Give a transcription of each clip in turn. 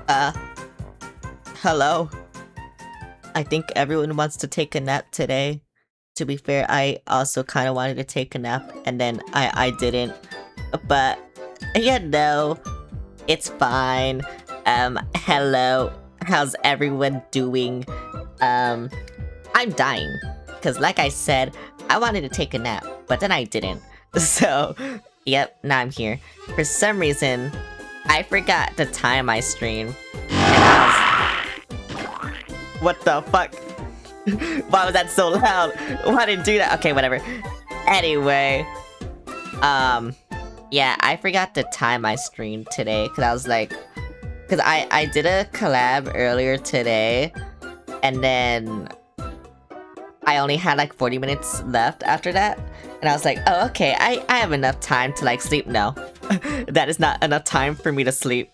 Uh, Hello. I think everyone wants to take a nap today. To be fair, I also kind of wanted to take a nap, and then I didn't. But, yeah, no. It's fine. Hello. How's everyone doing? I'm dying. Because like I said, I wanted to take a nap, but then I didn't. So, yep, now I'm here. For some reason, I forgot the time I streamed. And I was... What the fuck? Why was that so loud? Why did it do that? Okay, whatever. Anyway. Yeah, I forgot the time I streamed today. Because I was like... Because I did a collab earlier today. And then... I only had like 40 minutes left after that. And I was like, oh, okay, I have enough time to like sleep. No, that is not enough time for me to sleep.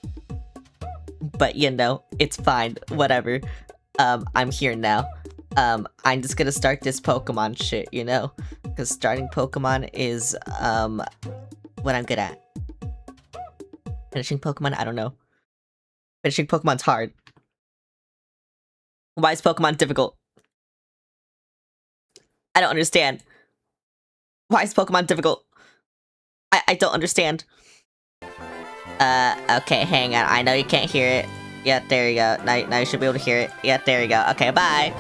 But you know, it's fine, whatever. I'm here now. I'm just gonna start this Pokemon shit, you know? Because starting Pokemon is, what I'm good at. Finishing Pokemon, I don't know. Finishing Pokemon's hard. Why is Pokemon difficult? I don't understand. Why is Pokemon difficult? I don't understand. Okay, hang on. I know you can't hear it. Yeah, there you go. Now you should be able to hear it. Yeah, there you go. Okay, bye.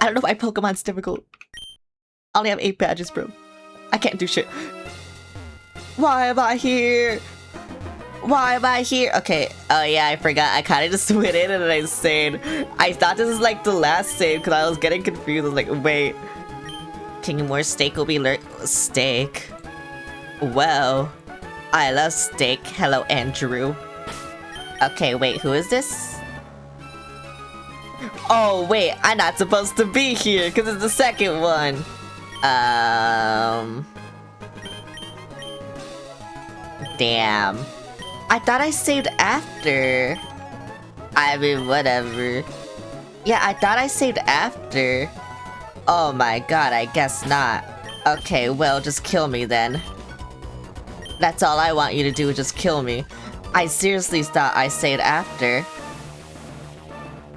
I don't know why Pokemon's difficult. I only have 8 badges, bro. I can't do shit. Why am I here? Why am I here? Okay. Oh yeah, I forgot. I kind of just went in and I saved. I thought this was like the last save because I was getting confused. I was like, wait. King more steak will be steak. Well, I love steak. Hello, Andrew. Okay, wait, who is this? Oh, wait, I'm not supposed to be here because it's the second one. Damn. I thought I saved after. I mean, whatever. Yeah, I thought I saved after. Oh my god, I guess not. Okay, well, just kill me then. That's all I want you to do, just kill me. I seriously thought I saved after.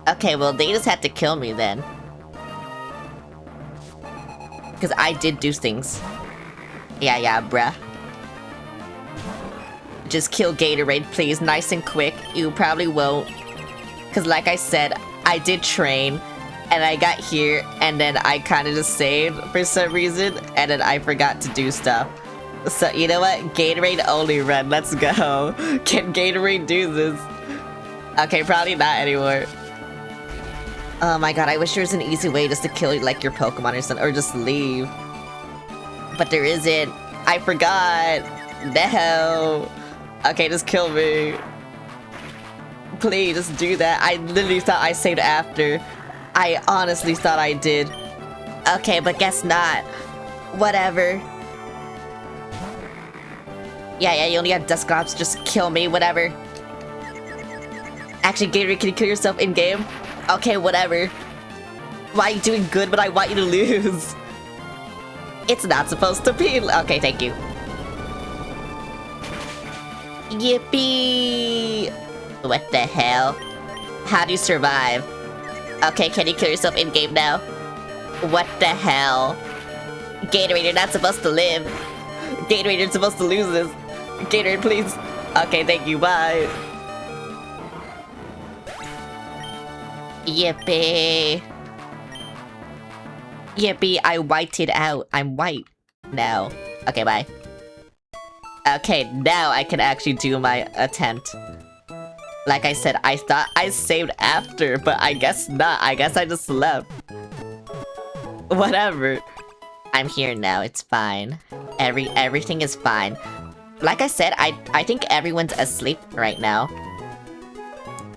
Okay, well, they just had to kill me then. Because I did do things. Yeah, bruh. Just kill Gatorade, please, nice and quick. You probably won't. Because like I said, I did train. And I got here, and then I kind of just saved for some reason, and then I forgot to do stuff. So, you know what? Gatorade only run, let's go. Can Gatorade do this? Okay, probably not anymore. Oh my god, I wish there was an easy way just to kill, like, your Pokemon or something, or just leave. But there isn't. I forgot. No. Okay, just kill me. Please, just do that. I literally thought I saved after. I honestly thought I did. Okay, but guess not. Whatever. Yeah, you only have Dusclops, just kill me, whatever. Actually, Gatorade, can you kill yourself in-game? Okay, whatever. Why are you doing good but I want you to lose? It's not supposed to be. Okay, thank you. Yippee! What the hell? How do you survive? Okay, can you kill yourself in-game now? What the hell? Gatorade, you're not supposed to live. Gatorade, you're supposed to lose this. Gatorade, please. Okay, thank you, bye. Yippee. Yippee, I whited out. I'm white now. Okay, bye. Okay, now I can actually do my attempt. Like I said, I thought I saved after, but I guess not. I guess I just left. Whatever. I'm here now, it's fine. Everything is fine. Like I said, I think everyone's asleep right now.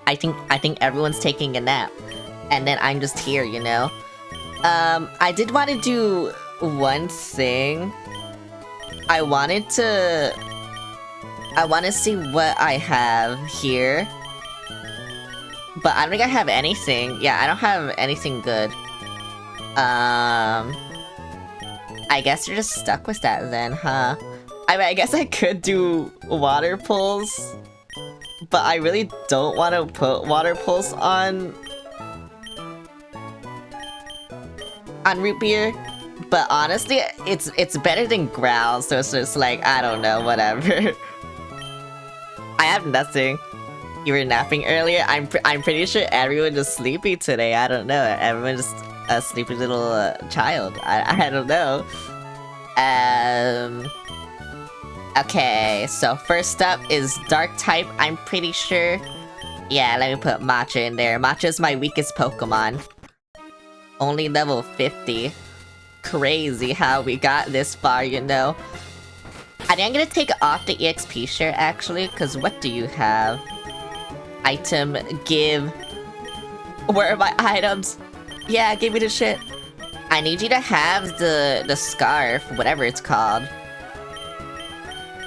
I think everyone's taking a nap. And then I'm just here, you know? I did want to do one thing. I want to see what I have here. But I don't think I have anything. Yeah, I don't have anything good. I guess you're just stuck with that then, huh? I mean, I guess I could do water pulls. but I really don't want to put Water Pulse on Root Beer. But honestly, it's better than Growl, so it's just like, I don't know, whatever. I have nothing. You were napping earlier? I'm pretty sure everyone is sleepy today. I don't know. Everyone's just a sleepy little child. I don't know. Okay, so first up is Dark type, I'm pretty sure. Yeah, let me put Matcha in there. Matcha's my weakest Pokemon. Only level 50. Crazy how we got this far, you know. I think I'm gonna take off the EXP share, actually, because what do you have? Item, give. Where are my items? Yeah, give me the shit. I need you to have the scarf, whatever it's called.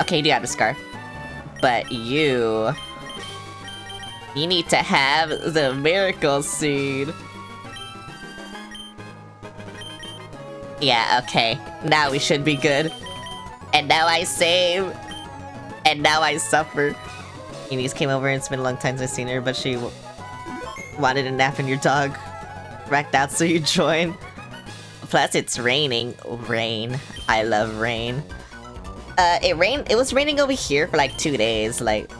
Okay, you do have the scarf. But you need to have the Miracle Seed. Yeah, okay. Now we should be good. And now I save. And now I suffer. Eunice came over and it's been a long time since I've seen her, but she wanted a nap in your dog. Racked out, so you joined. Plus, it's raining. Rain. I love rain. It was raining over here for like 2 days, like,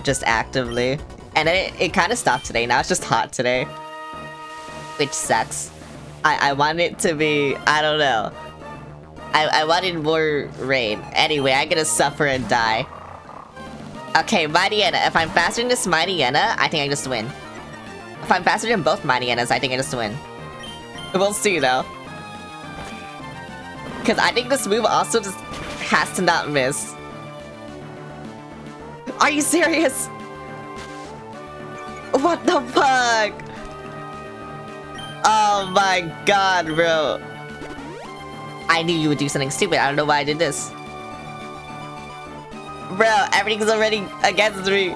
just actively. And then it kind of stopped today. Now it's just hot today. Which sucks. I want it to be, I don't know. I wanted more rain. Anyway, I'm gonna suffer and die. Okay, Mightyena. If I'm faster than this Mightyena, I think I just win. If I'm faster than both Mightyenas, I think I just win. We'll see, though. Because I think this move also just has to not miss. Are you serious? What the fuck? Oh my god, bro. I knew you would do something stupid. I don't know why I did this. Bro, everything's already against me.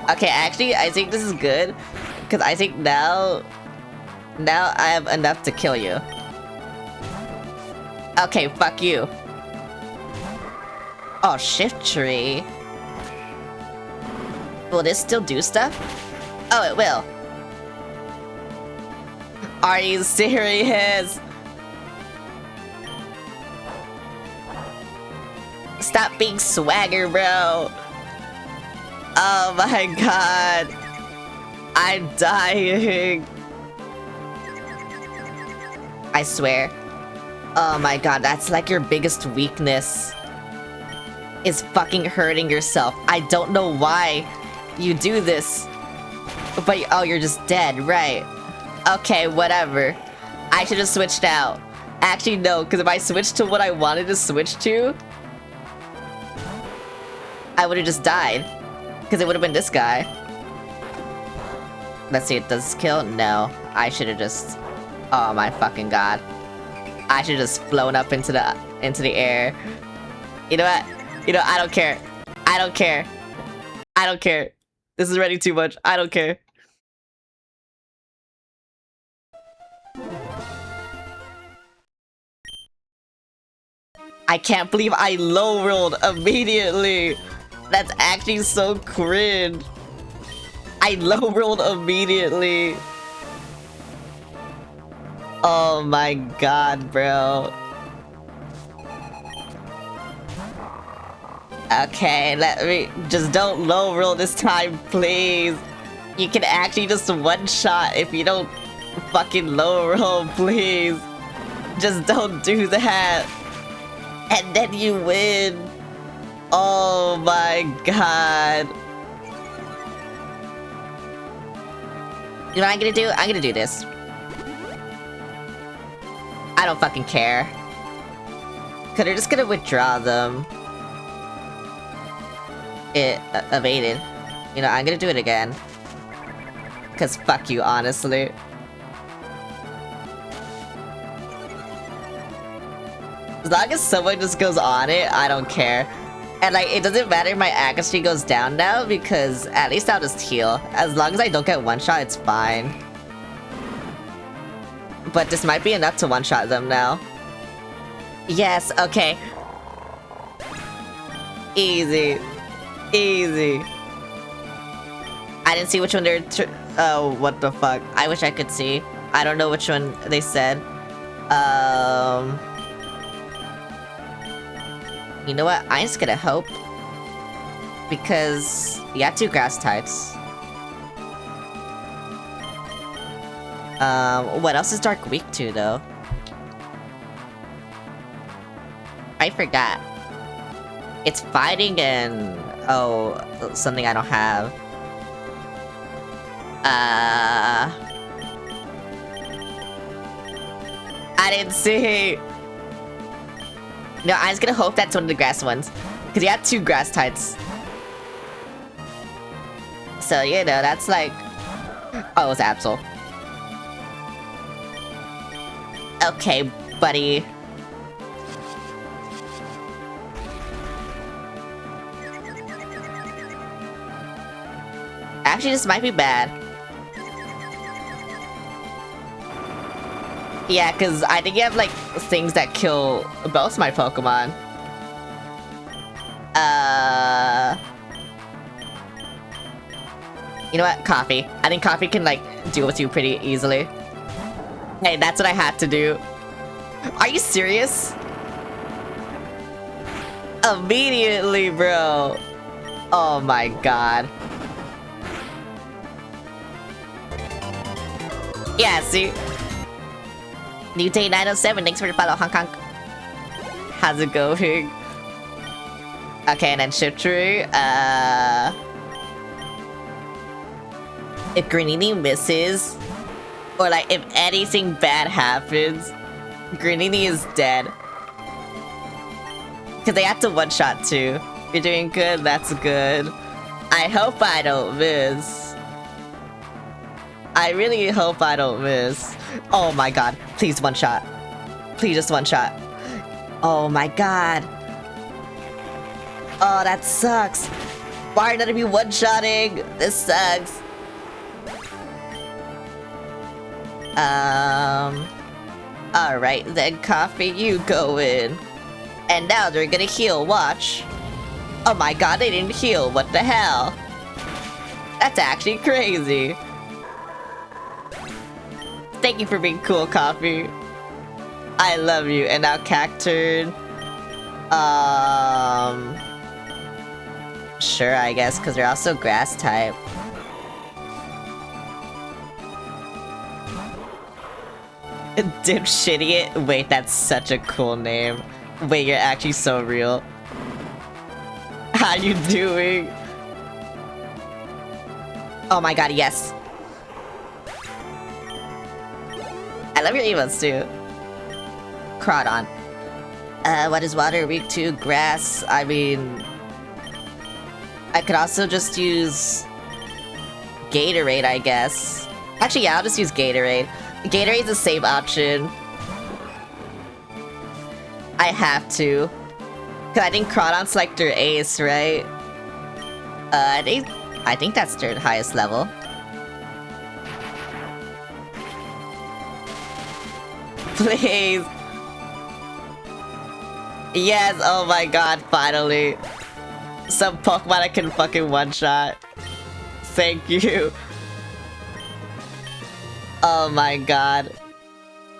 Okay, actually, I think this is good. Because I think now I have enough to kill you. Okay, fuck you. Oh, Shift Tree. Will this still do stuff? Oh, it will. Are you serious? Stop being swagger, bro. Oh my god. I'm dying. I swear. Oh my god, that's like your biggest weakness. Is fucking hurting yourself. I don't know why you do this. But, oh, you're just dead, right. Okay, whatever. I should have switched out. Actually, no, because if I switched to what I wanted to switch to, I would have just died. Because it would have been this guy. Let's see, it does kill? No. I should have just... Oh my fucking god. I should have just flown up into the air. You know what? You know, I don't care. I don't care. I don't care. This is already too much. I don't care. I can't believe I low rolled immediately. That's actually so cringe. I low rolled immediately. Oh my god, bro. Okay, let me... Just don't low roll this time, please. You can actually just one-shot if you don't fucking low roll, please. Just don't do that. And then you win. Oh my god. You know what I'm gonna do? I'm gonna do this. I don't fucking care. Cause they're just gonna withdraw them. It evaded. You know, I'm gonna do it again. Cause fuck you, honestly. As long as someone just goes on it, I don't care. And like, it doesn't matter if my accuracy goes down now, because at least I'll just heal. As long as I don't get one-shot, it's fine. But this might be enough to one-shot them now. Yes, okay. Easy. Easy. I didn't see which one they're... Oh, what the fuck. I wish I could see. I don't know which one they said. You know what? I'm just gonna hope. Because... you got 2 grass types. What else is Dark weak to, though? I forgot. It's fighting and... oh, something I don't have. I didn't see. No, I was gonna hope that's one of the grass ones. Because you had 2 grass types. So, you know, that's like... oh, it was Absol. Okay, buddy. Actually, this might be bad. Yeah, because I think you have, like, things that kill both my Pokemon. You know what? Coffee. I think Coffee can, like, deal with you pretty easily. Hey, that's what I had to do. Are you serious? Immediately, bro. Oh my god. Yeah, see? New Day 907, thanks for the follow, Hong Kong. How's it going? Okay, and then Shiftry, if Greninja misses, or like if anything bad happens, Greninja is dead. Cause they have to one-shot too. You're doing good, that's good. I hope I don't miss. I really hope I don't miss. Oh my god, please one-shot. Please just one-shot. Oh my god. Oh, that sucks. Why are none of you one-shotting? This sucks. Alright then, Coffee, you go in. And now they're gonna heal, watch. Oh my god, they didn't heal, what the hell? That's actually crazy. Thank you for being cool, Coffee. I love you. And now Cacturn. Sure, I guess, because they're also grass type. Dipshitiot? Wait, that's such a cool name. Wait, you're actually so real. How you doing? Oh my god, yes. I love your emotes too. Crawdon. What is water weak to? Grass. I mean... I could also just use... Gatorade, I guess. Actually, yeah, I'll just use Gatorade. Gatorade's a safe option. I have to. Cause I think Crawdon's like their ace, right? I think that's their highest level. Please. Yes, oh my god, finally. Some Pokemon I can fucking one-shot. Thank you. Oh my god.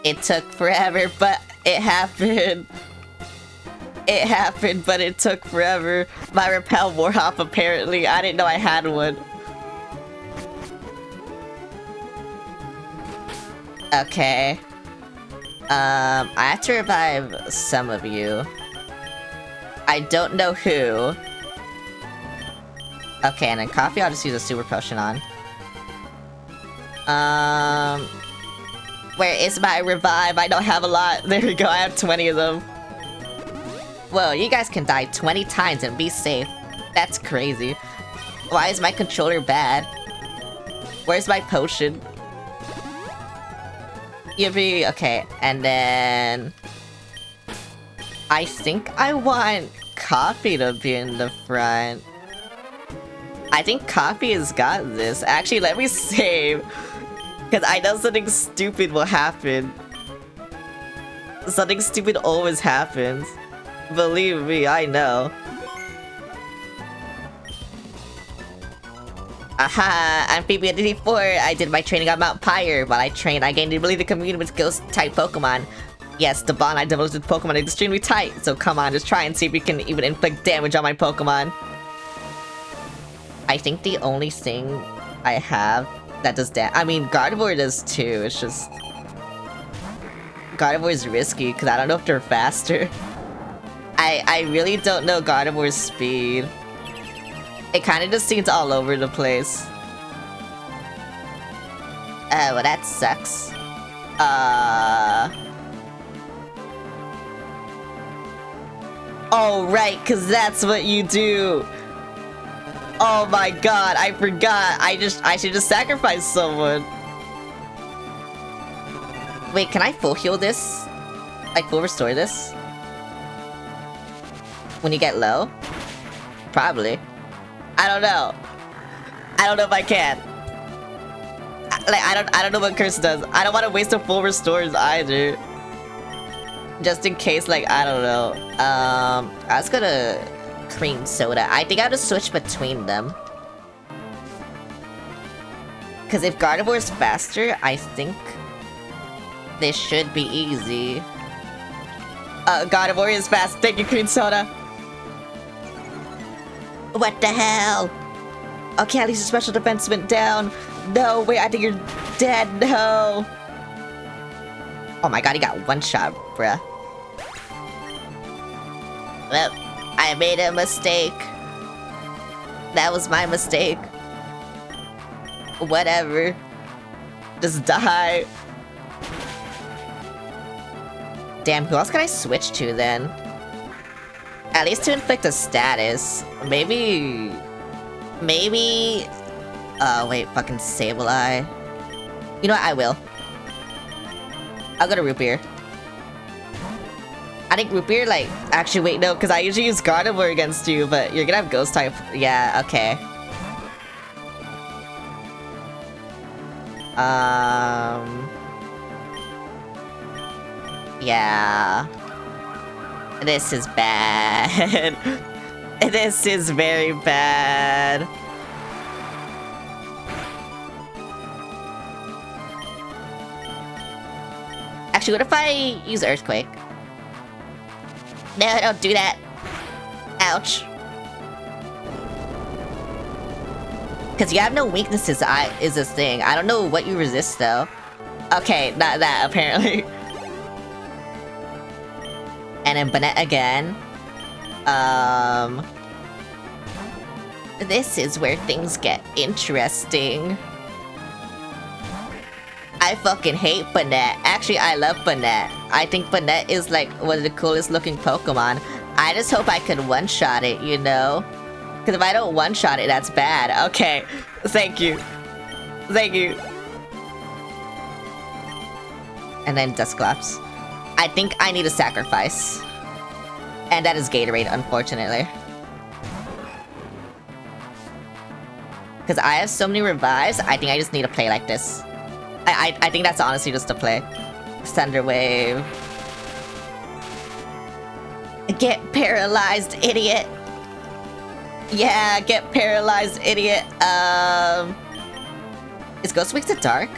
It took forever, but it happened. It happened, but it took forever. My Repel wore off, apparently. I didn't know I had one. Okay. I have to revive some of you. I don't know who. Okay, and then Coffee I'll just use a Super Potion on. Where is my revive? I don't have a lot. There we go, I have 20 of them. Whoa, you guys can die 20 times and be safe. That's crazy. Why is my controller bad? Where's my potion? Yippee, okay, and then... I think I want Coffee to be in the front. I think Coffee has got this. Actually, let me save. Because I know something stupid will happen. Something stupid always happens. Believe me, I know. Aha! I'm Phoebe84. I did my training on Mount Pyre. While I trained, I gained the ability to commune with ghost-type Pokemon. Yes, the bond I developed with Pokemon is extremely tight, so come on, just try and see if you can even inflict damage on my Pokemon. I think the only thing I have that does damage... I mean, Gardevoir does too, it's just... Gardevoir is risky, because I don't know if they're faster. I really don't know Gardevoir's speed. It kind of just seems all over the place. Well, that sucks. Oh, right, because that's what you do. Oh my god, I forgot. I should just sacrifice someone. Wait, can I full heal this? Like, full restore this? When you get low? Probably. I don't know. I don't know if I can. I don't know what curse does. I don't want to waste a full restores either. Just in case, like, I don't know. I was gonna cream soda. I think I'll just switch between them. Because if Gardevoir is faster, I think this should be easy. Gardevoir is fast. Thank you, cream soda. What the hell? Okay, at least the special defense went down. No, wait, I think you're dead. No. Oh my god, he got one shot, bruh. Well, I made a mistake. That was my mistake. Whatever. Just die. Damn, who else can I switch to then? At least to inflict a status. Maybe... Oh, wait, fucking Sableye. You know what, I will. I'll go to Root Beer. I think Root Beer, like... Actually, wait, no, because I usually use Gardevoir against you, but you're gonna have Ghost type. Yeah, okay. Yeah. This is bad. This is very bad. Actually, what if I use Earthquake? No, don't do that. Ouch. Because you have no weaknesses, is this thing. I don't know what you resist, though. Okay, not that, apparently. And then Banette again. This is where things get interesting. I fucking hate Banette. Actually, I love Banette. I think Banette is like one of the coolest looking Pokemon. I just hope I can one-shot it, you know? Because if I don't one-shot it, that's bad. Okay, thank you. Thank you. And then Dusclops. I think I need a sacrifice. And that is Gatorade, unfortunately. Because I have so many revives, I think I just need to play like this. I think that's honestly just a play. Thunder Wave. Get paralyzed, idiot. Yeah, get paralyzed, idiot. Is Ghost weak to Dark?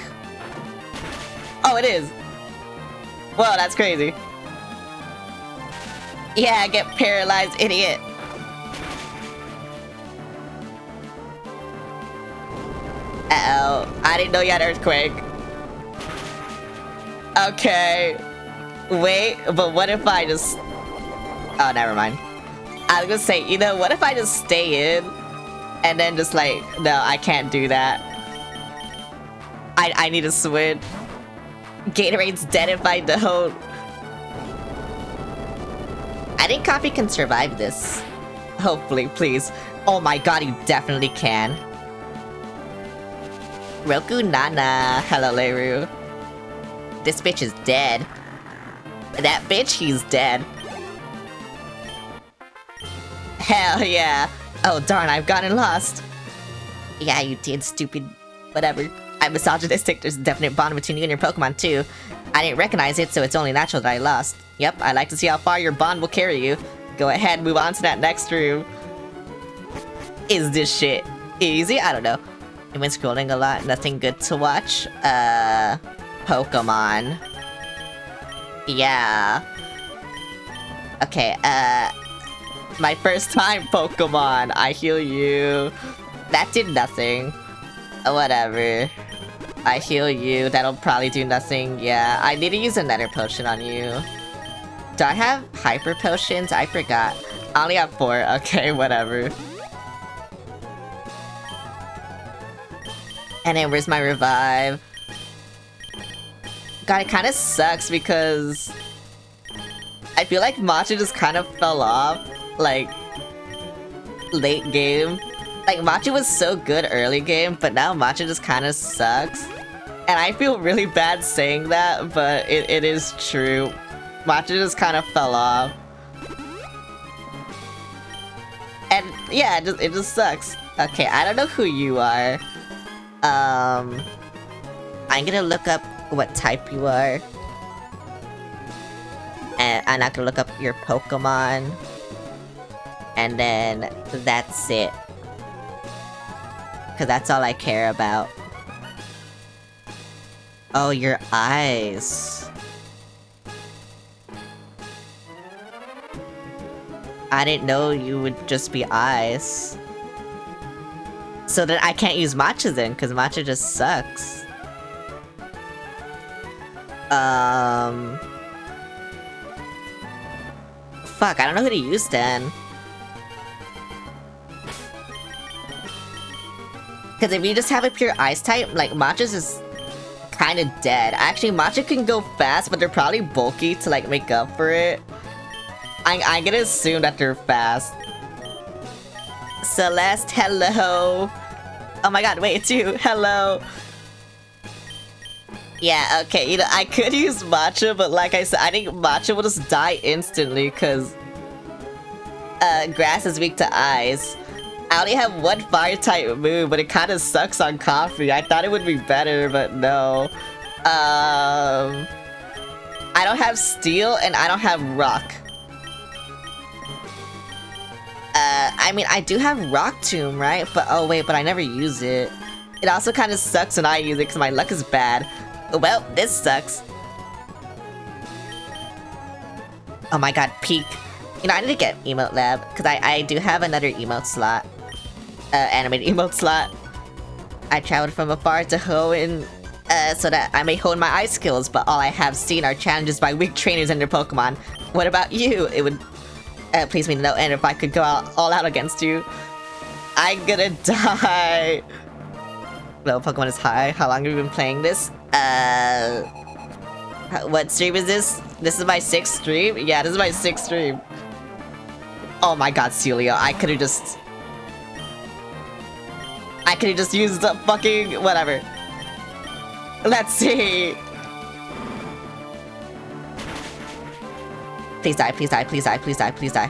Oh, it is. Whoa, that's crazy. Yeah, get paralyzed, idiot. Uh-oh. I didn't know you had Earthquake. Okay. Wait, but what if I just... Oh, never mind. I was gonna say, you know, what if I just stay in? And then just like, no, I can't do that. I need to switch. Gatorade's dead if I don't. I think Coffee can survive this. Hopefully, please. Oh my god, he definitely can. Roku Nana. Hello, Leru. This bitch is dead. That bitch, he's dead. Hell yeah. Oh darn, I've gotten lost. Yeah, you did, stupid whatever. I'm misogynistic. There's a definite bond between you and your Pokemon too. I didn't recognize it, so it's only natural that I lost. Yep, I'd like to see how far your bond will carry you. Go ahead, move on to that next room. Is this shit easy? I don't know. I've been scrolling a lot, nothing good to watch. Pokemon. Yeah. Okay, my first time Pokemon. I heal you. That did nothing. Whatever. I heal you. That'll probably do nothing. Yeah, I need to use a Nether Potion on you. Do I have Hyper Potions? I forgot. I only have 4. Okay, whatever. And then where's my revive? God, it kind of sucks because I feel like Matcha just kind of fell off, like, late game. Like, Matcha was so good early game, but now Matcha just kind of sucks. And I feel really bad saying that, but it is true. Matcha just kind of fell off. And yeah, it just sucks. Okay, I don't know who you are. I'm gonna look up what type you are. And I'm not gonna look up your Pokemon. And then that's it. Cause that's all I care about. Oh, your eyes. I didn't know you would just be eyes. So then I can't use Matcha then, because Matcha just sucks. Fuck, I don't know who to use then. Because if you just have a pure ice type, like, Matcha's just kind of dead. Actually, Matcha can go fast, but they're probably bulky to, like, make up for it. I'm gonna assume that they're fast. Celeste, hello. Oh my god, wait, it's you. Hello. Yeah, okay, you know, I could use Matcha, but like I said, I think Matcha will just die instantly, because grass is weak to ice. I only have 1 fire-type move, but it kind of sucks on coffee. I thought it would be better, but no. I don't have steel, and I don't have rock. I mean, I do have Rock Tomb, right? But, oh wait, but I never use it. It also kind of sucks when I use it, because my luck is bad. Well, this sucks. Oh my god, peak. You know, I need to get Emote Lab, because I do have another emote slot. Animated emote slot. I traveled from afar to hone, so that I may hone my ice skills, but all I have seen are challenges by weak trainers and their Pokemon. What about you? It would please me to know, and if I could go all out against you. I'm gonna die. No, Pokemon is high. How long have you been playing this? What stream is this? This is my 6th stream? Yeah, this is my 6th stream. Oh my god, Celia, I could've just used the fucking whatever. Let's see. Please die, please die, please die, please die, please die.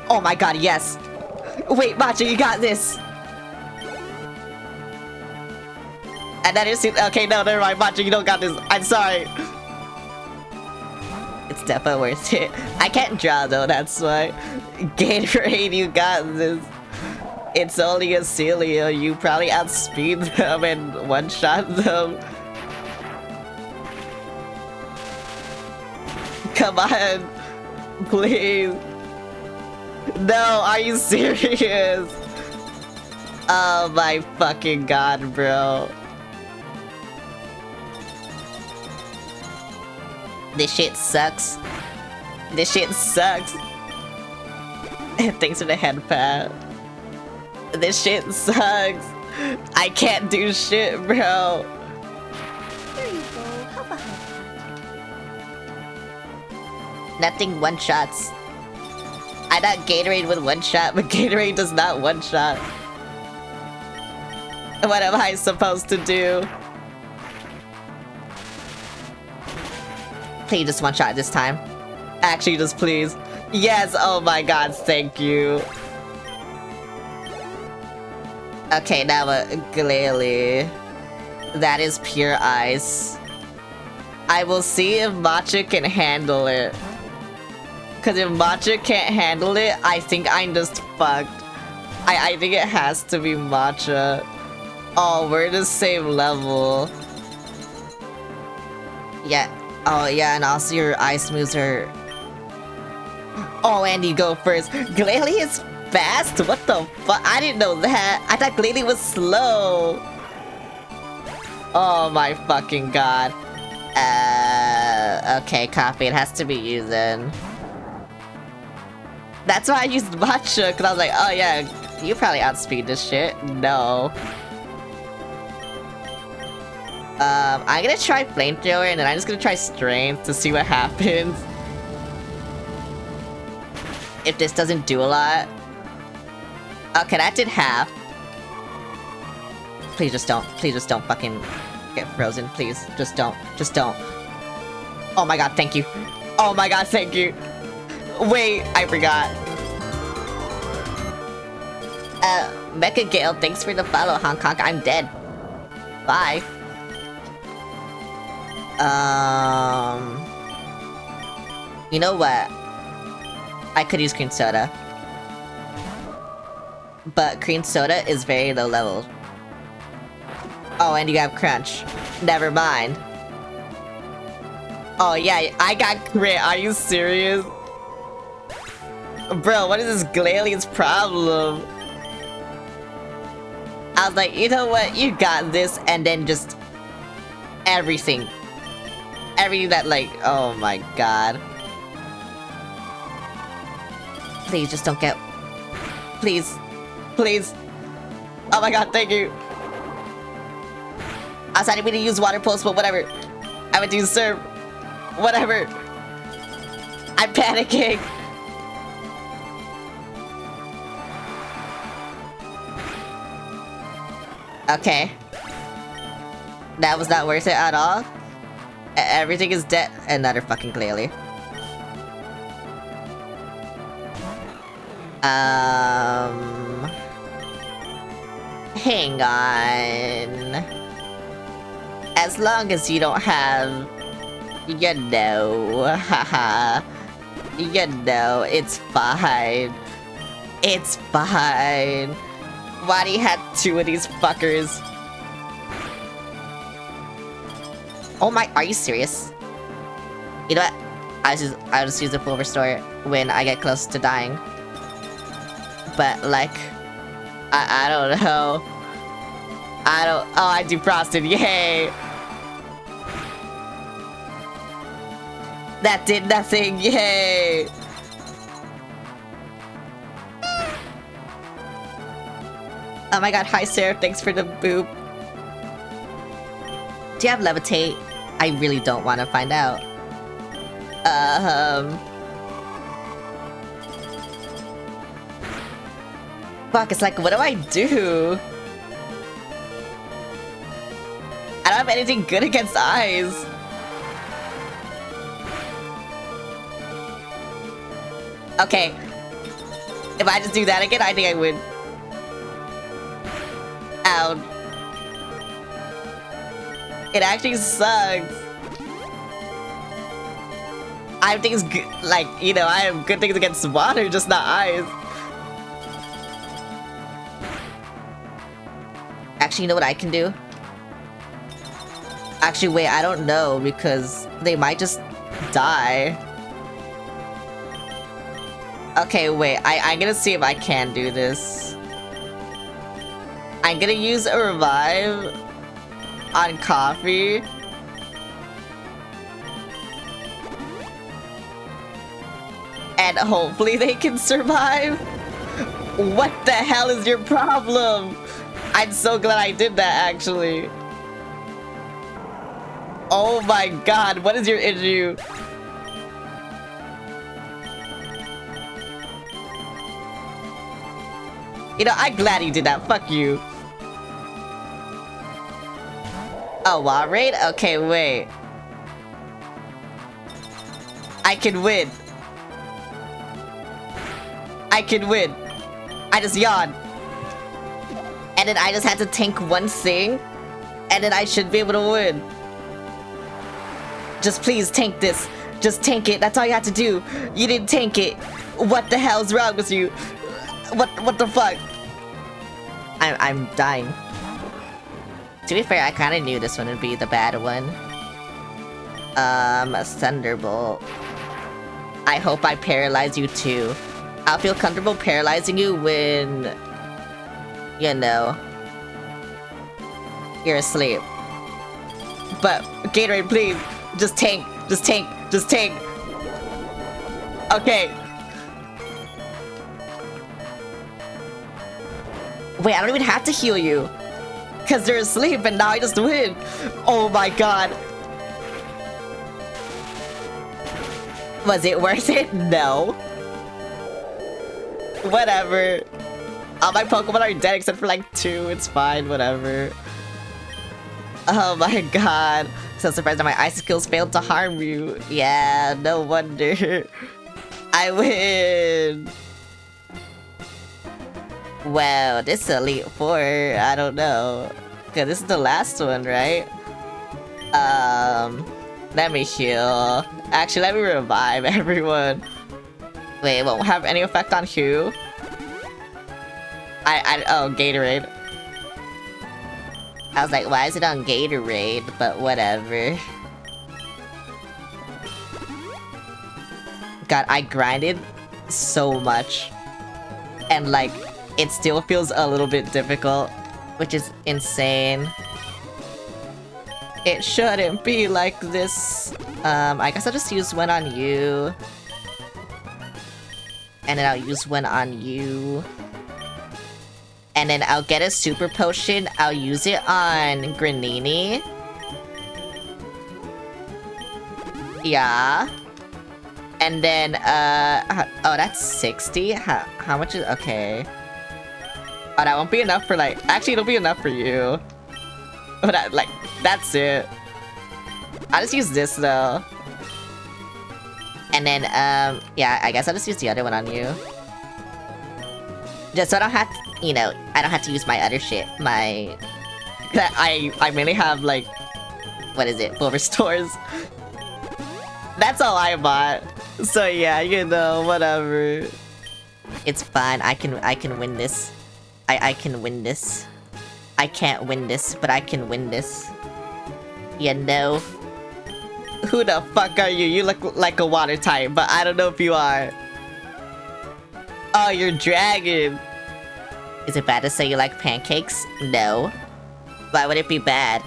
Oh my god, yes. Wait, Matcha, you got this. And then it's okay, no, never mind, Matcha, you don't got this. I'm sorry. It's definitely worth it. I can't draw though, that's why. Gatorade, you got this. It's only a Celia. You probably outspeed them and one-shot them. Come on. Please. No, are you serious? Oh my fucking god, bro. This shit sucks. This shit sucks. Thanks for the head pat. This shit sucks. I can't do shit, bro. Here you go. Have a head. Nothing one-shots. I thought Gatorade would one-shot, but Gatorade does not one-shot. What am I supposed to do? Please just one-shot this time. Actually, just please. Yes, oh my god, thank you. Okay, now Glalie. That is pure ice. I will see if Matcha can handle it. Cause if Matcha can't handle it, I think I'm just fucked. I think it has to be Matcha. Oh, we're the same level. Yeah. Oh, yeah, and also your ice moves are... Oh, Andy, go first. Glalie is fast? What the fuck? I didn't know that. I thought Glalie was slow. Oh my fucking god. Okay, Coffee, it has to be you then. That's why I used Matcha, because I was like, oh yeah, you probably outspeed this shit. No. I'm gonna try Flamethrower, and then I'm just gonna try Strength to see what happens. If this doesn't do a lot. Okay, that did half. Please just don't fucking get frozen. Please, just don't. Oh my god, thank you. Oh my god, thank you. Wait, I forgot. Mecha Gale, thanks for the follow, Hong Kong. I'm dead. Bye. You know what? I could use Cream Soda. But Cream Soda is very low level. Oh, and you have Crunch. Never mind. Oh yeah, I got crit. Are you serious? Bro, what is this Glalie's problem? I was like, you know what? You got this, and then just... everything. Everything that, like... Oh my god. Please, just don't get... Please. Please. Oh my god, thank you. I was trying to use Water Pulse, but whatever. I would do Serve. Whatever. I'm panicking. Okay. That was not worth it at all. Everything is dead. Another fucking Glalie. Hang on. As long as you don't have... You know, haha. You know, it's fine. It's fine. Why do you have two of these fuckers? Oh my, are you serious? You know what? I'll just use the full restore when I get close to dying. But like, I don't know. Oh, I defrosted, yay! That did nothing, yay! Oh my god, hi Sarah, thanks for the boop. Do you have Levitate? I really don't want to find out. Fuck, it's like, what do I do? I don't have anything good against eyes. Okay. If I just do that again, I think I win. Ow. It actually sucks. I have things like, you know, I have good things against water, just not eyes. Actually, you know what I can do? Actually, wait, I don't know, because they might just die. Okay, wait, I'm gonna see if I can do this. I'm gonna use a revive on Coffee. And hopefully they can survive. What the hell is your problem? I'm so glad I did that, actually. Oh my god, what is your issue? You know, I'm glad you did that. Fuck you. Oh, wall raid? Okay, wait. I can win. I can win. I just yawned. And then I just had to tank one thing. And then I should be able to win. Just please tank this. Just tank it. That's all you had to do. You didn't tank it. What the hell's wrong with you? What the fuck? I'm dying. To be fair, I kind of knew this one would be the bad one. A Thunderbolt. I hope I paralyze you too. I'll feel comfortable paralyzing you when, you know, you're asleep. But Gatorade, please, just tank, just tank, just tank. Okay. Wait, I don't even have to heal you. Because they're asleep and now I just win. Oh my god. Was it worth it? No. Whatever. All my Pokemon are dead except for like 2. It's fine, whatever. Oh my god. So surprised that my ice skills failed to harm you. Yeah, no wonder. I win. Wow, this is Elite Four. I don't know. Okay, this is the last one, right? Let me heal. Actually, let me revive everyone. Wait, it won't have any effect on who? Oh, Gatorade. I was like, why is it on Gatorade? But whatever. God, I grinded so much. And like, it still feels a little bit difficult, which is insane. It shouldn't be like this. I guess I'll just use one on you. And then I'll use one on you. And then I'll get a super potion. I'll use it on Granini. Yeah. And then, oh, that's 60? How much is, okay. Oh, that won't be enough for like, actually it'll be enough for you. But like, that's it. I'll just use this though. And then, yeah, I guess I'll just use the other one on you. Just so I don't have to, you know, I don't have to use my other shit. I mainly have like, what is it, full restores. That's all I bought. So yeah, you know, whatever. It's fine. I can win this. I can win this. I can't win this, but I can win this. You know? Who the fuck are you? You look like a water type, but I don't know if you are. Oh, you're dragon. Is it bad to say you like pancakes? No. Why would it be bad?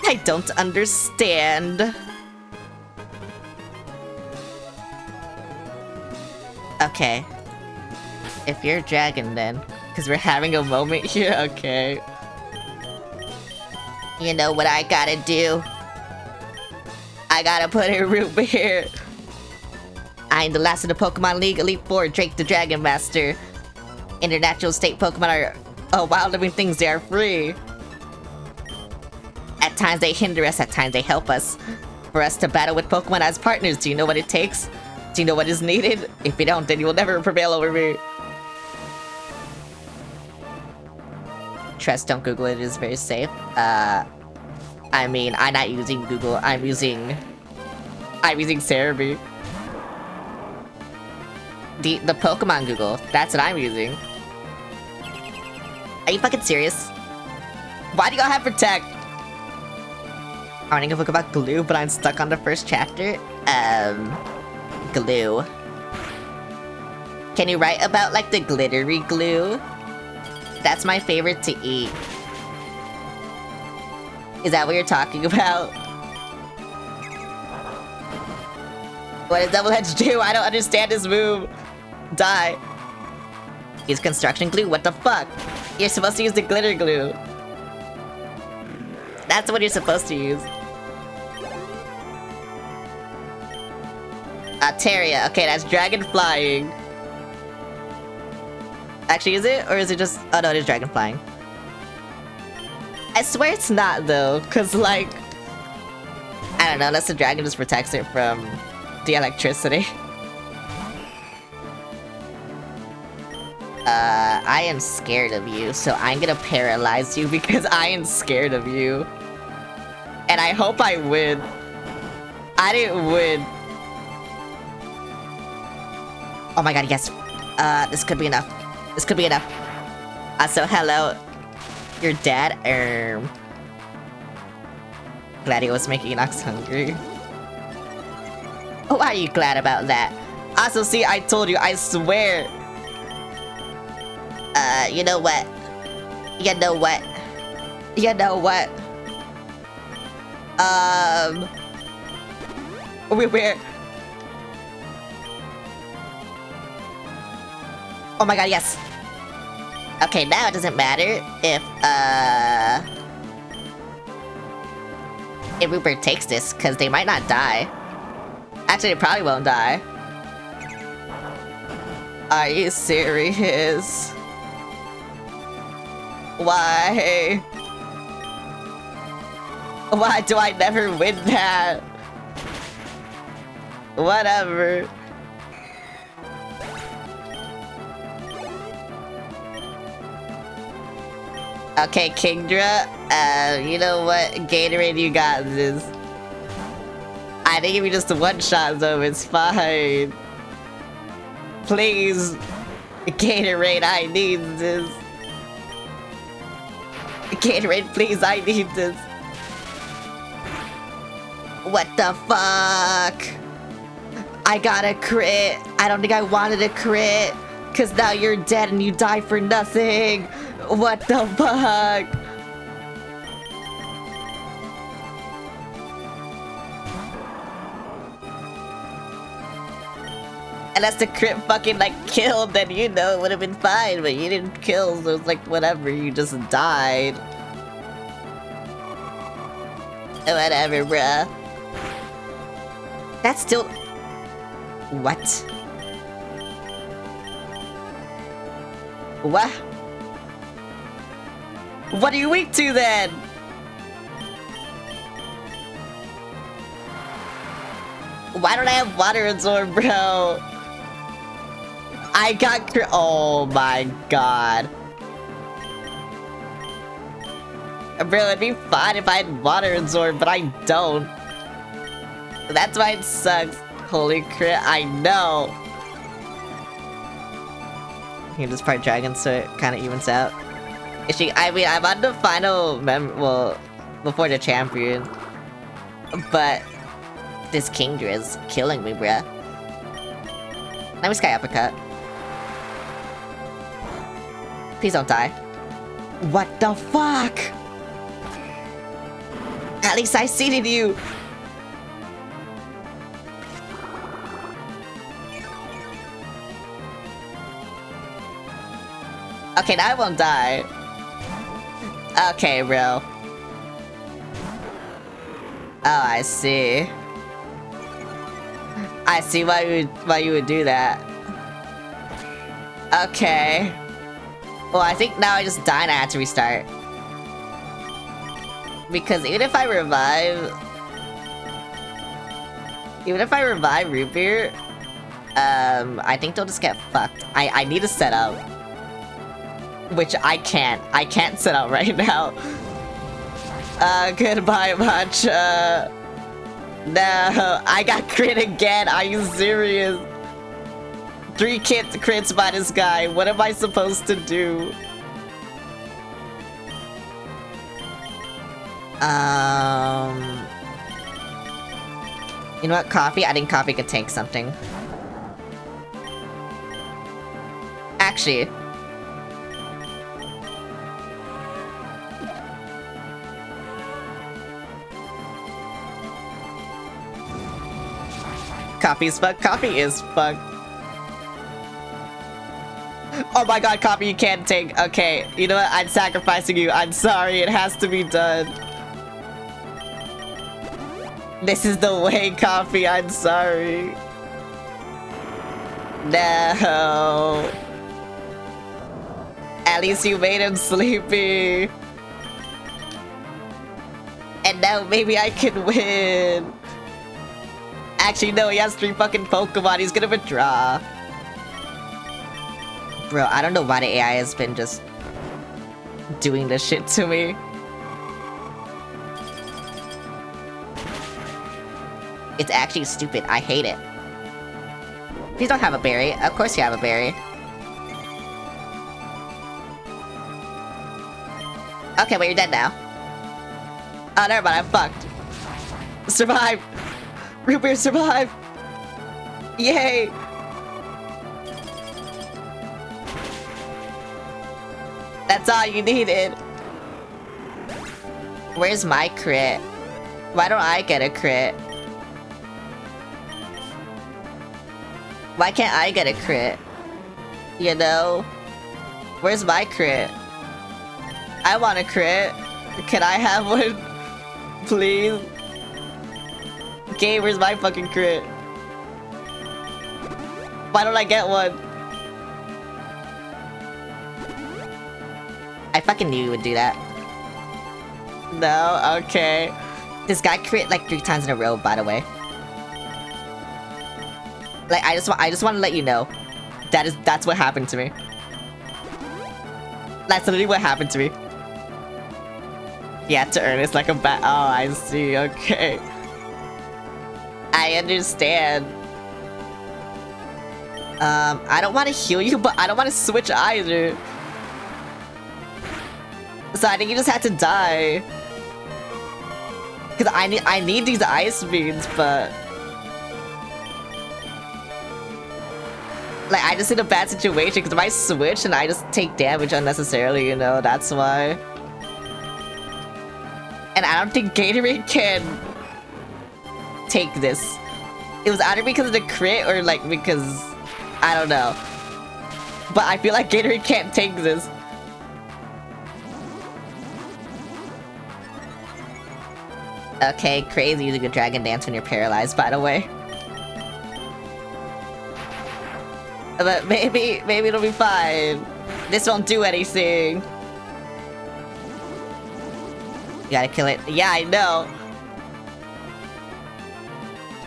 I don't understand. Okay. If you're a dragon then. Because we're having a moment here, okay. You know what I gotta do? I gotta put in root beer. I am the last of the Pokemon League Elite Four, Drake the Dragon Master. In their natural state, Pokemon are wild living things, they are free. At times they hinder us, at times they help us. For us to battle with Pokemon as partners, do you know what it takes? Do you know what is needed? If you don't, then you will never prevail over me. Trust, don't Google it, it is very safe. I mean, I'm not using Google, I'm using Cerebi. The Pokemon Google, that's what I'm using. Are you fucking serious? Why do y'all have Protect? I'm reading a book about glue, but I'm stuck on the first chapter. Glue. Can you write about, like, the glittery glue? That's my favorite to eat. Is that what you're talking about? What does Double Edge do? I don't understand his move. Die. Use construction glue? What the fuck? You're supposed to use the glitter glue. That's what you're supposed to use. Altaria. Okay, that's dragon flying. Actually, is it? Or is it just... Oh, no, it is dragon flying. I swear it's not, though. Because, like... I don't know, unless the dragon just protects it from the electricity. I am scared of you, so I'm gonna paralyze you because I am scared of you. And I hope I win. I didn't win. Oh my god, yes. This could be enough. This could be enough. So hello, your dad. Glad he was making us hungry. Oh, why are you glad about that? Also, see, I told you, I swear. You know what? You know what? You know what? Where? Oh my god, yes. Okay, now it doesn't matter if Rupert takes this, because they might not die. Actually, they probably won't die. Are you serious? Why? Why do I never win that? Whatever. Okay, Kingdra, you know what? Gatorade, you got this. I think if you just one-shot though, it's fine. Please, Gatorade, I need this. Gatorade, please, I need this. What the fuck? I got a crit. I don't think I wanted a crit. Cause now you're dead and you die for nothing. What the fuck? Unless the crit fucking like killed, then you know it would have been fine, but you didn't kill, so it's like whatever, you just died. Whatever, bruh. That's still... What? What? What are you weak to then? Why don't I have water absorb, bro? I got oh my god. Bro, it'd be fine if I had water absorb, but I don't. That's why it sucks. Holy crit, I know. You can just part dragon so it kind of evens out. Is she? I mean, I'm on the final well, before the champion. But this Kingdra is killing me, bruh. Let me Sky Uppercut. Please don't die. What the fuck? At least I seeded you. Okay, now I won't die. Okay, bro. Oh, I see. I see why you would do that. Okay. Well, I think now I just die and I have to restart. Because even if I revive Root Beer, I think they'll just get fucked. I need to set up. Which I can't. I can't set up right now. Goodbye, Matcha. No, I got crit again. Are you serious? 3 crits by this guy. What am I supposed to do? You know what, Coffee? I think Coffee could tank something. Actually. Coffee's fucked. Coffee is fucked. Oh my god, Coffee, you can't take. Okay, you know what? I'm sacrificing you. I'm sorry, it has to be done. This is the way, Coffee. I'm sorry. No. At least you made him sleepy. And now maybe I can win. Actually, no, he has 3 fucking Pokemon. He's gonna withdraw. Bro, I don't know why the AI has been just doing this shit to me. It's actually stupid. I hate it. Please don't have a berry. Of course you have a berry. Okay, well, you're dead now. Oh, never mind, I'm fucked. Survive! Root beer, survive! Yay! That's all you needed. Where's my crit? Why don't I get a crit? Why can't I get a crit? You know? Where's my crit? I want a crit. Can I have one? Please? Okay, where's my fucking crit? Why don't I get one? I fucking knew you would do that. No? Okay. This guy crit like 3 times in a row, by the way. Like, I just want to let you know. That's what happened to me. That's literally what happened to me. You had to earn it. It's like a bat. Oh, I see. Okay. I understand. I don't want to heal you, but I don't want to switch either. So I think you just had to die. Because I need these ice beans, but... Like, I just in a bad situation, because if I switch and I just take damage unnecessarily, you know, that's why. And I don't think Gatorade can take this. It was either because of the crit or like because... I don't know. But I feel like Gatorade can't take this. Okay, crazy using a dragon dance when you're paralyzed, by the way. But maybe it'll be fine. This won't do anything. You gotta kill it. Yeah, I know.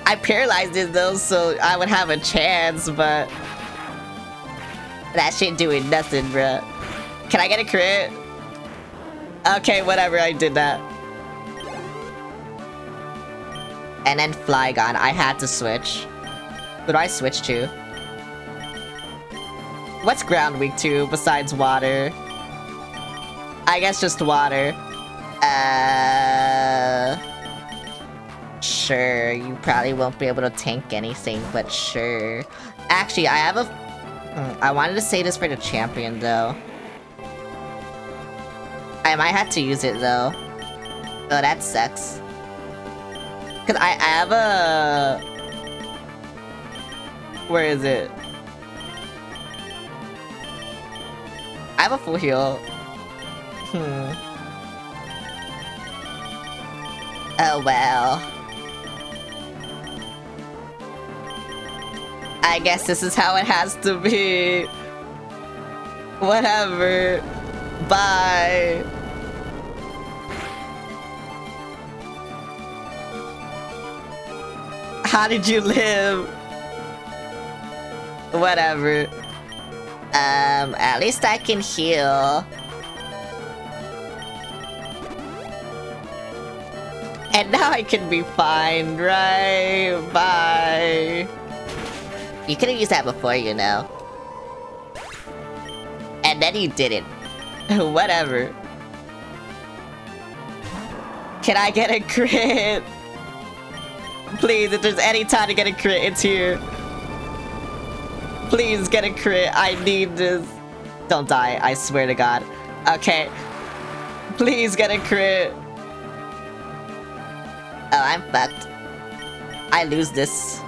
I paralyzed it though, so I would have a chance, but... That shit doing nothing, bruh. Can I get a crit? Okay, whatever, I did that. And then Flygon, I had to switch. Who do I switch to? What's ground weak to besides water? I guess just water. Sure, you probably won't be able to tank anything, but sure. Actually, I have a... I wanted to say this for the champion, though. I might have to use it, though. Oh, that sucks. Because I have a... Where is it? I have a full heal. Oh, well. I guess this is how it has to be. Whatever. Bye. How did you live? Whatever. At least I can heal. And now I can be fine, right? Bye. You could have used that before, you know. And then you didn't. Whatever. Can I get a crit? Please, if there's any time to get a crit, it's here. Please get a crit. I need this. Don't die, I swear to God. Okay. Please get a crit. Oh, I'm fucked. I lose this.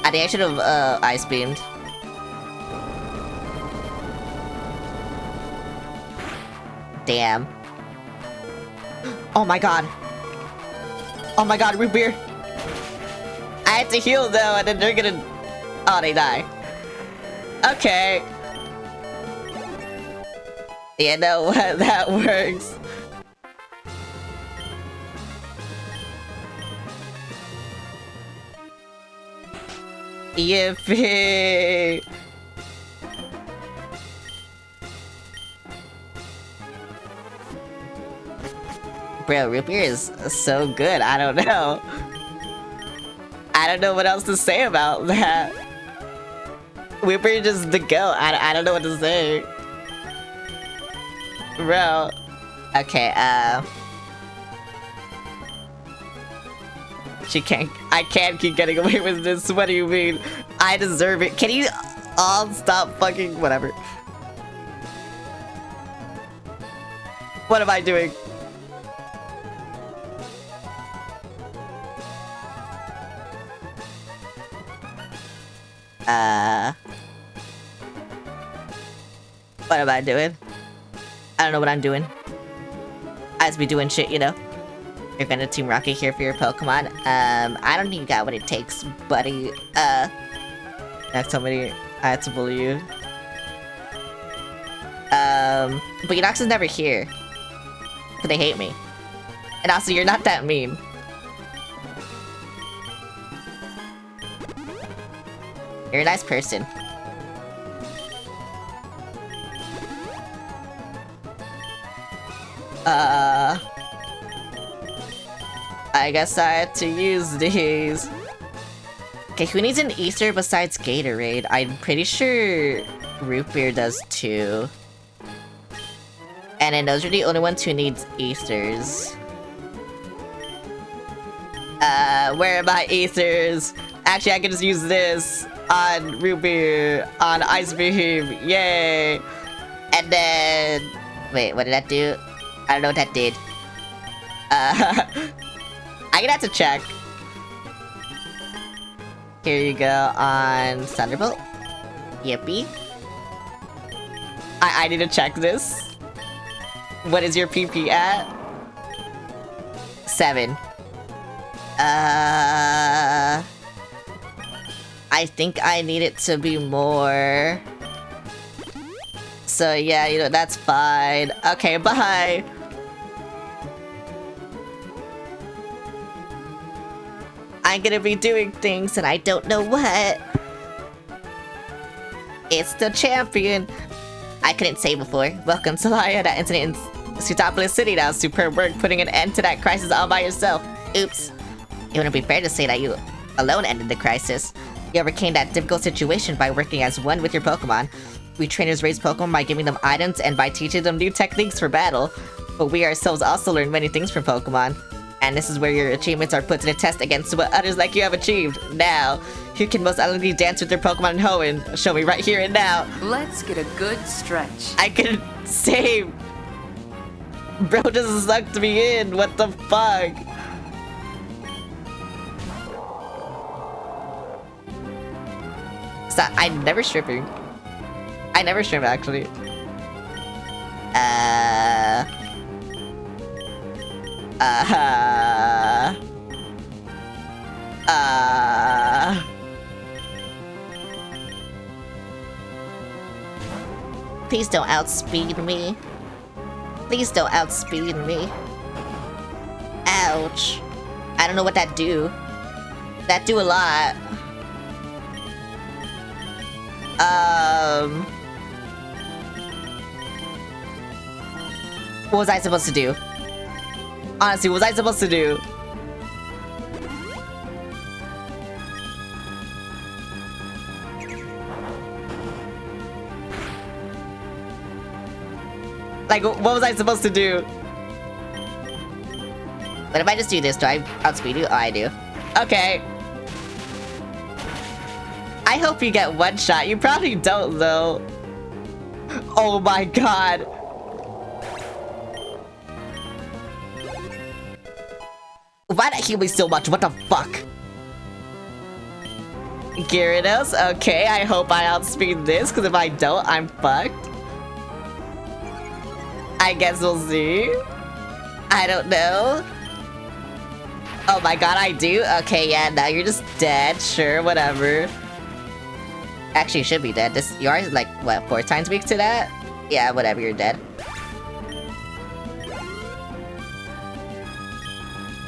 I think I should have ice beamed. Damn. Oh my god. Oh my god, root beer. I had to heal though, and then they're gonna... Oh, they die. Okay. You know what? That works. Yippee! Bro, root beer is so good. I don't know. I don't know what else to say about that. Root beer just the goat. I don't know what to say. Bro. Okay, I can't keep getting away with this. What do you mean? I deserve it. Can you all stop fucking whatever? What am I doing? What am I doing? I don't know what I'm doing. I just be doing shit, you know? You're gonna Team Rocket here for your Pokemon. I don't think you got what it takes, buddy. Next somebody, I had to bully you. But Unox is never here. But they hate me. And also, you're not that mean. You're a nice person. I guess I had to use these. Okay, who needs an Easter besides Gatorade? I'm pretty sure Root Beer does too. And then those are the only ones who needs Easters. Where are my Easters? Actually, I can just use this on Root Beer, on Ice Beam, yay! And then... Wait, what did that do? I don't know what that did. I'm gonna have to check. Here you go on Thunderbolt. Yippee. I need to check this. What is your PP at? 7. I think I need it to be more. So yeah, you know, that's fine. Okay, bye! I'm gonna be doing things and I don't know what. It's the champion. I couldn't say before. Welcome, Celaya. That incident in Sutopolis City. That was superb work putting an end to that crisis all by yourself. Oops. It wouldn't be fair to say that you alone ended the crisis. You overcame that difficult situation by working as one with your Pokemon. We trainers raise Pokemon by giving them items and by teaching them new techniques for battle. But we ourselves also learn many things from Pokemon. And this is where your achievements are put to the test against what others like you have achieved. Now, who can most elegantly dance with their Pokemon in Hoenn? Show me right here and now. Let's get a good stretch. I can save. Bro just sucked me in. What the fuck? Stop. I'm never stripping. I never strip actually. Please don't outspeed me. Please don't outspeed me. Ouch. I don't know what that do. That do a lot. What was I supposed to do? Honestly, what was I supposed to do? Like, what was I supposed to do? What if I just do this? Do I outspeed you? Oh, I do. Okay. I hope you get one shot. You probably don't, though. Oh my god. Why did that heal me so much? What the fuck? Gyarados? Okay, I hope I outspeed this, because if I don't, I'm fucked. I guess we'll see. I don't know. Oh my god, I do? Okay, yeah, now you're just dead. Sure, whatever. Actually, you should be dead. You are, like, what, 4 times weak to that? Yeah, whatever, you're dead.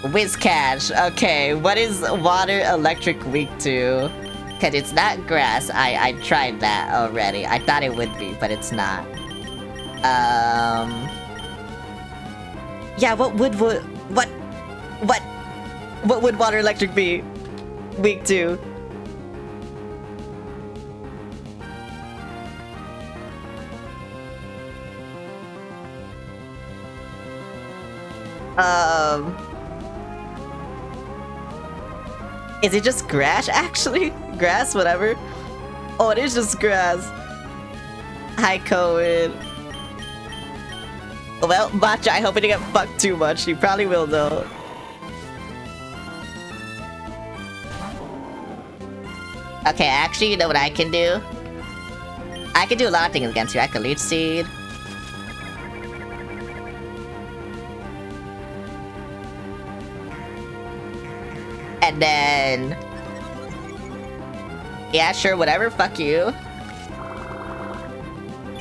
Whiscash. Okay, what is water electric weak to? Cause it's not grass. I tried that already. I thought it would be, but it's not. Yeah, what would water electric be weak to? Is it just grass, actually? Grass, whatever. Oh, it is just grass. Hi, Cohen. Well, Matcha, I hope you didn't get fucked too much. You probably will, though. Okay, actually, you know what I can do? I can do a lot of things against you. I can Leech Seed. And then... yeah, sure, whatever, fuck you.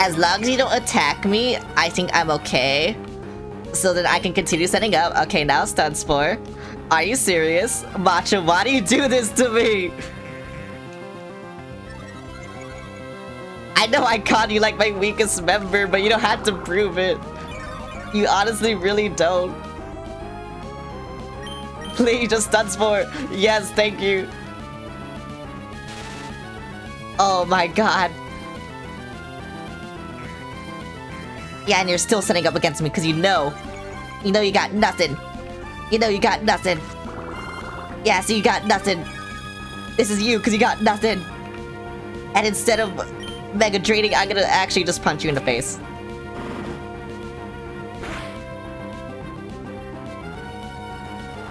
As long as you don't attack me, I think I'm okay. So then I can continue setting up. Okay, now Stun Spore. Are you serious? Matcha, why do you do this to me? I know I caught you like my weakest member, but you don't have to prove it. You honestly really don't. Please, just Stun Spore. Yes, thank you. Oh my god. Yeah, and you're still setting up against me because you know you got nothing. You know you got nothing. Yeah, so you got nothing. This is you because you got nothing. And instead of Mega Draining, I'm gonna actually just punch you in the face.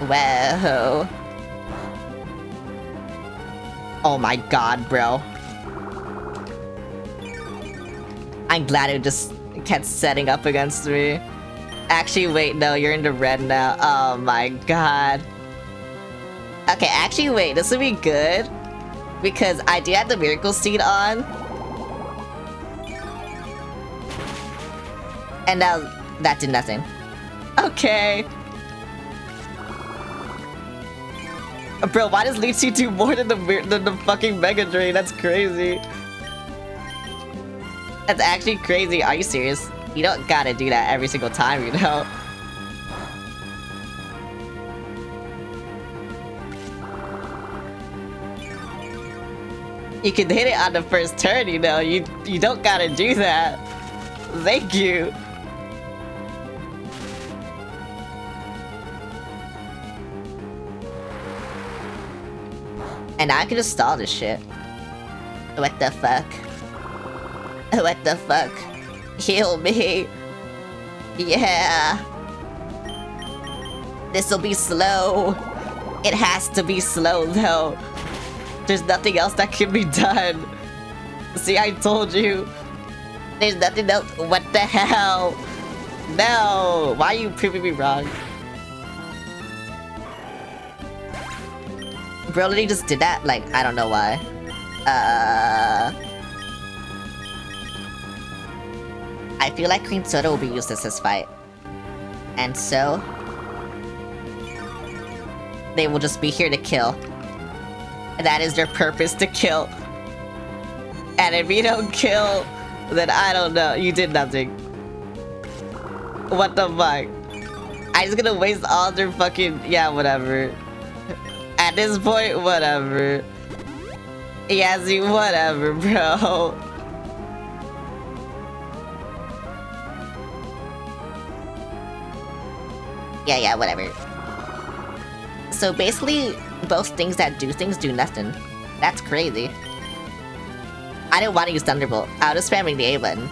Whoa. Oh my god, bro. I'm glad it just kept setting up against me. Actually, wait, no, you're in the red now. Oh my god. Okay, actually, wait, this would be good. Because I do have the Miracle Seed on. And now, that did nothing. Okay. Bro, why does Leech Seed do more than the fucking Mega Drain? That's crazy. That's actually crazy. Are you serious? You don't gotta do that every single time, you know? You can hit it on the first turn, you know? You don't gotta do that. Thank you. And I can just stall this shit. What the fuck? What the fuck? Heal me. Yeah. This'll be slow. It has to be slow though. There's nothing else that can be done. See, I told you. There's nothing else. What the hell? No. Why are you proving me wrong? Bro literally just did that, like, I don't know why. I feel like Cream Soda will be useless this fight. And so... they will just be here to kill. And that is their purpose, to kill. And if you don't kill, then I don't know, you did nothing. What the fuck? I'm just gonna waste all their fucking... yeah, whatever. At this point, whatever. Yeah, see, whatever, bro. Yeah, whatever. So basically, both things that do things do nothing. That's crazy. I didn't want to use Thunderbolt. I was spamming the A button.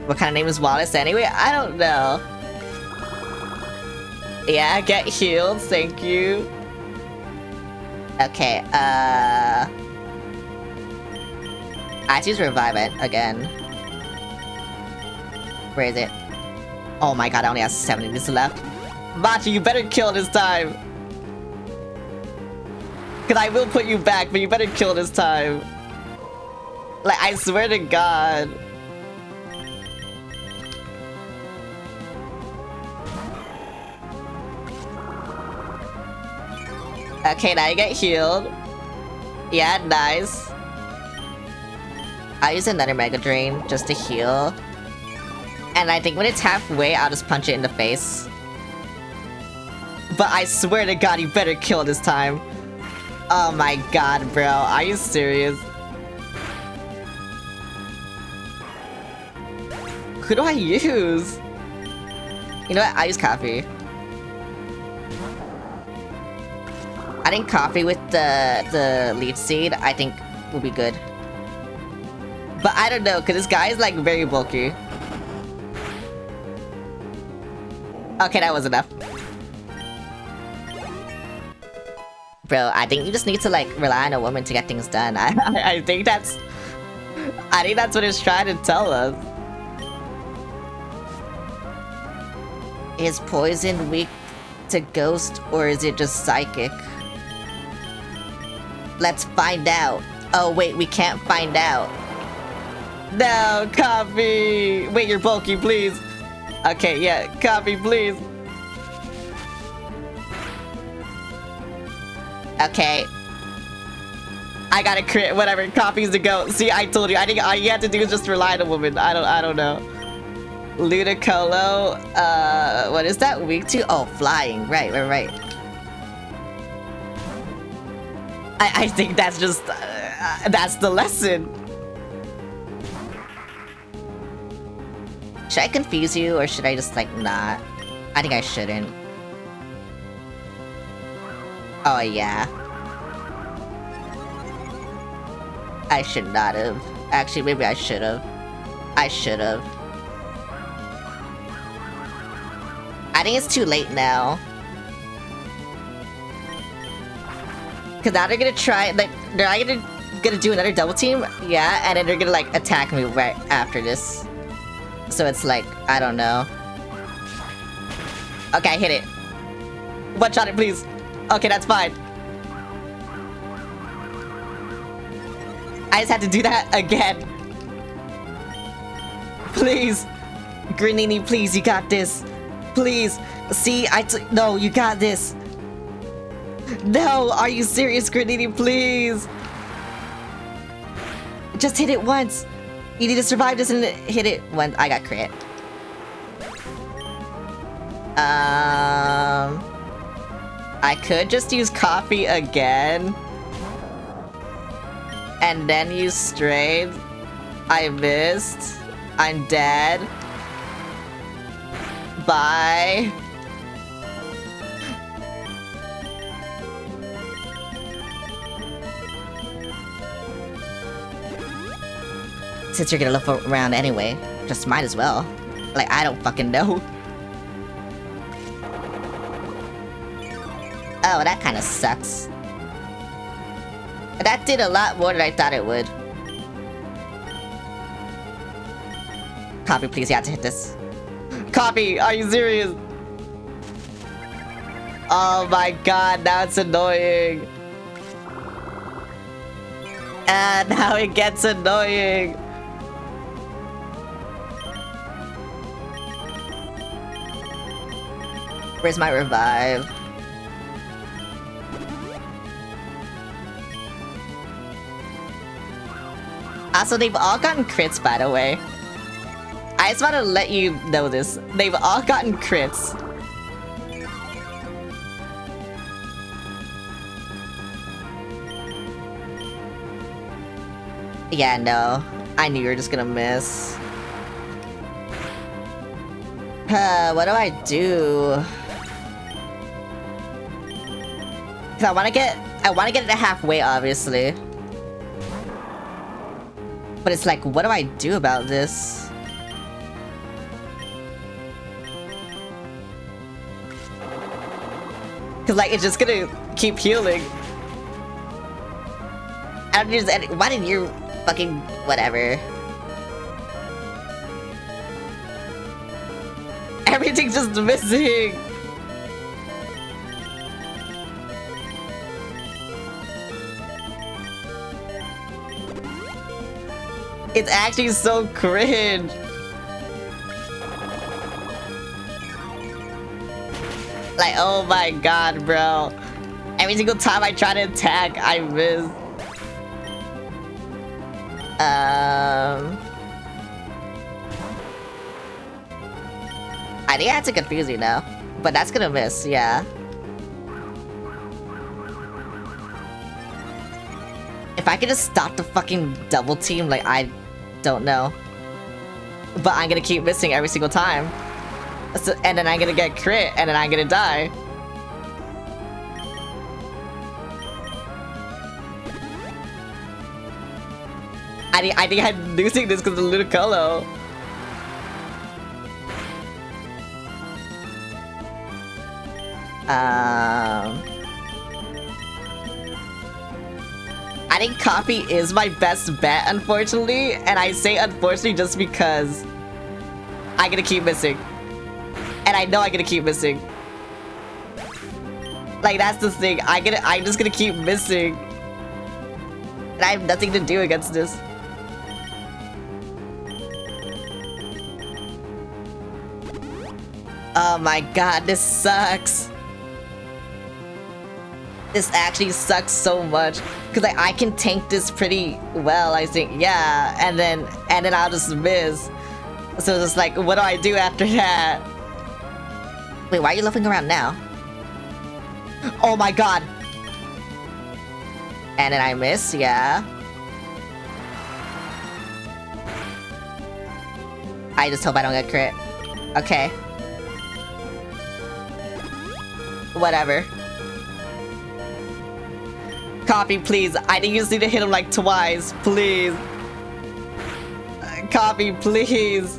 What kind of name is Wallace anyway? I don't know. Yeah, get healed, thank you. Okay, I have to use Revive it again. Where is it? Oh my god, I only have 7 minutes left. Matcha, you better kill this time. Cause I will put you back, but you better kill this time. Like, I swear to god. Okay, now you get healed. Yeah, nice. I'll use another Mega Drain just to heal. And I think when it's halfway, I'll just punch it in the face. But I swear to god, you better kill this time. Oh my god, bro. Are you serious? Who do I use? You know what? I use coffee. I think coffee with the leaf seed, I think will be good. But I don't know, because this guy is like very bulky. Okay, that was enough. Bro, I think you just need to like rely on a woman to get things done. I think that's what it's trying to tell us. Is poison weak to ghost or is it just psychic? Let's find out. Oh wait, we can't find out. No, coffee! Wait, you're bulky, please. Okay, yeah, coffee, please. Okay. I got a crit, whatever, coffee's the go. See, I told you, I think all you have to do is just rely on a woman. I don't know. Ludicolo, what is that weak to? Oh, flying, right. I think that's just, that's the lesson. Should I confuse you or should I just like not? I think I shouldn't. Oh yeah. I should not have. Actually, maybe I should have. I think it's too late now. Cause now they're gonna try, like, they're gonna do another double team, yeah, and then they're gonna like attack me right after this. So it's like, I don't know. Okay, I hit it. One shot it, please. Okay, that's fine. I just had to do that again. Please. Granini, please, you got this. Please. See, no, you got this. No, are you serious, Granini, please? Just hit it once. You need to survive this and hit it once. I got crit. I could just use coffee again. And then use strength. I missed. I'm dead. Bye. Since you're gonna look around anyway, just might as well. Like, I don't fucking know. Oh, that kinda sucks. That did a lot more than I thought it would. Coffee, please, you have to hit this. Coffee, are you serious? Oh my god, now it's annoying. And now it gets annoying. Where's my revive? Also, they've all gotten crits, by the way. I just want to let you know this. They've all gotten crits. Yeah, no. I knew you were just gonna miss. What do I do? 'Cause I wanna get it to halfway, obviously. But it's like, what do I do about this? Cause like, it's just gonna keep healing. I don't use any- why didn't you fucking- whatever. Everything's just missing! It's actually so cringe. Like, oh my god, bro. Every single time I try to attack, I miss. I think I had to confuse you now. But that's gonna miss, yeah. If I could just stop the fucking double team, like, I don't know. But I'm gonna keep missing every single time. So, and then I'm gonna get crit, and then I'm gonna die. I think I'm losing this because of Ludicolo. I think copy is my best bet, unfortunately, and I say unfortunately just because I'm gonna keep missing. And I know I'm gonna keep missing. Like, that's the thing. I'm just gonna keep missing. And I have nothing to do against this. Oh my god, this sucks. This actually sucks so much. Cause like, I can tank this pretty well, I think. Yeah, and then I'll just miss. So it's just like, what do I do after that? Wait, why are you looking around now? Oh my god! And then I miss, yeah. I just hope I don't get crit. Okay. Whatever. Copy, please. I think you just need to hit him like twice, please. Copy, please.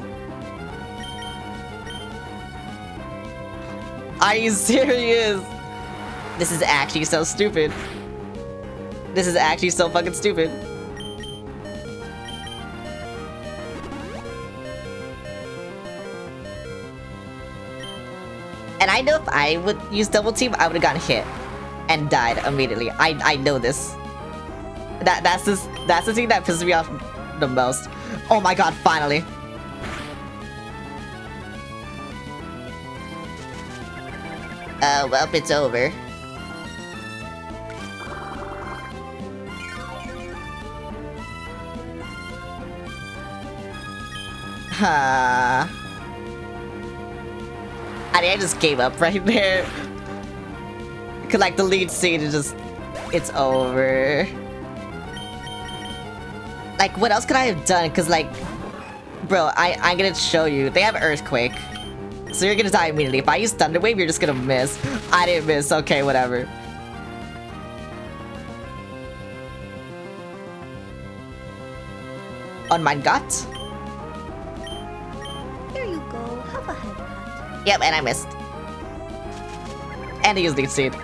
Are you serious? This is actually so stupid. This is actually so fucking stupid. And I know if I would use double team, I would have gotten hit and died immediately. I know this. That's the thing that pisses me off the most. Oh my god, finally. Well, it's over. Huh. I think I just gave up right there. Cause like the lead scene is just, it's over. Like what else could I have done? Cause like, bro, I'm gonna show you. They have Earthquake. So you're gonna die immediately. If I use Thunder Wave, you're just gonna miss. I didn't miss, okay, whatever. On my gut? Here you go. Have a haircut. Yep, and I missed. And he used Lead Seed.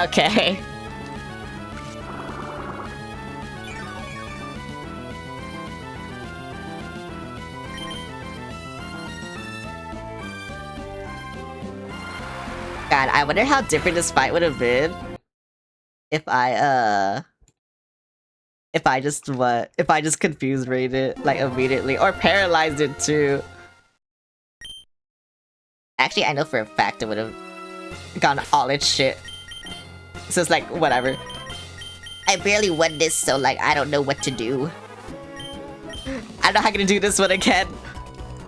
Okay. God, I wonder how different this fight would have been if I just confused rated like immediately or paralyzed it too. Actually, I know for a fact it would have gone all its shit. So it's like, whatever. I barely won this, so like, I don't know what to do. I don't know how I'm gonna do this one again.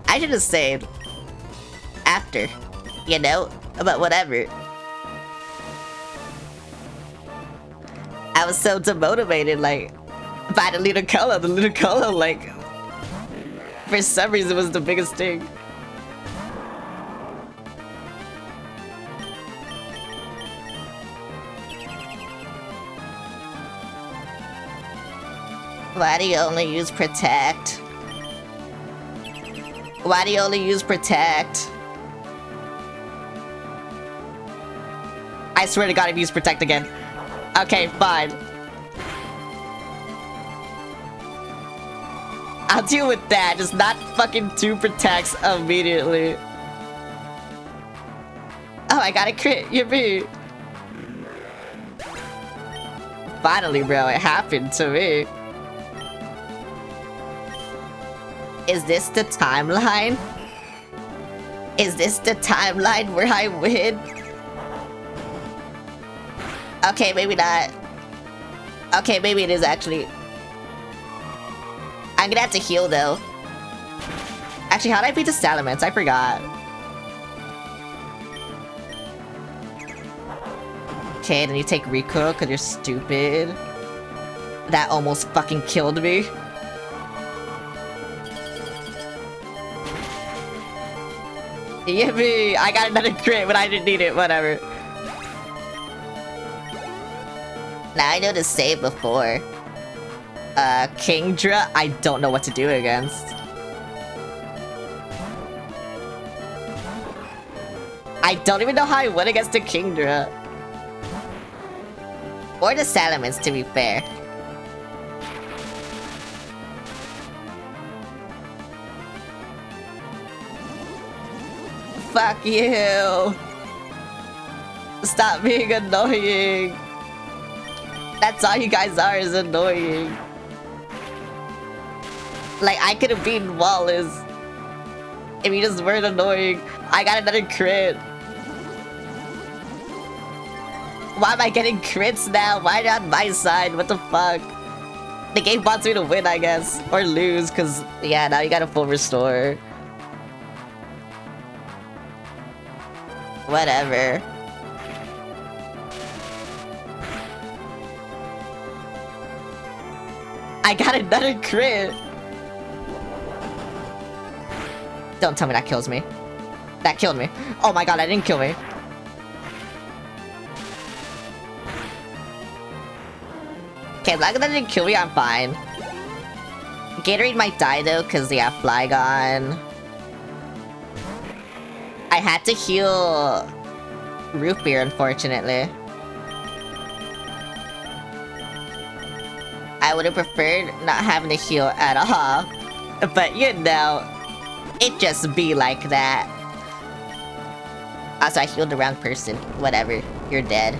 I should have saved after, you know? But whatever. I was so demotivated, like, by the Ludicolo. The Ludicolo, like, for some reason was the biggest thing. Why do you only use Protect? Why do you only use Protect? I swear to god I've used Protect again. Okay, fine. I'll deal with that, just not fucking 2 Protects immediately. Oh, I got a crit, yippee! Finally, bro, it happened to me. Is this the timeline? Is this the timeline where I win? Okay, maybe not. Okay, maybe it is actually. I'm gonna have to heal though. Actually, how did I beat the Salamence? I forgot. Okay, then you take recoil because you're stupid. That almost fucking killed me. Yippee! I got another crit, but I didn't need it. Whatever. Now I know to save before. Kingdra, I don't know what to do against. I don't even know how I went against the Kingdra. Or the Salamence, to be fair. Fuck you! Stop being annoying! That's all you guys are, is annoying. Like, I could have beaten Wallace if you just weren't annoying. I got another crit. Why am I getting crits now? Why are they on my side? What the fuck? The game wants me to win, I guess. Or lose, because, yeah, now you got a full restore. Whatever. I got another crit! Don't tell me that kills me. That killed me. Oh my god, that didn't kill me. Okay, like that didn't kill me, I'm fine. Gatorade might die though, because yeah, Flygon. I had to heal Root Beer, unfortunately. I would have preferred not having to heal at all. But you know, it just be like that. Also, I healed the wrong person. Whatever, you're dead.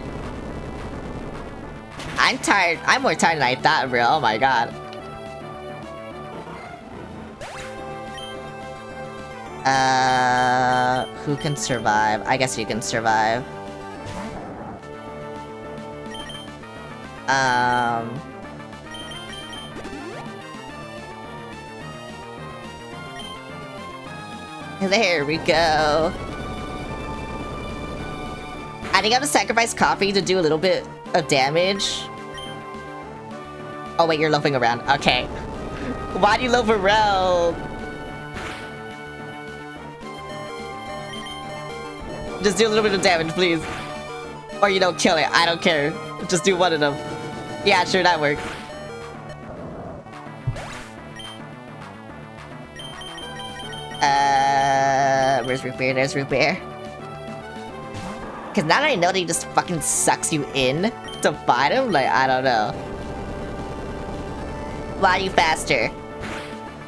I'm tired. I'm more tired than I thought, bro. Oh my god. Who can survive? I guess you can survive. There we go. I think I'm gonna sacrifice coffee to do a little bit of damage. Oh wait, you're loafing around. Okay. Why do you loaf around? Just do a little bit of damage, please. Or you don't kill it. I don't care. Just do one of them. Yeah, sure, that works. Where's Root Beer? There's Root Beer. Cause now that I know that he just fucking sucks you in to fight him, like, I don't know. Why are you faster?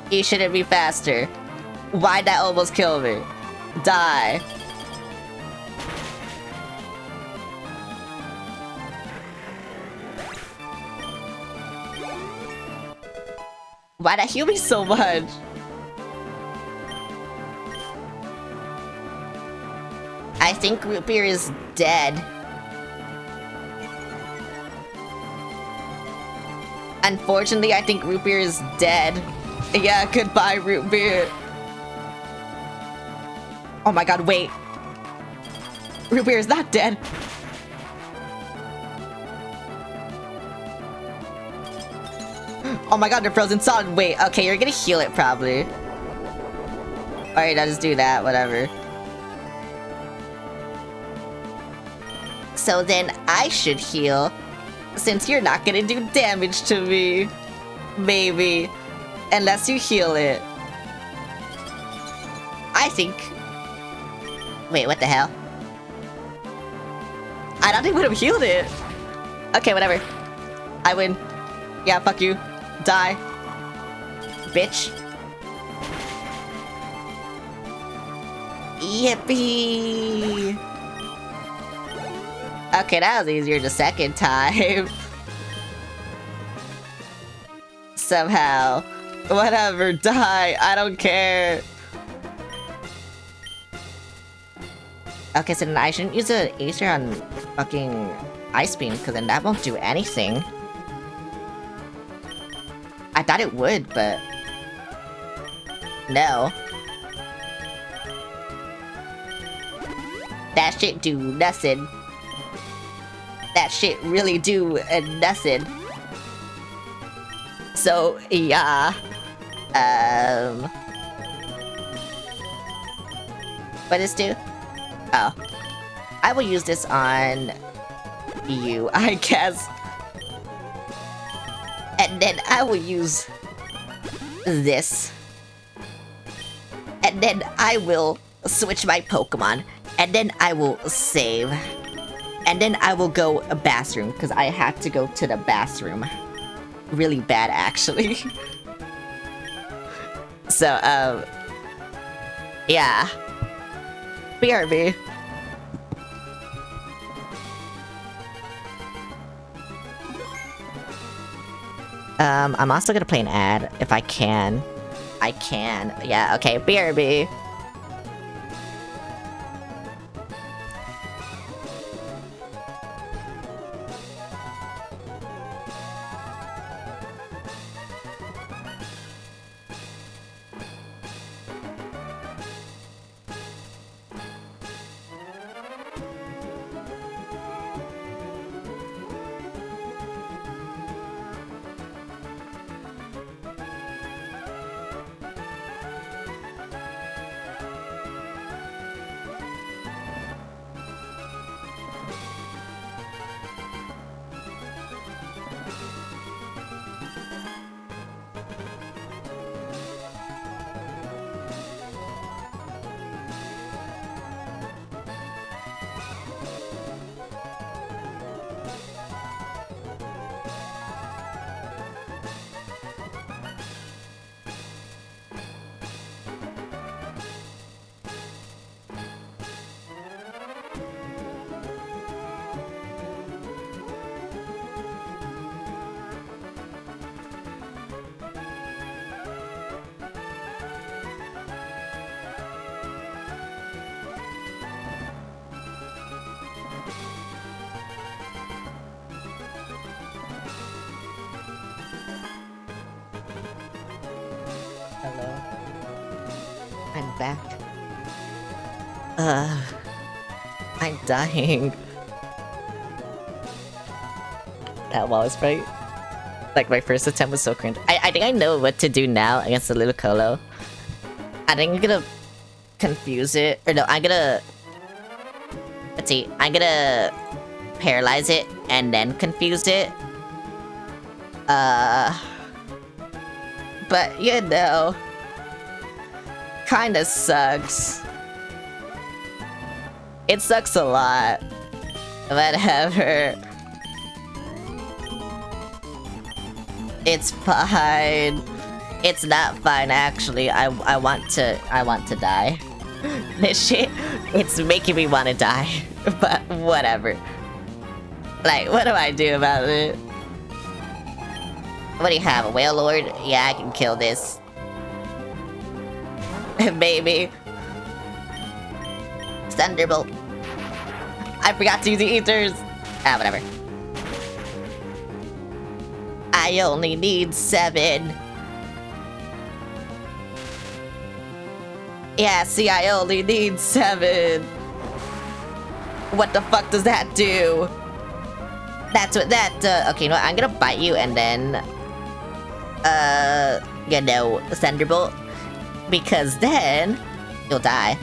You shouldn't be faster. Why'd that almost kill me? Die. Why'd that heal me so much? I think Root Beer is dead. Unfortunately, I think Root Beer is dead. Yeah, goodbye, Root Beer. Oh my god, wait. Root Beer is not dead. Oh my god, they're frozen solid. Wait, okay, you're gonna heal it probably. Alright, I'll just do that, whatever. So then I should heal, since you're not gonna do damage to me. Maybe. Unless you heal it. I think... Wait, what the hell? I don't think I would have healed it. Okay, whatever. I win. Yeah, fuck you. Die. Bitch. Yippee! Okay, that was easier the second time. Somehow. Whatever, die. I don't care. Okay, so then I shouldn't use an Acer on fucking Ice Beam, because then that won't do anything. I thought it would, but... No. That shit do nothing. That shit really do nothing. So, yeah. What does this do? Oh. I will use this on you, I guess. And then I will use this. And then I will switch my Pokemon. And then I will save. And then I will go a bathroom, because I had to go to the bathroom. Really bad, actually. So, yeah. BRB. I'm also gonna play an ad, if I can. I can. Yeah, okay, BRB. Hello. I'm back. I'm dying. That was right. Like, my first attempt was so cringe. I think I know what to do now against the little Colo. I think I'm gonna confuse it. Or no, I'm gonna... Let's see. I'm gonna paralyze it and then confuse it. But, you know... Kinda sucks. It sucks a lot. Whatever. It's fine. It's not fine, actually. I want to die. This shit, it's making me want to die. But whatever. Like, what do I do about it? What do you have? A Whale Lord? Yeah, I can kill this. Maybe. Thunderbolt. I forgot to use the ethers. Ah, whatever. I only need 7. Yeah, see, I only need 7. What the fuck does that do? That's what that does. Okay, no, I'm gonna bite you and then... you know, Thunderbolt. Because then... you'll die.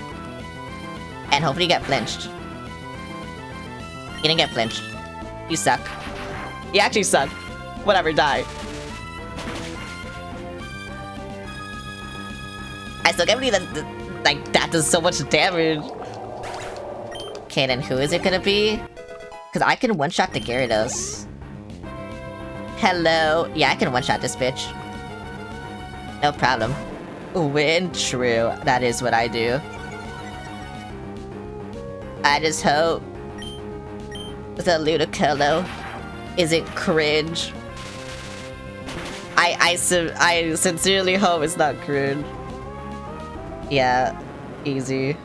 And hopefully you get flinched. You didn't get flinched. You suck. You actually suck. Whatever, die. I still can't believe that, like, that does so much damage. Okay, then who is it gonna be? Because I can one-shot the Gyarados. Hello. Yeah, I can one-shot this bitch. No problem. Win, true. That is what I do. I just hope the Ludicolo isn't cringe. I sincerely hope it's not cringe. Yeah, easy.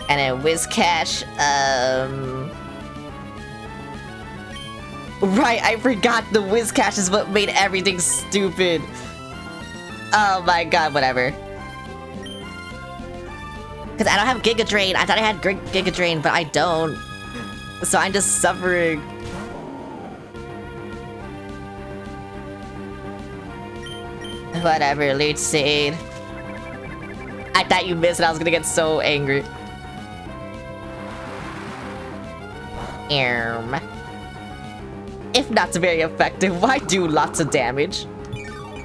And then Whiscash, right, I forgot the Whiscash is what made everything stupid. Oh my god, whatever. Because I don't have Giga Drain. I thought I had Giga Drain, but I don't. So I'm just suffering. Whatever, Leech Seed. I thought you missed and I was gonna get so angry. If not very effective, why do lots of damage?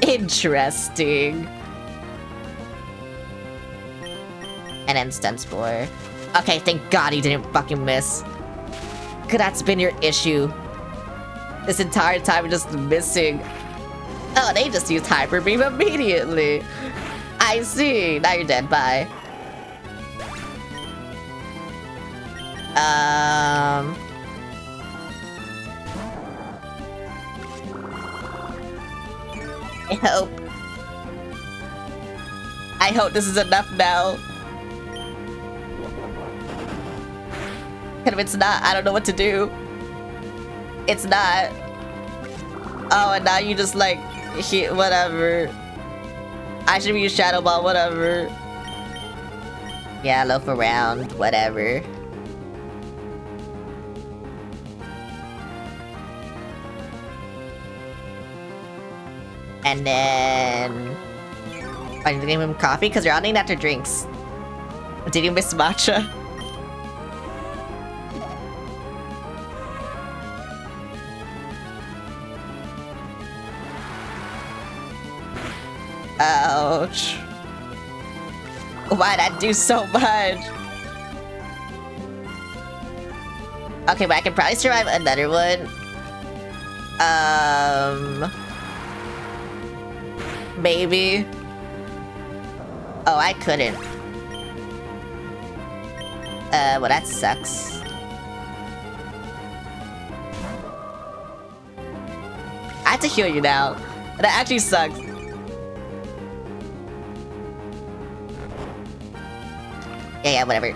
Interesting. An instant spore. Okay, thank God he didn't fucking miss. Cause that's been your issue. This entire time just missing. Oh, they just used Hyper Beam immediately. I see. Now you're dead. Bye. I hope this is enough now. And if it's not, I don't know what to do. It's not. Oh, and now you just like hit whatever. I should use Shadow Ball, whatever. Yeah, loaf around, whatever. And then I need to give him coffee because you're all named after drinks. Did you miss matcha? Ouch. Why'd that do so much? Okay, but I can probably survive another one. Maybe. Oh, I couldn't. Well, that sucks. I have to heal you now. That actually sucks. Yeah, whatever.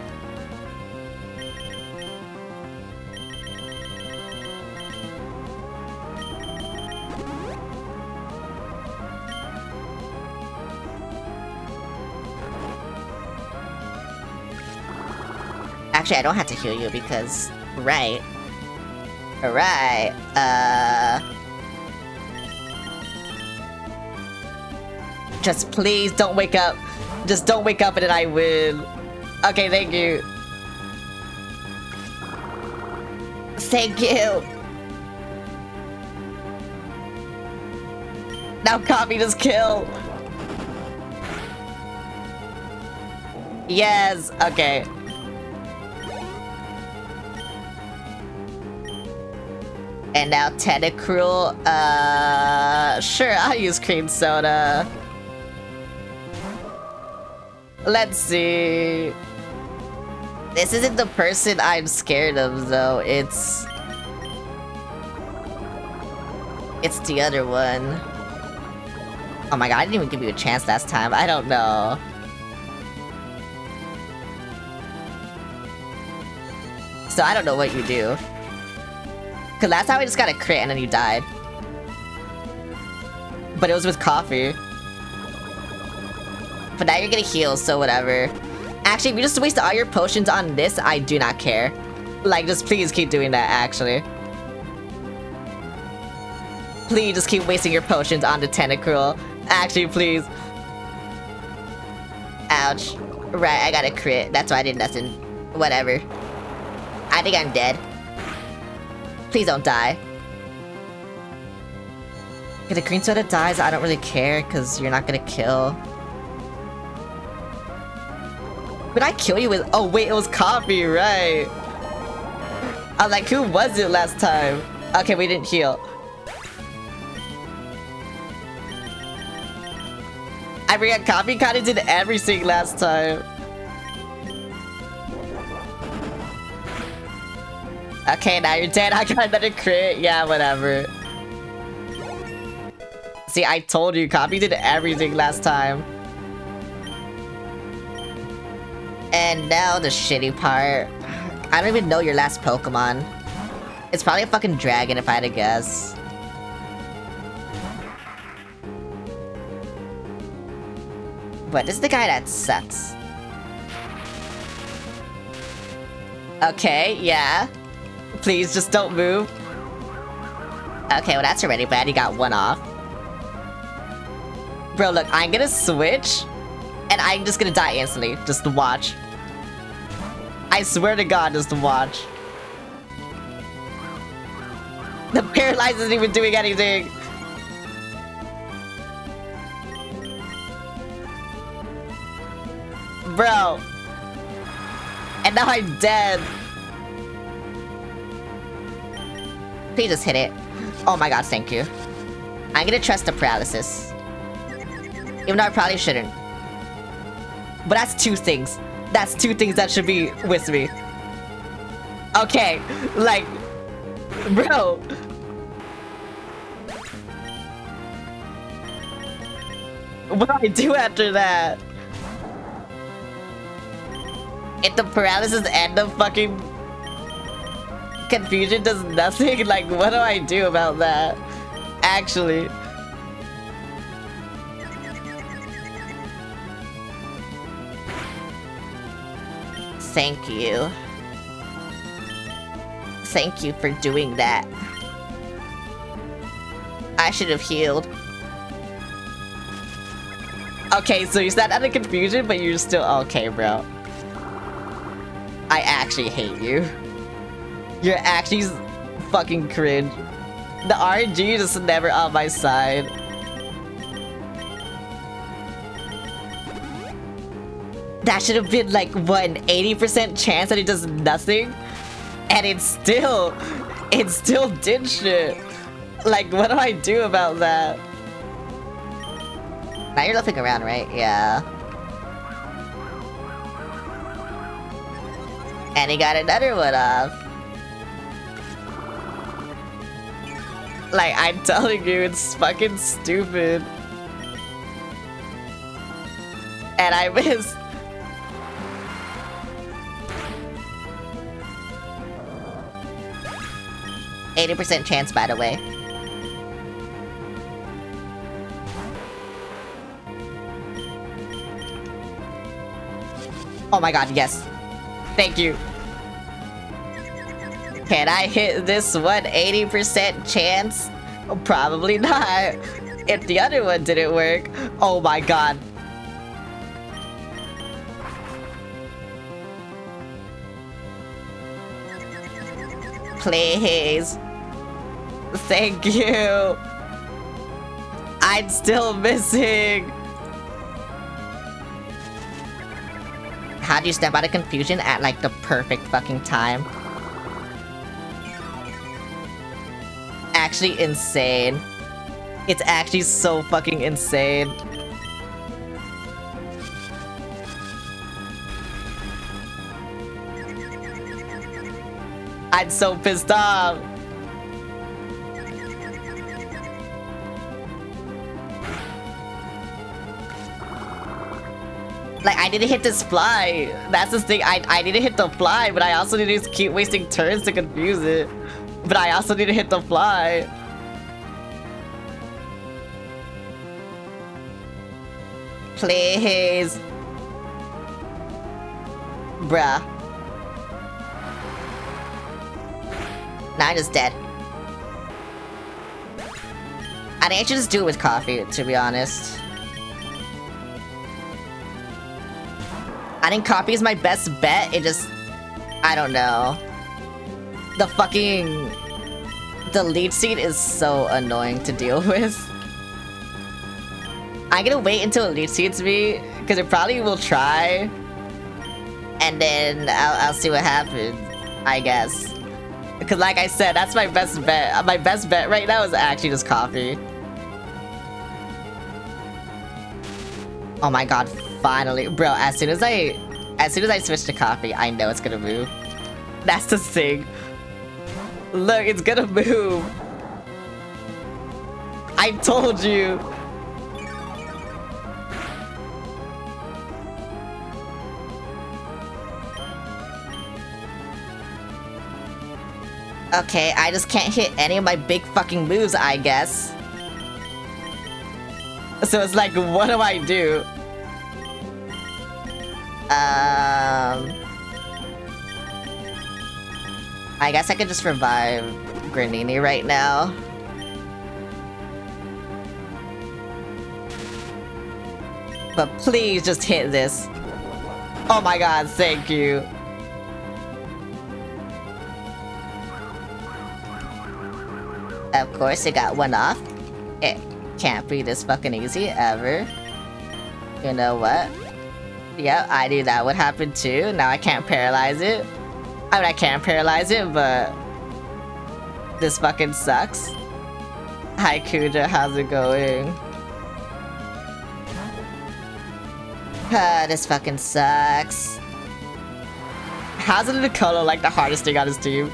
Actually, I don't have to heal you because... Right. Alright, Just please don't wake up. Just don't wake up and then I win. Okay, thank you. Thank you. Now copy this kill. Yes, okay. And now Tentacruel, sure, I'll use cream soda. Let's see. This isn't the person I'm scared of, though. It's the other one. Oh my god, I didn't even give you a chance last time. I don't know. So I don't know what you do. Cause last time I just got a crit and then you died. But it was with coffee. But now you're gonna heal, so whatever. Actually, if you just waste all your potions on this, I do not care. Like, just please keep doing that, actually. Please just keep wasting your potions on the Tentacruel. Actually, please. Ouch. Right, I got a crit. That's why I did nothing. Whatever. I think I'm dead. Please don't die. If the green soda dies, I don't really care, because you're not gonna kill. But I kill you with— oh wait, it was coffee, right? I was like, who was it last time? Okay, we didn't heal. I forgot coffee kinda did everything last time. Okay, now you're dead. I got another crit. Yeah, whatever. See, I told you, coffee did everything last time. And now the shitty part. I don't even know your last Pokemon. It's probably a fucking dragon if I had to guess. But this is the guy that sucks. Okay, yeah. Please, just don't move. Okay, well that's already bad. You got one off. Bro, look, I'm gonna switch, and I'm just gonna die instantly. Just to watch. I swear to God, just to watch. The paralyze isn't even doing anything. Bro. And now I'm dead. Please just hit it. Oh my God, thank you. I'm gonna trust the paralysis. Even though I probably shouldn't. But that's two things. That's two things that should be with me. Okay, like, bro. What do I do after that? If the paralysis and the fucking confusion does nothing, like, what do I do about that? Actually. Thank you. Thank you for doing that. I should have healed. Okay, so you're not out of confusion, but you're still okay, bro. I actually hate you. You're actually fucking cringe. The RNG is just never on my side. That should have been like, what, an 80% chance that it does nothing? And it still did shit. Like, what do I do about that? Now you're looking around, right? Yeah. And he got another one off. Like, I'm telling you, it's fucking stupid. And I missed. %80 chance, by the way. Oh my God, yes. Thank you. Can I hit this one 80% chance? Probably not. If the other one didn't work. Oh my God. Please. Thank you. I'm still missing. How do you step out of confusion at like the perfect fucking time? Actually insane. It's actually so fucking insane. I'm so pissed off. Like, I didn't hit this fly. That's the thing. I need to hit the fly, but I also need to just keep wasting turns to confuse it. But I also need to hit the fly. Please. Bruh. Now I'm just dead. I think I should just do it with coffee, to be honest. I think coffee is my best bet. It just... I don't know. The fucking... The lead seed is so annoying to deal with. I'm gonna wait until it lead seeds me, because it probably will try. And then I'll see what happens, I guess. Because like I said, that's my best bet. My best bet right now is actually just coffee. Oh my God, finally. Bro, as soon as I switch to coffee, I know it's gonna move. That's the thing. Look, it's gonna move. I told you. Okay, I just can't hit any of my big fucking moves, I guess. So it's like, what do I do? I guess I could just revive Granini right now. But please just hit this. Oh my god, thank you. Of course, it got one off. It can't be this fucking easy, ever. You know what? Yep, I knew that would happen too. Now I can't paralyze it. I mean, I can paralyze it, but... this fucking sucks. Hi, Kuja, how's it going? This fucking sucks. How's Ludicolo like the hardest thing on his team?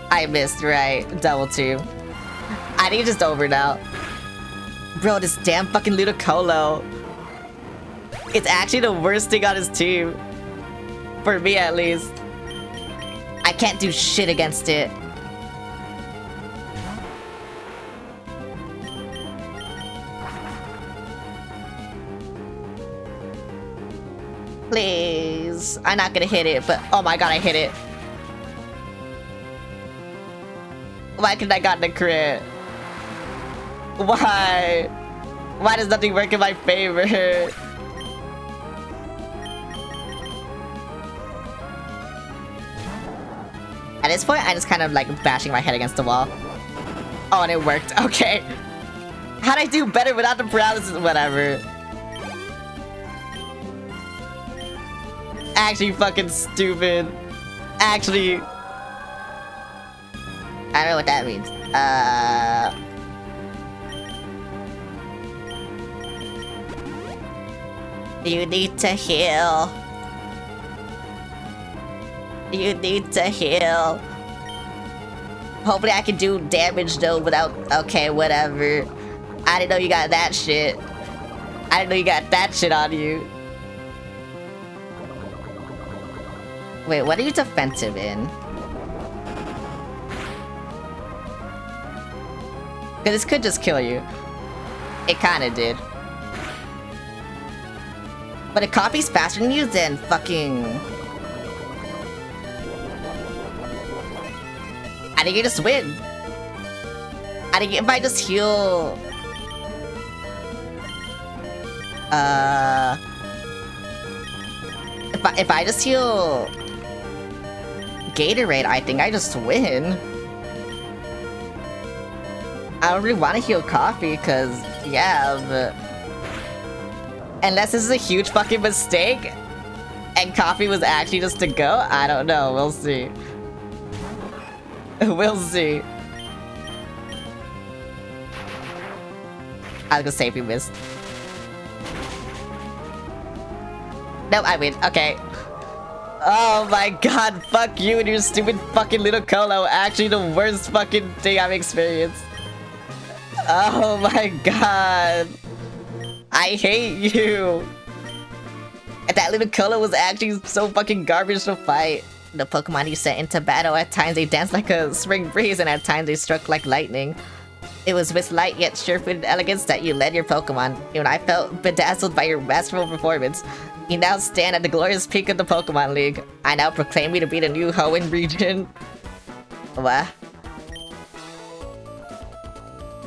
I missed, right? Double team. I think it's just over now. Bro, this damn fucking Ludicolo. It's actually the worst thing on his team. For me, at least. I can't do shit against it. Please. I'm not gonna hit it, but oh my god, I hit it. Why couldn't I got the crit? Why? Why does nothing work in my favor? At this point, I'm just kind of like bashing my head against the wall. Oh, and it worked. Okay. How'd I do better without the paralysis? Whatever. Actually fucking stupid. Actually... I don't know what that means. You need to heal. You need to heal. Hopefully I can do damage though without... Okay, whatever. I didn't know you got that shit. I didn't know you got that shit on you. Wait, what are you defensive in? Because this could just kill you. It kinda did. But it copies faster than you, then fucking... I think you just win. I think if I just heal... If I just heal... Gatorade, I think I just win. I don't really want to heal Coffee, because, yeah, but... Unless this is a huge fucking mistake, and Coffee was actually just to go, I don't know, we'll see. We'll see. I was gonna say if we missed. Nope, I win, okay. Oh my god, fuck you and your stupid fucking Ludicolo. Actually the worst fucking thing I've experienced. Oh my god. I hate you. And that Ludicolo was actually so fucking garbage to fight. The Pokemon you sent into battle, at times they danced like a spring breeze and at times they struck like lightning. It was with light yet sure-footed elegance that you led your Pokemon. Even I felt bedazzled by your masterful performance. You now stand at the glorious peak of the Pokemon League. I now proclaim you to be the new Hoenn region. What?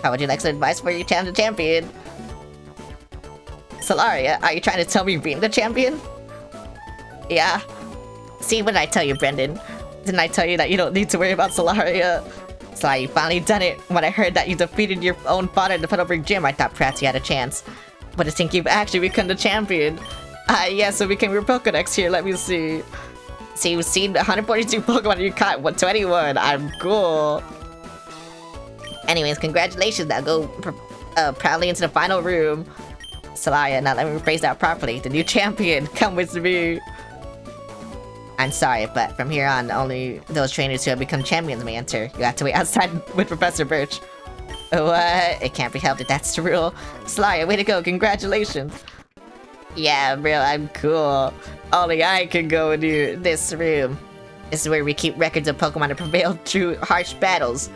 How would you like some advice for your challenge champion? Solaria, are you trying to tell me being the champion? Yeah. See, what did I tell you, Brendan? Didn't I tell you that you don't need to worry about Solaria? Solaria, you finally done it. When I heard that you defeated your own father in the Puddlebrink Gym, I thought perhaps you had a chance. But I think you've actually become the champion. Yeah, so became your Pokedex here, let me see. See, you've seen 142 Pokemon and you caught 21. I'm cool. Anyways, congratulations. Now go proudly into the final room. Solaria, now let me rephrase that properly. The new champion, come with me. I'm sorry, but from here on, only those trainers who have become champions may enter. You have to wait outside with Professor Birch. What? It can't be helped if that's the rule. Solaria, way to go, congratulations. Yeah, bro, I'm cool. Only I can go into this room. This is where we keep records of Pokemon that prevailed through harsh battles.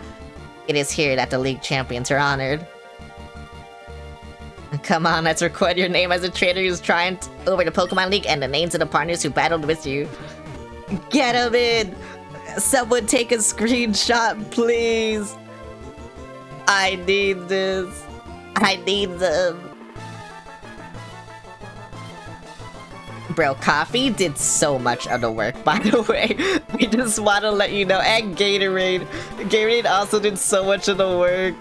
It is here that the League Champions are honored. Come on, let's record your name as a trainer who's triumphed over the Pokemon League and the names of the partners who battled with you. Get him in! Someone take a screenshot, please! I need this. I need them. Bro, Coffee did so much of the work, by the way. We just want to let you know. And Gatorade. Gatorade also did so much of the work.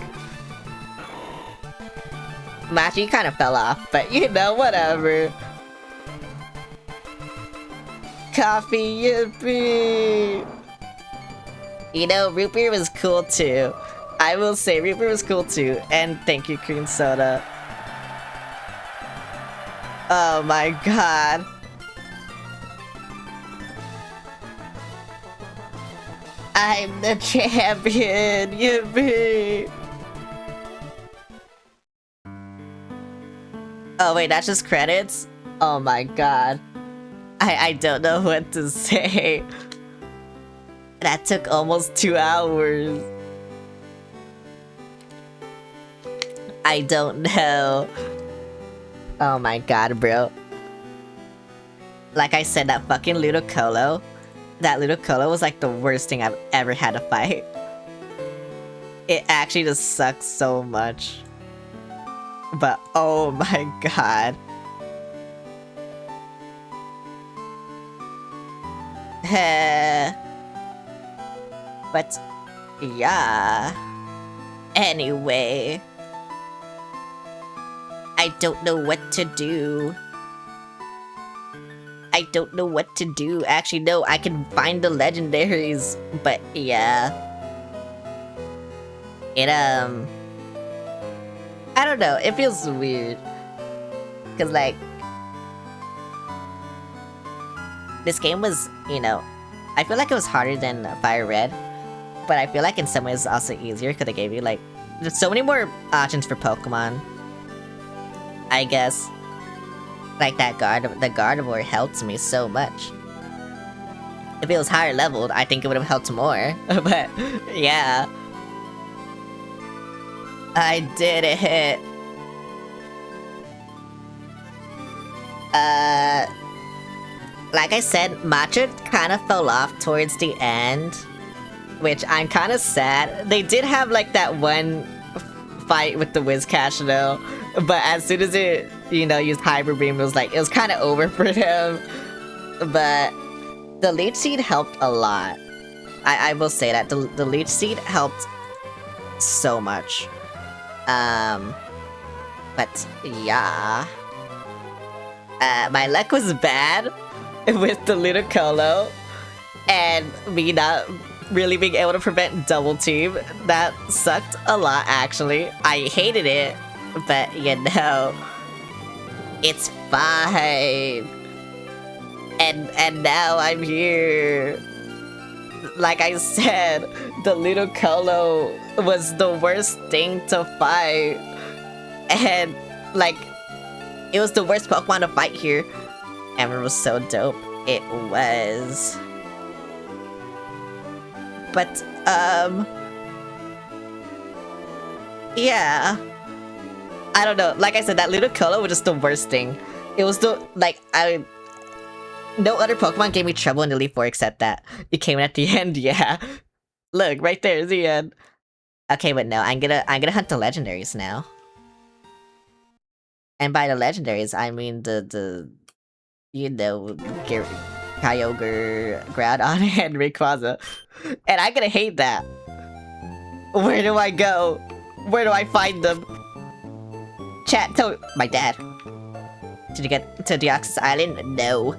Machi kind of fell off, but you know, whatever. Coffee, yippee! You know, root beer was cool too. I will say, root beer was cool too. And thank you, Cream Soda. Oh my god. I'm the champion, yippee! Oh wait, that's just credits? Oh my god. I don't know what to say. That took almost 2 hours. I don't know. Oh my god, bro. Like I said, that fucking Ludicolo. That Ludicolo was like the worst thing I've ever had to fight. It actually just sucks so much. But oh my god. But yeah. Anyway. I don't know what to do. I don't know what to do. Actually, no, I can find the legendaries. But yeah. It, I don't know. It feels weird. Because, like, this game was, you know, I feel like it was harder than Fire Red. But I feel like in some ways also easier because they gave you, like, there's so many more options for Pokemon. I guess. Like that the Gardevoir helped me so much. If it was higher leveled, I think it would have helped more. But yeah. I did it. Like I said, Matcha kind of fell off towards the end, which I'm kind of sad. They did have like that one fight with the Whiscash though, but as soon as it, you know, used Hyper Beam, it was kind of over for him. But the Leech Seed helped a lot. I will say that the Leech Seed helped so much. But yeah, my luck was bad with the Ludicolo, and me not really being able to prevent Double Team. That sucked a lot, actually. I hated it, but you know, it's fine. And now I'm here. Like I said, the Ludicolo was the worst thing to fight. And, like, it was the worst Pokemon to fight here. And it was so dope. It was. But, yeah. I don't know. Like I said, that Ludicolo was just the worst thing. It was the, like, no other Pokemon gave me trouble in Elite Four except that. It came in at the end, yeah. Look, right there is the end. Okay, but no, I'm gonna hunt the legendaries now. And by the legendaries, I mean the you know, Kyogre, Groudon, and Rayquaza. And I'm gonna hate that. Where do I go? Where do I find them? Chat, tell my dad. Did you get to Deoxys Island? No.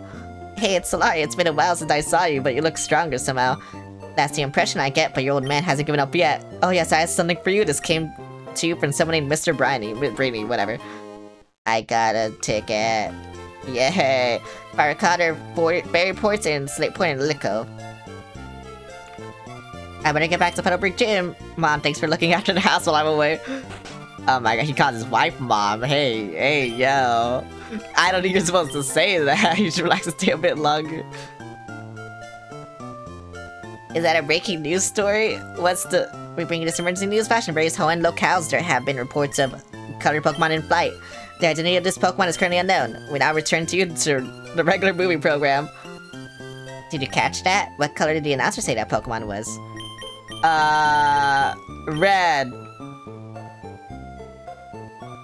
Hey, it's Solari. It's been a while since I saw you, but you look stronger somehow. That's the impression I get, but your old man hasn't given up yet. Oh yes, I have something for you. This came to you from someone named Mr. Brainy, whatever. I got a ticket. Yay! Fire Cotter, Berry Ports, and Slate Point and Lico. I better get back to Puddle Brick Gym. Mom, thanks for looking after the house while I'm away. Oh my god, he calls his wife Mom. Hey, yo. I don't think you're supposed to say that. You should relax and stay a bit longer. Is that a breaking news story? We bring you this emergency news. Fashion Berries, Hoenn locales. There have been reports of colored Pokemon in flight. The identity of this Pokemon is currently unknown. We now return to you to the regular movie program. Did you catch that? What color did the announcer say that Pokemon was? Red.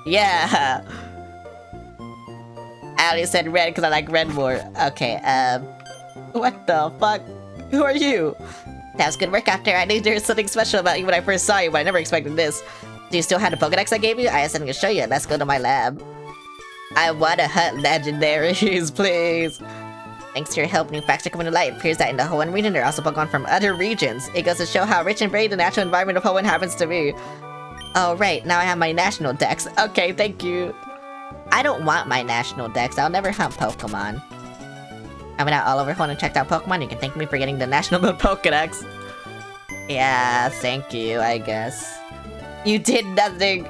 Yeah. I only said red because I like red more. Okay, what the fuck? Who are you? That was good work after. I knew there was something special about you when I first saw you, but I never expected this. Do you still have the Pokedex I gave you? I have something to show you. Let's go to my lab. I want to hunt legendaries, please. Thanks to your help, new facts are coming to light. It appears that in the Hoenn region, there are also Pokemon from other regions. It goes to show how rich and varied the natural environment of Hoenn happens to be. Oh, right. Now I have my national dex. Okay, thank you. I don't want my national dex. I'll never hunt Pokemon. I went out all over Hoenn and checked out Pokemon. You can thank me for getting the national Pokedex. Yeah, thank you, I guess. You did nothing.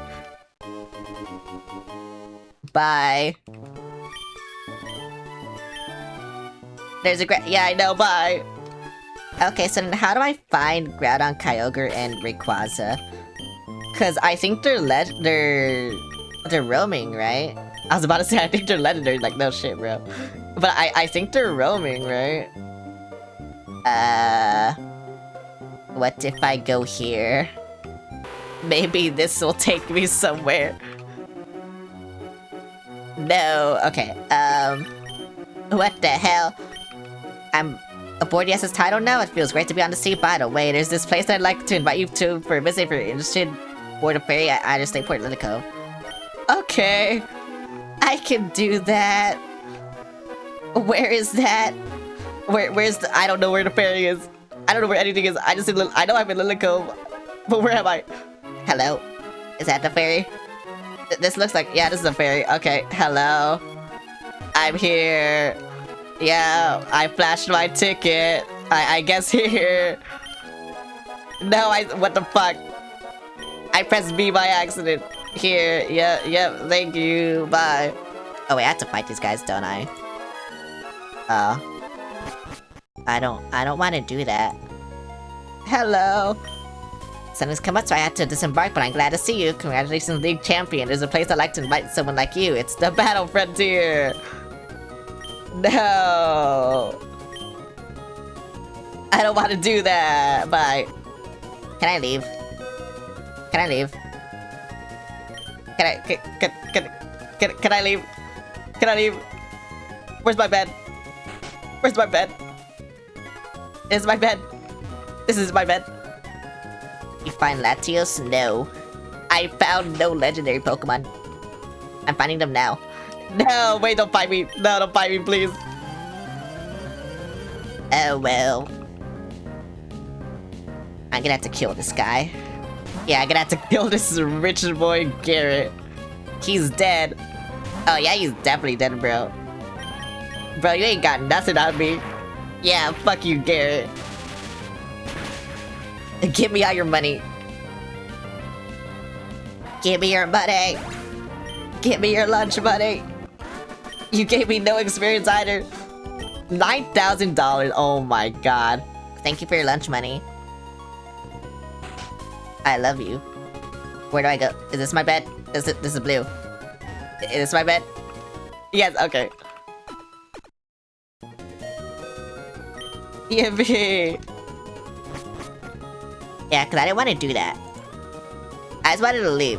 Bye. There's a yeah, I know, bye. Okay, so then how do I find Groudon, Kyogre, and Rayquaza? Cause I think they're roaming, right? I was about to say I think they're legendary, like no shit, bro. But I think they're roaming, right? What if I go here? Maybe this will take me somewhere. No, okay, what the hell? I'm aboard the SS Tidal now. It feels great to be on the sea. By the way, there's this place I'd like to invite you to for a visit if you're interested. Board a ferry at Either State Port Lilico. Okay, I can do that. Where is that? Where's the? I don't know where the ferry is. I don't know where anything is. I know I'm in Lilico, but where am I? Hello, is that the ferry? This looks like, yeah, this is a ferry. Okay, hello. I'm here. Yeah, I flashed my ticket. I guess here. No, what the fuck? I pressed B by accident. Here, yeah, thank you, bye. Oh wait, I have to fight these guys, don't I? I don't want to do that. Hello. Something's come up, so I had to disembark, but I'm glad to see you. Congratulations, League Champion. There's a place I'd like to invite someone like you. It's the Battle Frontier. No. I don't want to do that. Bye. Can I leave? Can I leave? Can I leave? Can I leave? Where's my bed? Where's my bed? This is my bed. This is my bed. You find Latios? No. I found no legendary Pokemon. I'm finding them now. No, wait, don't fight me. No, don't fight me, please. Oh, well. I'm gonna have to kill this guy. Yeah, I'm gonna have to kill this rich boy Garrett. He's dead. Oh, yeah, he's definitely dead, bro. Bro, you ain't got nothing on me. Yeah, fuck you, Garrett. Give me all your money. Give me your money. Give me your lunch money. You gave me no experience either. $9,000. Oh my god. Thank you for your lunch money. I love you. Where do I go? Is this my bed? This is blue. Is this my bed? Yes, okay. Yippee! Yeah, because I didn't want to do that. I just wanted to leave.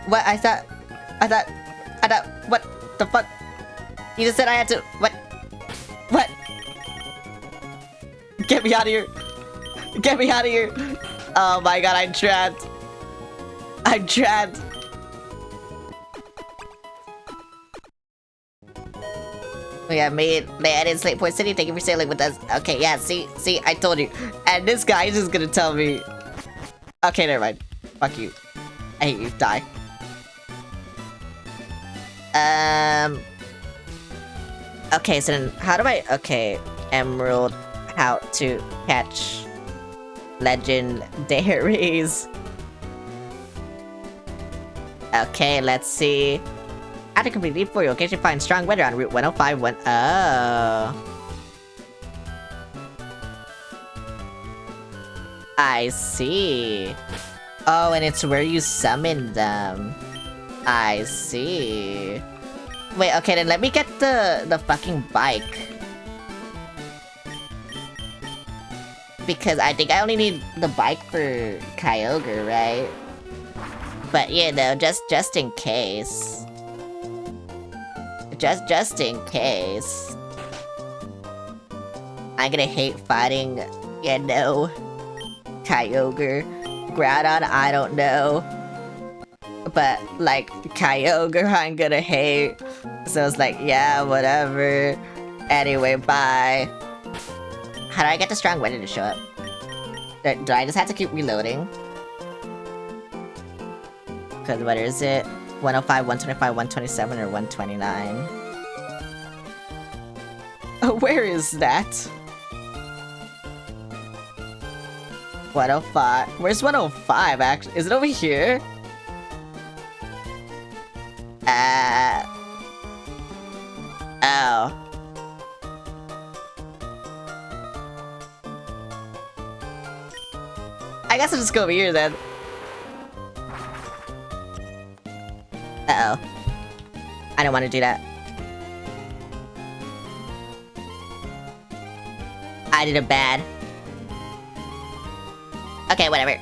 What? I thought, what the fuck? You just said I had to, what? Get me out of here. Get me out of here. Oh my god, I'm trapped. I'm trapped. We have made land in Slate Point City. Thank you for sailing with us. Okay, yeah, see, I told you. And this guy is just gonna tell me. Okay, never mind. Fuck you. I hate you. Die. Okay, so then how do I... Okay, Emerald, how to catch legendaries. Okay, let's see. After completing for you, occasionally find strong weather on Route 105. Oh. I see. Oh, and it's where you summon them. I see. Wait, okay, then let me get the fucking bike. Because I think I only need the bike for Kyogre, right? But you know, just in case. Just in case. I'm gonna hate fighting, you know, Kyogre. Groudon, I don't know. But, like, Kyogre, I'm gonna hate. So it's like, yeah, whatever. Anyway, bye. How do I get the strong weather to show up? Do I just have to keep reloading? Because what is it? 105, 125, 127, or 129? Oh, where is that? 105. Where's 105, actually? Is it over here? Oh. I guess I'll just go over here then. Uh-oh. I don't want to do that. I did it bad. Okay, whatever.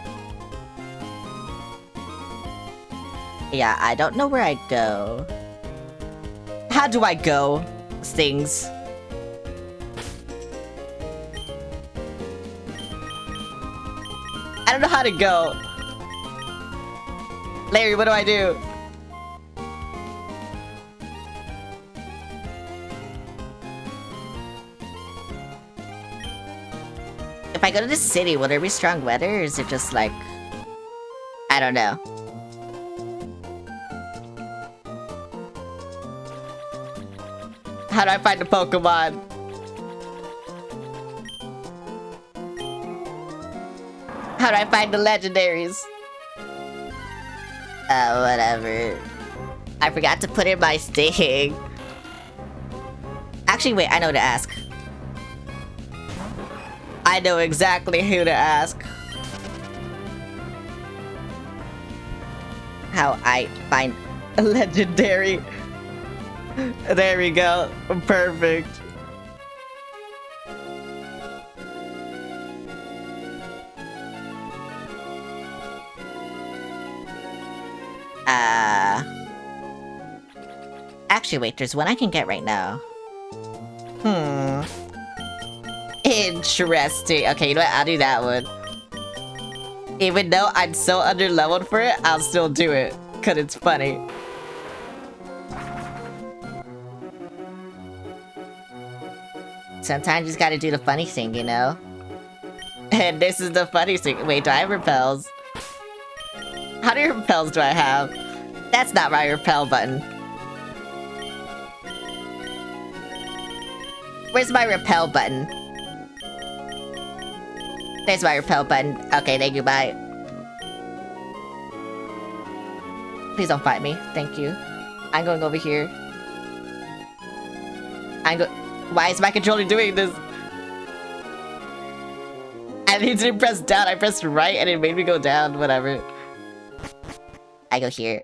Yeah, I don't know where I go. How do I go? Stings. I don't know how to go. Larry, what do I do? If I go to the city, will there be strong weather, or is it just like... I don't know. How do I find the Pokemon? How do I find the legendaries? Whatever. I forgot to put in my sting. Actually, wait, I know who to ask. I know exactly who to ask. How I find a legendary. There we go. Perfect. Actually, wait, there's one I can get right now. Interesting. Okay, you know what? I'll do that one. Even though I'm so underleveled for it, I'll still do it. Because it's funny. Sometimes you just gotta do the funny thing, you know? And this is the funny thing. Wait, do I have repels? How many repels do I have? That's not my repel button. Where's my repel button? There's my repel button. Okay, thank you, bye. Please don't fight me. Thank you. I'm going over here. Why is my controller doing this? I didn't press down. I pressed right and it made me go down. Whatever. I go here.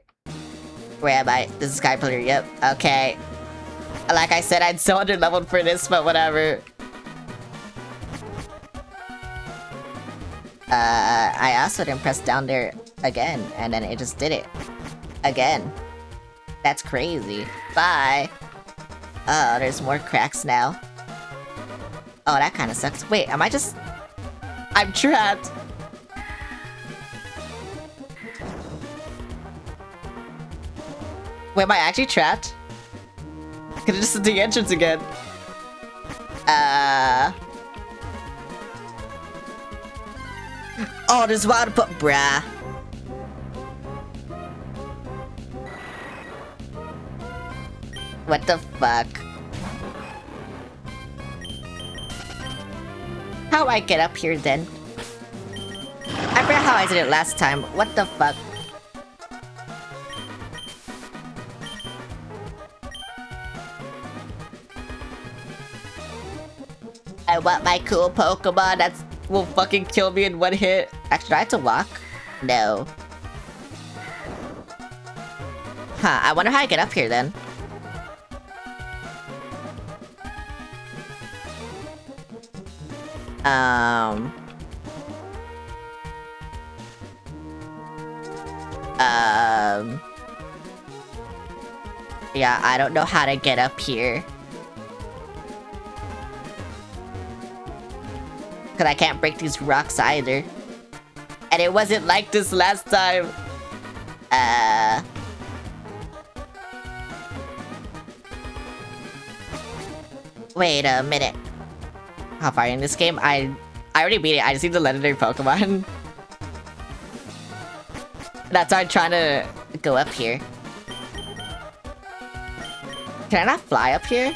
Where am I? This is Sky Player. Yep. Okay. Like I said, I'm so underleveled for this, but whatever. I also didn't press down there again, and then it just did it. Again. That's crazy. Bye. Oh, there's more cracks now. Oh, that kind of sucks. Wait, am I just... I'm trapped. Wait, am I actually trapped? Could have just the entrance again. Oh, there's water put, bruh. What the fuck? How do I get up here then? I forgot how I did it last time. What the fuck? I want my cool Pokemon that will fucking kill me in one hit. Actually, do I have to walk? No. Huh, I wonder how I get up here then. Yeah, I don't know how to get up here. Cause I can't break these rocks either. And it wasn't like this last time. Wait a minute. How far in this game? I already beat it. I just need the legendary Pokemon. That's why I'm trying to go up here. Can I not fly up here?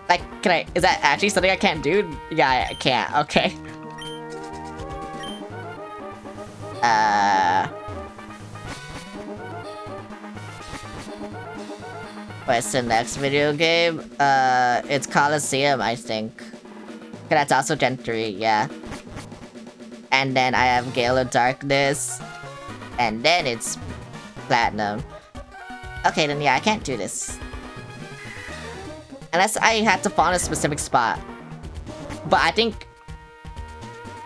Like, can I? Is that actually something I can't do? Yeah, I can't. Okay. What's the next video game? It's Colosseum, I think. That's also Gen 3, yeah. And then I have Gale of Darkness. And then it's Platinum. Okay, then yeah, I can't do this. Unless I had to fall in a specific spot. But I think...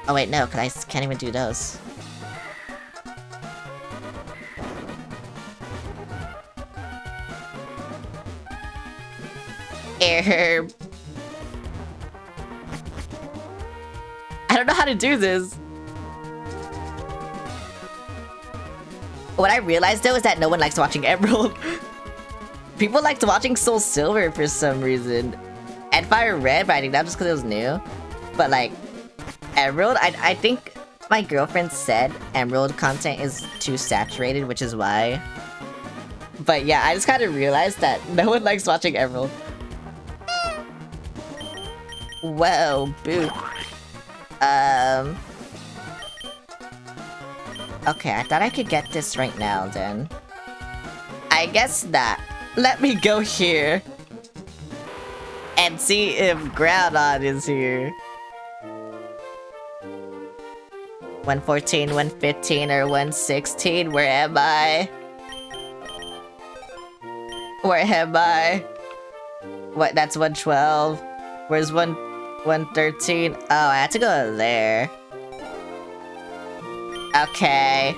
Oh wait, no, because I can't even do those. Air. I don't know how to do this. What I realized though is that no one likes watching Emerald. People liked watching Soul Silver for some reason. And Fire Red, but I think that was just because it was new. But like, Emerald, I think my girlfriend said Emerald content is too saturated, which is why. But yeah, I just kind of realized that no one likes watching Emerald. Whoa, boo. Okay, I thought I could get this right now then. I guess not. Let me go here. And see if Groudon is here. 114, 115, or 116, where am I? Where am I? What, that's 112. Where's 113? Oh, I had to go there. Okay.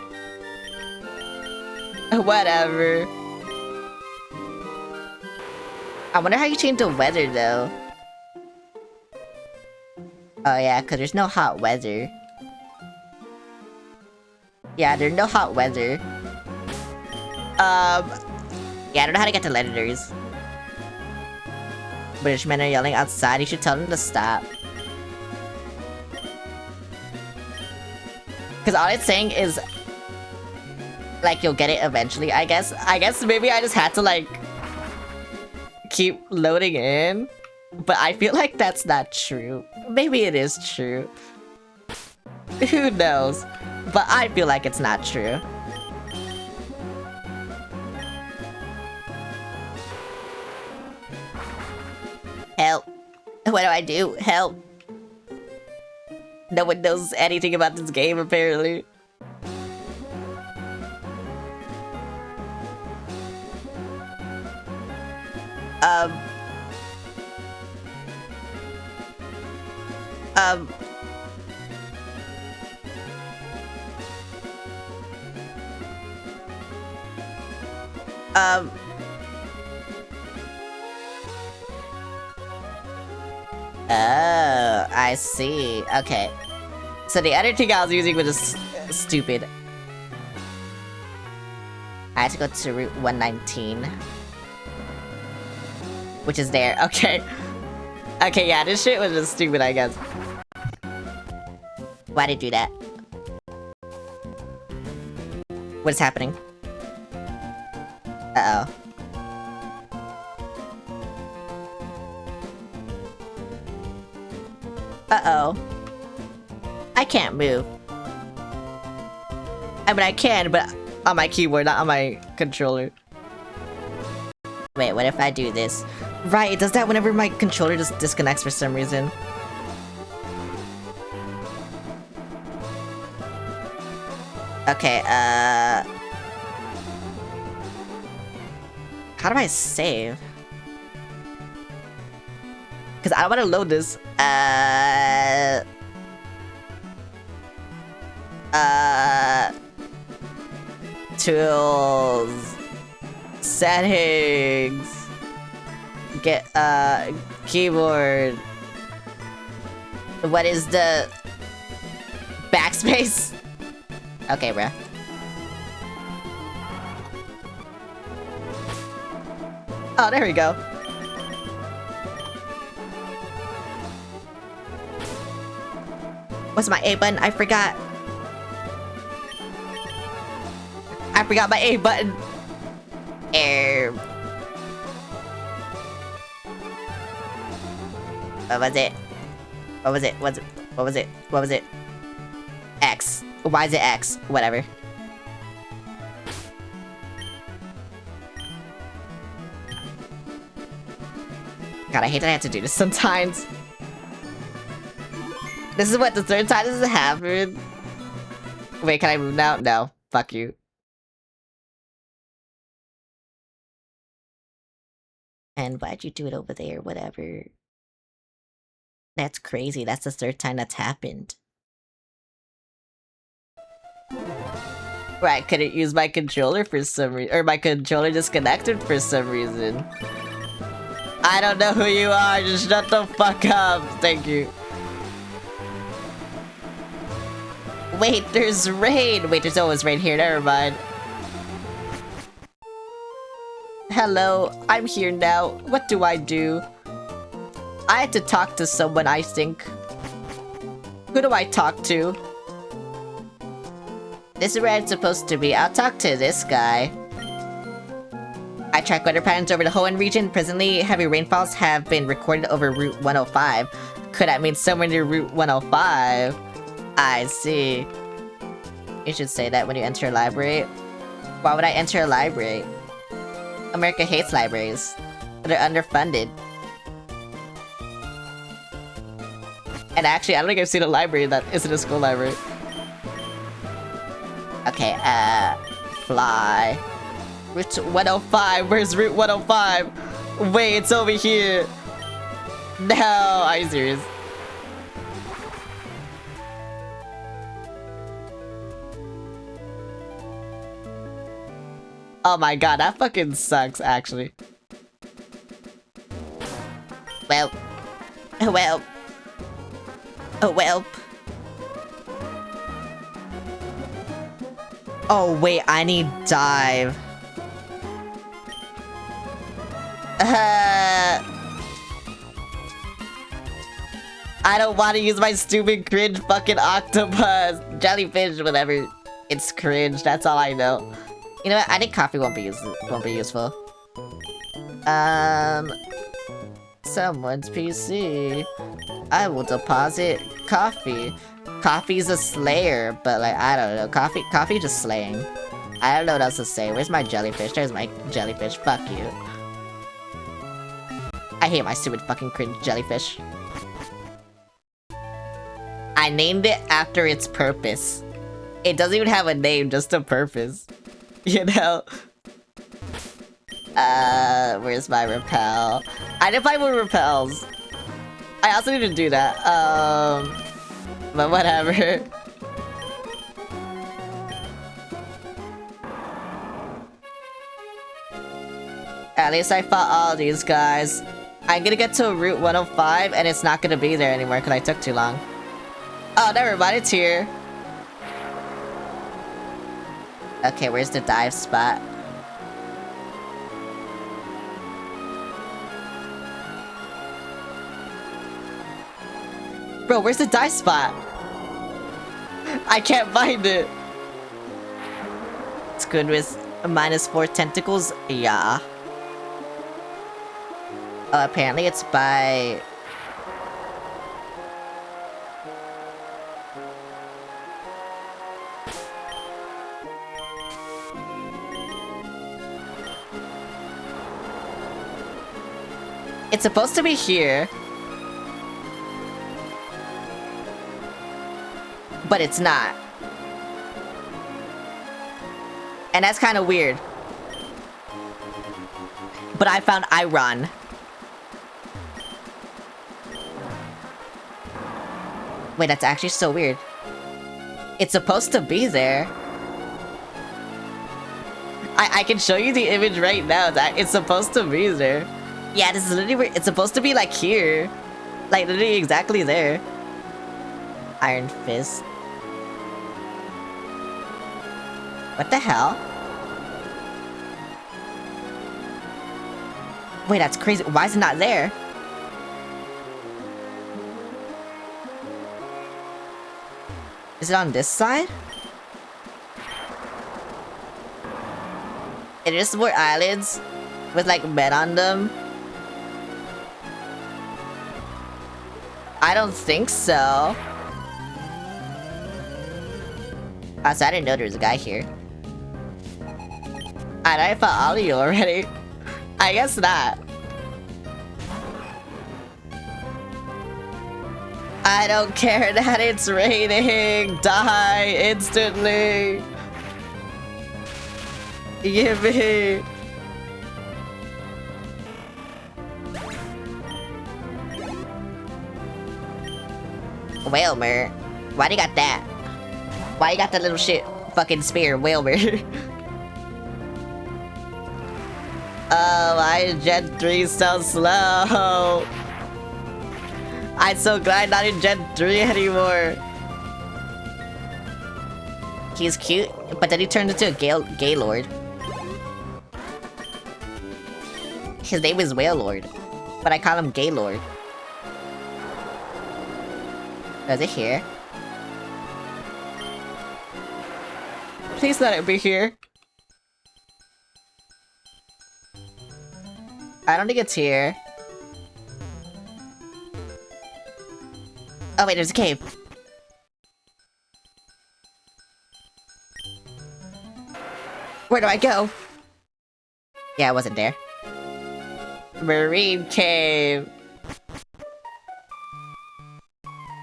Whatever. I wonder how you change the weather, though. Oh, yeah, because there's no hot weather. Yeah, there's no hot weather. Yeah, I don't know how to get to legendaries. British men are yelling outside. You should tell them to stop. Because all it's saying is... like, you'll get it eventually, I guess. I guess maybe I just had to, like... keep loading in. But I feel like that's not true. Maybe it is true. Who knows? But I feel like it's not true. Help. What do I do? Help. No one knows anything about this game, apparently. Oh, I see. Okay. So the other thing I was using was just stupid. I had to go to Route 119. Which is there. Okay. Okay, yeah, this shit was just stupid, I guess. Why did it do that? What is happening? Uh-oh. Uh-oh. I can't move. I mean, I can, but on my keyboard, not on my controller. Wait, what if I do this? Right, it does that whenever my controller just disconnects for some reason. Okay, how do I save? Because I don't want to load this. Tools. Settings. Get, keyboard. What is the... Backspace? Okay, bruh. Oh, there we go. What's my A button? I forgot. I forgot my A button. What was it? What was it? What was it? What was it? X. Why is it X? Whatever. God, I hate that I have to do this sometimes. This is what the third time this has happened. Wait, can I move now? No. Fuck you. And why'd you do it over there? Whatever. That's crazy. That's the third time that's happened. Right, couldn't use my controller for some reason. Or my controller disconnected for some reason. I don't know who you are. Just shut the fuck up. Thank you. Wait, there's rain. Wait, there's always rain here. Never mind. Hello, I'm here now. What do? I had to talk to someone, I think. Who do I talk to? This is where I'm supposed to be. I'll talk to this guy. I track weather patterns over the Hoenn region. Presently, heavy rainfalls have been recorded over Route 105. Could that mean somewhere near Route 105? I see. You should say that when you enter a library. Why would I enter a library? America hates libraries. They're underfunded. And actually, I don't think I've seen a library that isn't a school library. Okay, fly. Route 105, where's Route 105? Wait, it's over here. No, are you serious? Oh my god, that fucking sucks, actually. Well. Well. Oh, well. Oh, wait, I need dive. I don't want to use my stupid cringe fucking octopus. Jellyfish, whatever. It's cringe, that's all I know. You know what? I think coffee won't be useful. Someone's PC. I will deposit coffee. Coffee's a slayer, but like I don't know. Coffee just slaying. I don't know what else to say. Where's my jellyfish? There's my jellyfish. Fuck you. I hate my stupid fucking cringe jellyfish. I named it after its purpose. It doesn't even have a name, just a purpose. You know? Where's my repel? I didn't buy more repels. I also need to do that. But whatever. At least I fought all these guys. I'm gonna get to Route 105 and it's not gonna be there anymore because I took too long. Oh, never mind, it's here. Okay, where's the dive spot? Bro, where's the dive spot? I can't find it. It's good with -4 tentacles? Yeah. Oh, apparently it's by... It's supposed to be here. But it's not. And that's kind of weird. But I found Iron. Wait, that's actually so weird. It's supposed to be there. I can show you the image right now. It's supposed to be there. Yeah, this is literally where it's supposed to be, like, here. Like, literally exactly there. Iron Fist. What the hell? Wait, that's crazy. Why is it not there? Is it on this side? It is more islands with like men on them. I don't think so. So I didn't know there was a guy here. I fought all of you already. I guess not. I don't care that it's raining. Die instantly. Give me. Whalmer. Why do you got that? Why you got that little shit fucking spear, Whalmer? Oh, why is Gen 3 so slow? I'm so glad not in Gen 3 anymore. He's cute, but then he turned into a Gaylord. His name is Whalelord, but I call him Gaylord. Is it here? Please let it be here. I don't think it's here. Oh wait, there's a cave. Where do I go? Yeah, it wasn't there. Marine cave.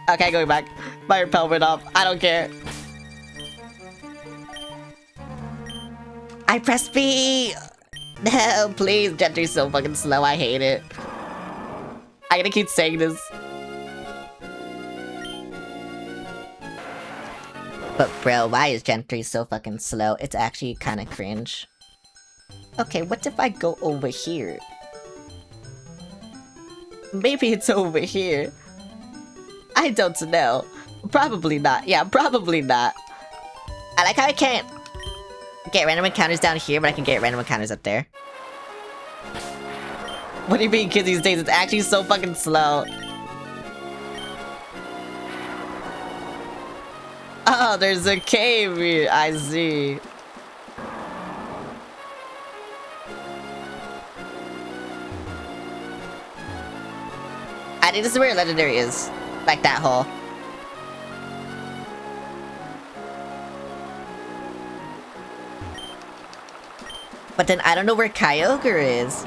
Okay, going back. My repel went off. I don't care. I pressed B! No, please. Gen 3's so fucking slow. I hate it. I'm gonna keep saying this. But bro, why is Gen 3 so fucking slow? It's actually kinda cringe. Okay, what if I go over here? Maybe it's over here. I don't know. Probably not. Yeah, probably not. I like how I can't get random encounters down here, but I can get random encounters up there. What do you mean, kids these days? It's actually so fucking slow. Oh, there's a cave here. I see. I think this is where legendary is. Like that hole. But then I don't know where Kyogre is.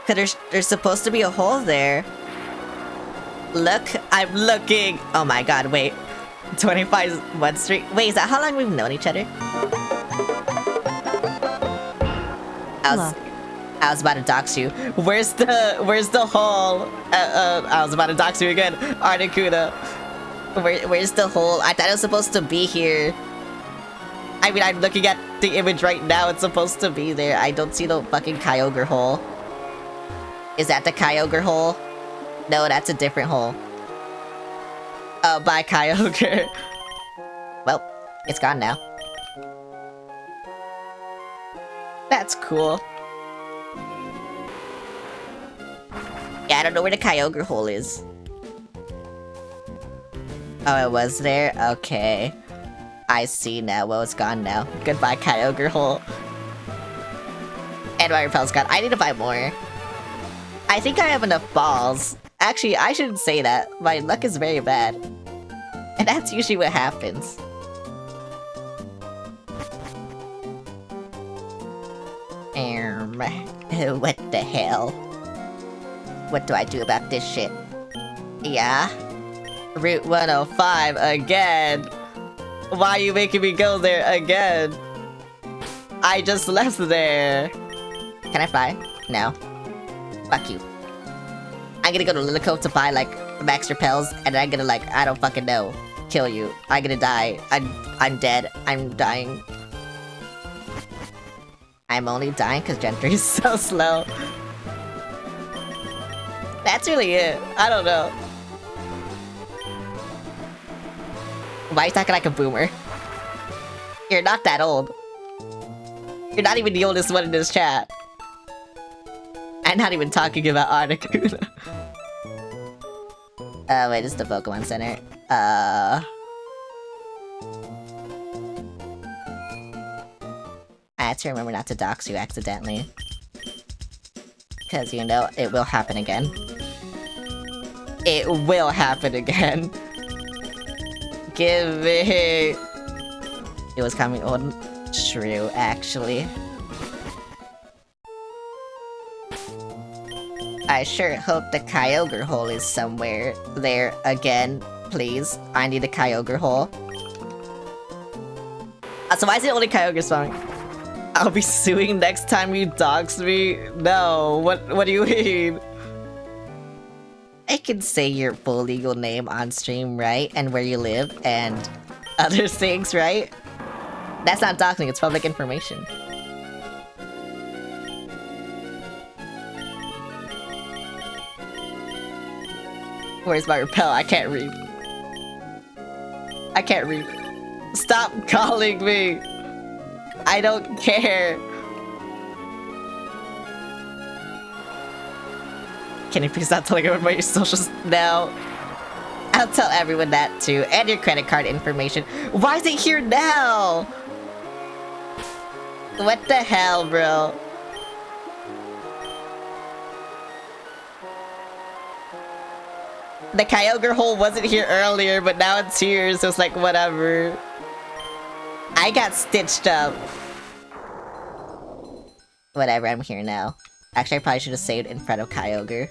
Cause there's supposed to be a hole there. Look, I'm looking. Oh my god, wait. 25 1 Street. Wait, is that how long we've known each other? I was about to dox you. Where's the hole? I was about to dox you again. Articuno. Where's the hole? I thought it was supposed to be here. I mean, I'm looking at the image right now. It's supposed to be there. I don't see the fucking Kyogre hole. Is that the Kyogre hole? No, that's a different hole. Oh, bye, Kyogre. Well, it's gone now. That's cool. Yeah, I don't know where the Kyogre hole is. Oh, it was there? Okay. I see now. Well, it's gone now. Goodbye, Kyogre hole. And my repel's gone. I need to buy more. I think I have enough balls. Actually, I shouldn't say that. My luck is very bad. And that's usually what happens. What the hell? What do I do about this shit? Yeah? Route 105 again? Why are you making me go there again? I just left there. Can I fly? No. Fuck you. I'm gonna go to Lily Cove to buy like max repels, and then I'm gonna like, I don't fucking know, kill you. I'm gonna die. I'm dead. I'm dying. I'm only dying because Gentry is so slow. That's really it. I don't know. Why are you talking like a boomer? You're not that old. You're not even the oldest one in this chat. I'm not even talking about Articuno. Wait, this is the Pokemon Center. I have to remember not to dox you accidentally. Because, you know, it will happen again. It will happen again. Give it... It was coming on. True, actually. I sure hope the Kyogre hole is somewhere there again. Please, I need a Kyogre hole. So why is it only Kyogre spawning? I'll be suing next time you dox me? No, what do you mean? I can say your full legal name on stream, right? And where you live, and other things, right? That's not doxing, it's public information. Where's my repel? I can't read. I can't read. Stop calling me! I don't care! Can you please stop telling everyone about your socials now? I'll tell everyone that too, and your credit card information. Why is it here now? What the hell, bro? The Kyogre hole wasn't here earlier, but now it's here, so it's like, whatever. I got stitched up. Whatever, I'm here now. Actually, I probably should have saved in front of Kyogre.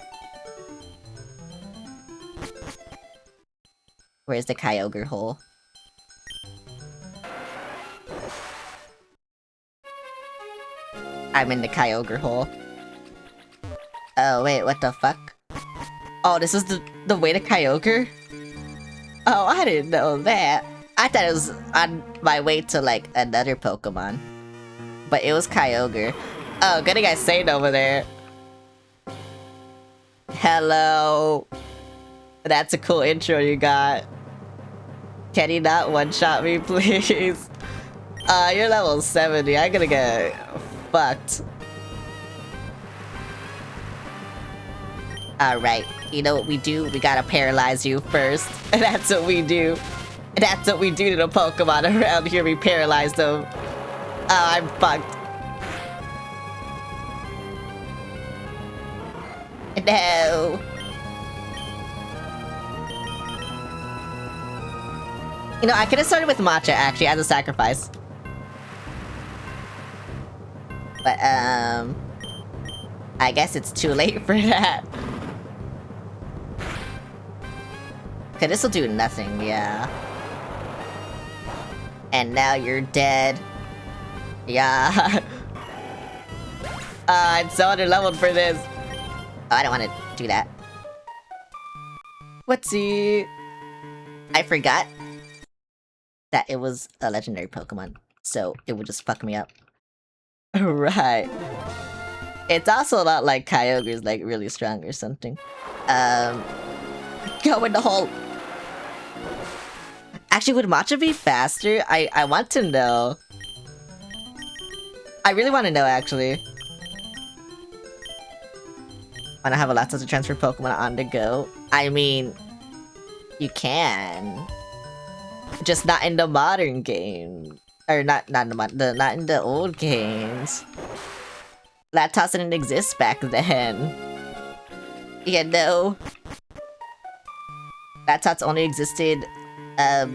Where's the Kyogre hole? I'm in the Kyogre hole. Oh, wait, what the fuck? Oh, this is the way to Kyogre? Oh, I didn't know that. I thought it was on my way to, like, another Pokemon. But it was Kyogre. Oh, good thing I saved over there. Hello. That's a cool intro you got. Can you not one-shot me, please? You're level 70. I'm gonna get fucked. Alright, you know what we do? We gotta paralyze you first. And that's what we do. And that's what we do to the Pokemon around here. We paralyze them. Oh, I'm fucked. No. You know, I could have started with Matcha, actually, as a sacrifice. But, I guess it's too late for that. Okay, this'll do nothing, yeah. And now you're dead. Yeah. I'm so underleveled for this. Oh, I don't want to do that. Whoopsie. I forgot that it was a legendary Pokemon, so it would just fuck me up. Right. It's also not like Kyogre's like really strong or something. Go in the hole. Actually, would Matcha be faster? I want to know. I really want to know, actually. Want to have a lot to transfer Pokemon on the go? I mean, you can. Just not in the modern game. Or not in the old games. Lactose didn't exist back then. You know? Lactose only existed,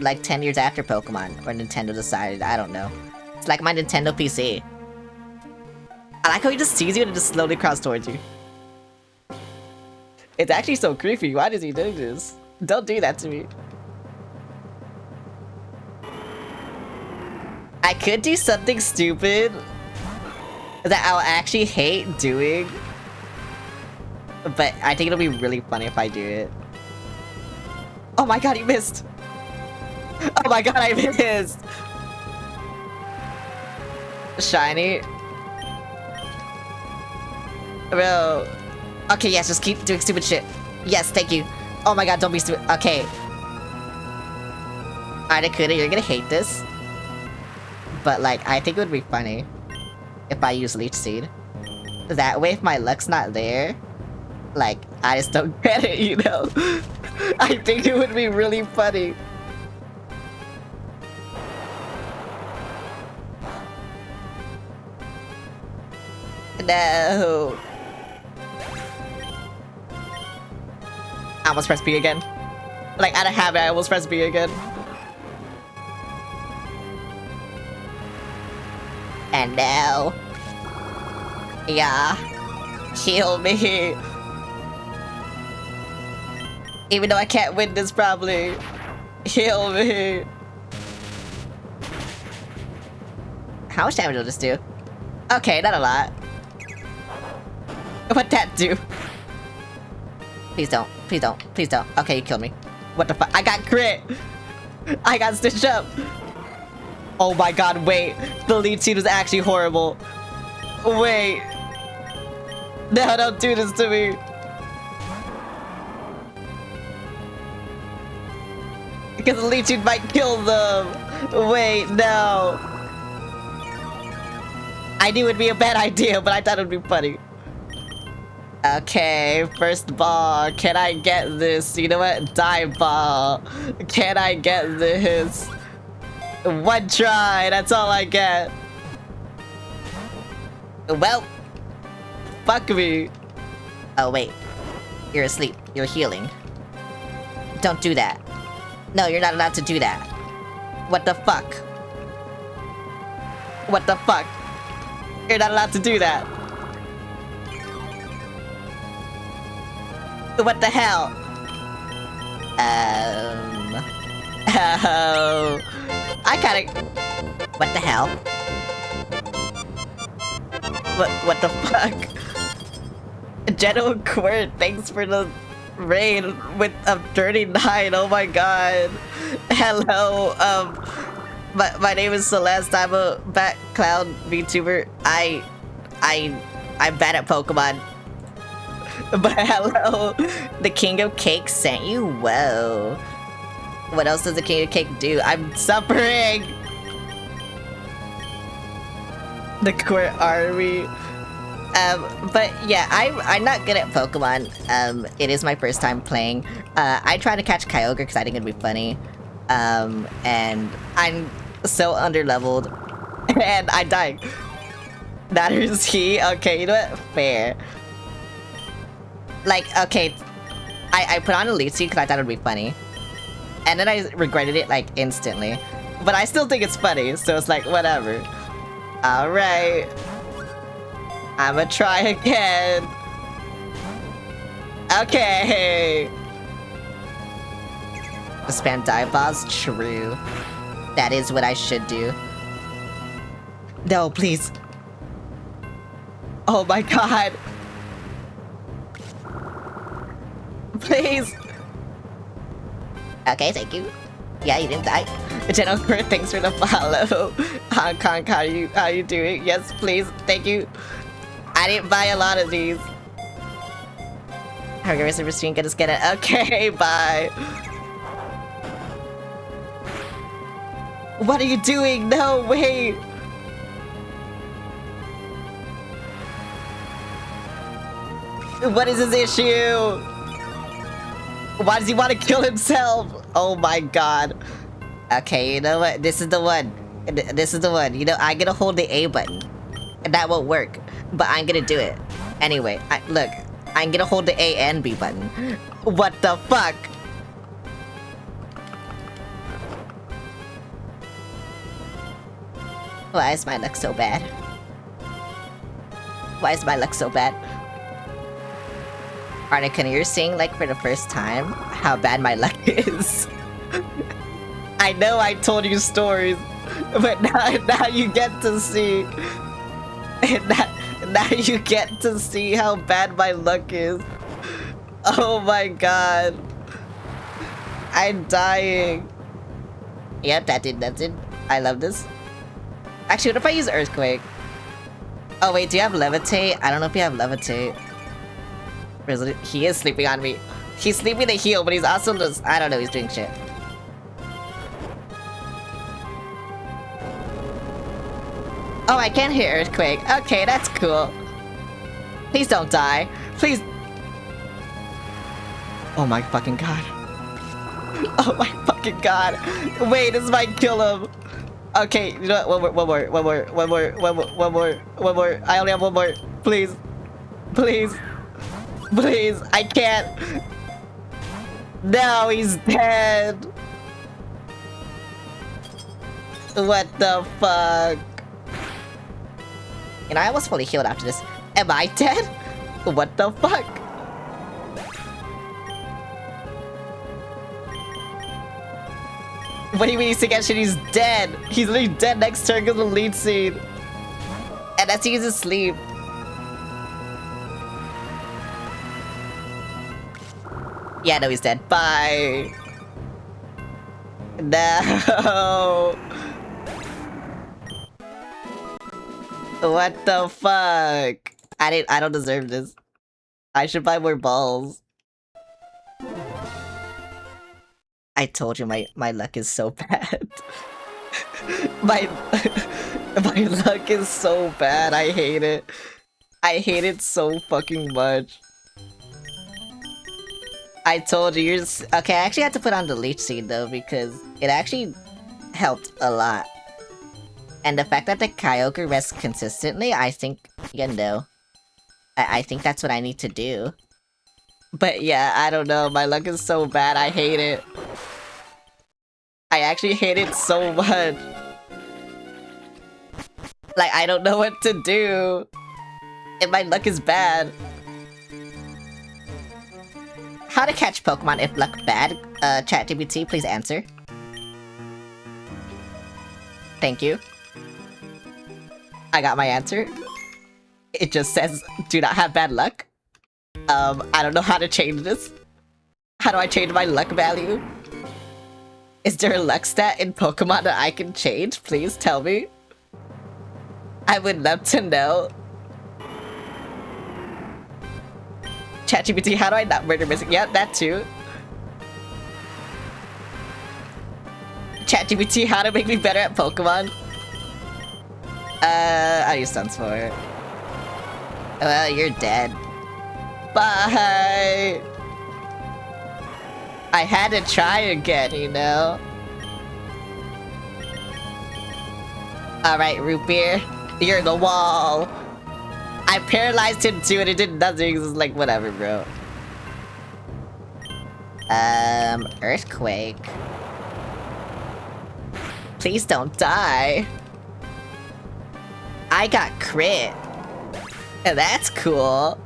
like 10 years after Pokemon. Or Nintendo decided, I don't know. It's like my Nintendo PC. I like how he just sees you and just slowly crawls towards you. It's actually so creepy. Why does he do this? Don't do that to me. I could do something stupid that I'll actually hate doing. But I think it'll be really funny if I do it. Oh my god, he missed! Oh my god, I missed! Shiny. Bro. Okay, yes, just keep doing stupid shit. Yes, thank you. Oh my god, don't be stupid. Okay. Articuno, you're gonna hate this. But, like, I think it would be funny if I use Leech Seed. That way, if my luck's not there, like, I just don't get it, you know? I think it would be really funny. No. I almost pressed B again. Like, out of habit, I almost pressed B again. And now... Yeah. Heal me. Even though I can't win this, probably. Heal me. How much damage will this do? Okay, not a lot. What'd that do? Please don't. Please don't. Please don't. Okay, you killed me. What the fuck? I got crit! I got stitched up! Oh my god, wait. The lead seed was actually horrible. Wait. No, don't do this to me. Because the lead seed might kill them. Wait, no. I knew it would be a bad idea, but I thought it would be funny. Okay, first ball. Can I get this? You know what? Dive ball. Can I get this? One try. That's all I get. Well, fuck me. Oh, wait. You're asleep. You're healing. Don't do that. No, you're not allowed to do that. What the fuck? What the fuck? You're not allowed to do that. What the hell? Oh. I kinda... What the hell? What the fuck? General Quirt, thanks for the raid with a 39. Oh my god. Hello, my name is Celeste. I'm a Bat Cloud VTuber. I'm bad at Pokemon. But hello, the King of Cake sent you? Whoa. What else does the King of Cake do? I'm suffering! The Quirt Army. But yeah, I'm not good at Pokemon. It is my first time playing. I tried to catch Kyogre because I think it'd be funny. And I'm so underleveled. And I died. That is he? Okay, you know what? Fair. Like, okay, I put on a Leech Seed because I thought it would be funny. And then I regretted it, like, instantly. But I still think it's funny, so it's like, whatever. Alright. I'ma try again. Okay. Spam dive balls? True. That is what I should do. No, please. Oh my god. Please. Okay, thank you. Yeah, you didn't die. General Kurt, thanks for the follow. Hong Kong, how you doing? Yes, please, thank you. I didn't buy a lot of these. Have a great rest of your stream, get us get it. Okay, bye. What are you doing? No, wait. What is his issue? Why does he want to kill himself? Oh my god. Okay, you know what? This is the one. This is the one. You know, I'm gonna hold the A button. And that won't work. But I'm gonna do it. Anyway, look. I'm gonna hold the A and B button. What the fuck? Why is my luck so bad? Why is my luck so bad? Arnica, you're seeing, like, for the first time, how bad my luck is. I know I told you stories, but now you get to see. Now you get to see how bad my luck is. Oh my god. I'm dying. Yep, that did nothing. I love this. Actually, what if I use Earthquake? Oh wait, do you have Levitate? I don't know if you have Levitate. He is sleeping on me. He's sleeping to heal, but he's also just... I don't know, he's doing shit. Oh, I can hear Earthquake. Okay, that's cool. Please don't die. Please. Oh my fucking god. Oh my fucking god. Wait, this might kill him. Okay, you know what? One more. I only have one more. Please. Please. Please. I can't. No, he's dead. What the fuck? And I was fully healed after this. Am I dead? What the fuck? What do you mean he's sick shit? He's dead. He's literally dead next turn because of the lead seed. And that's he uses sleep. Yeah, no, he's dead. Bye. No. What the fuck? I don't deserve this. I should buy more balls. I told you my luck is so bad. my luck is so bad. I hate it. I hate it so fucking much. I told you you're okay. I actually had to put on the leech seed though because it actually helped a lot. And the fact that the Kyogre rests consistently, I think, you know, I think that's what I need to do. But yeah, I don't know. My luck is so bad. I hate it. I actually hate it so much. Like, I don't know what to do. And my luck is bad. How to catch Pokemon if luck bad? ChatGPT, please answer. Thank you. I got my answer. It just says, do not have bad luck. I don't know how to change this. How do I change my luck value? Is there a luck stat in Pokemon that I can change? Please tell me. I would love to know. ChatGPT, how do I not murder missing? Yep, that too. ChatGPT, how to make me better at Pokemon? I'll use Stunts for it. Well, you're dead. Bye! I had to try again, you know? Alright, Root Beer. You're the wall. I paralyzed him too and it did nothing. It's like, whatever, bro. Earthquake. Please don't die. I got crit. And that's cool.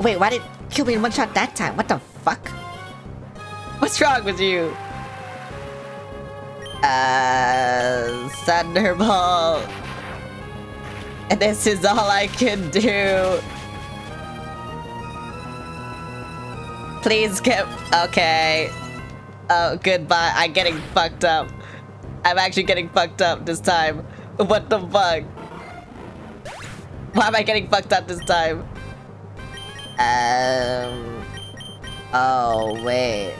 Wait, why did it kill me in one shot that time? What the fuck? What's wrong with you? Thunderbolt. And this is all I can do. Please get... Okay. Oh, goodbye. I'm getting fucked up. I'm actually getting fucked up this time. What the fuck? Why am I getting fucked up this time? Oh, wait.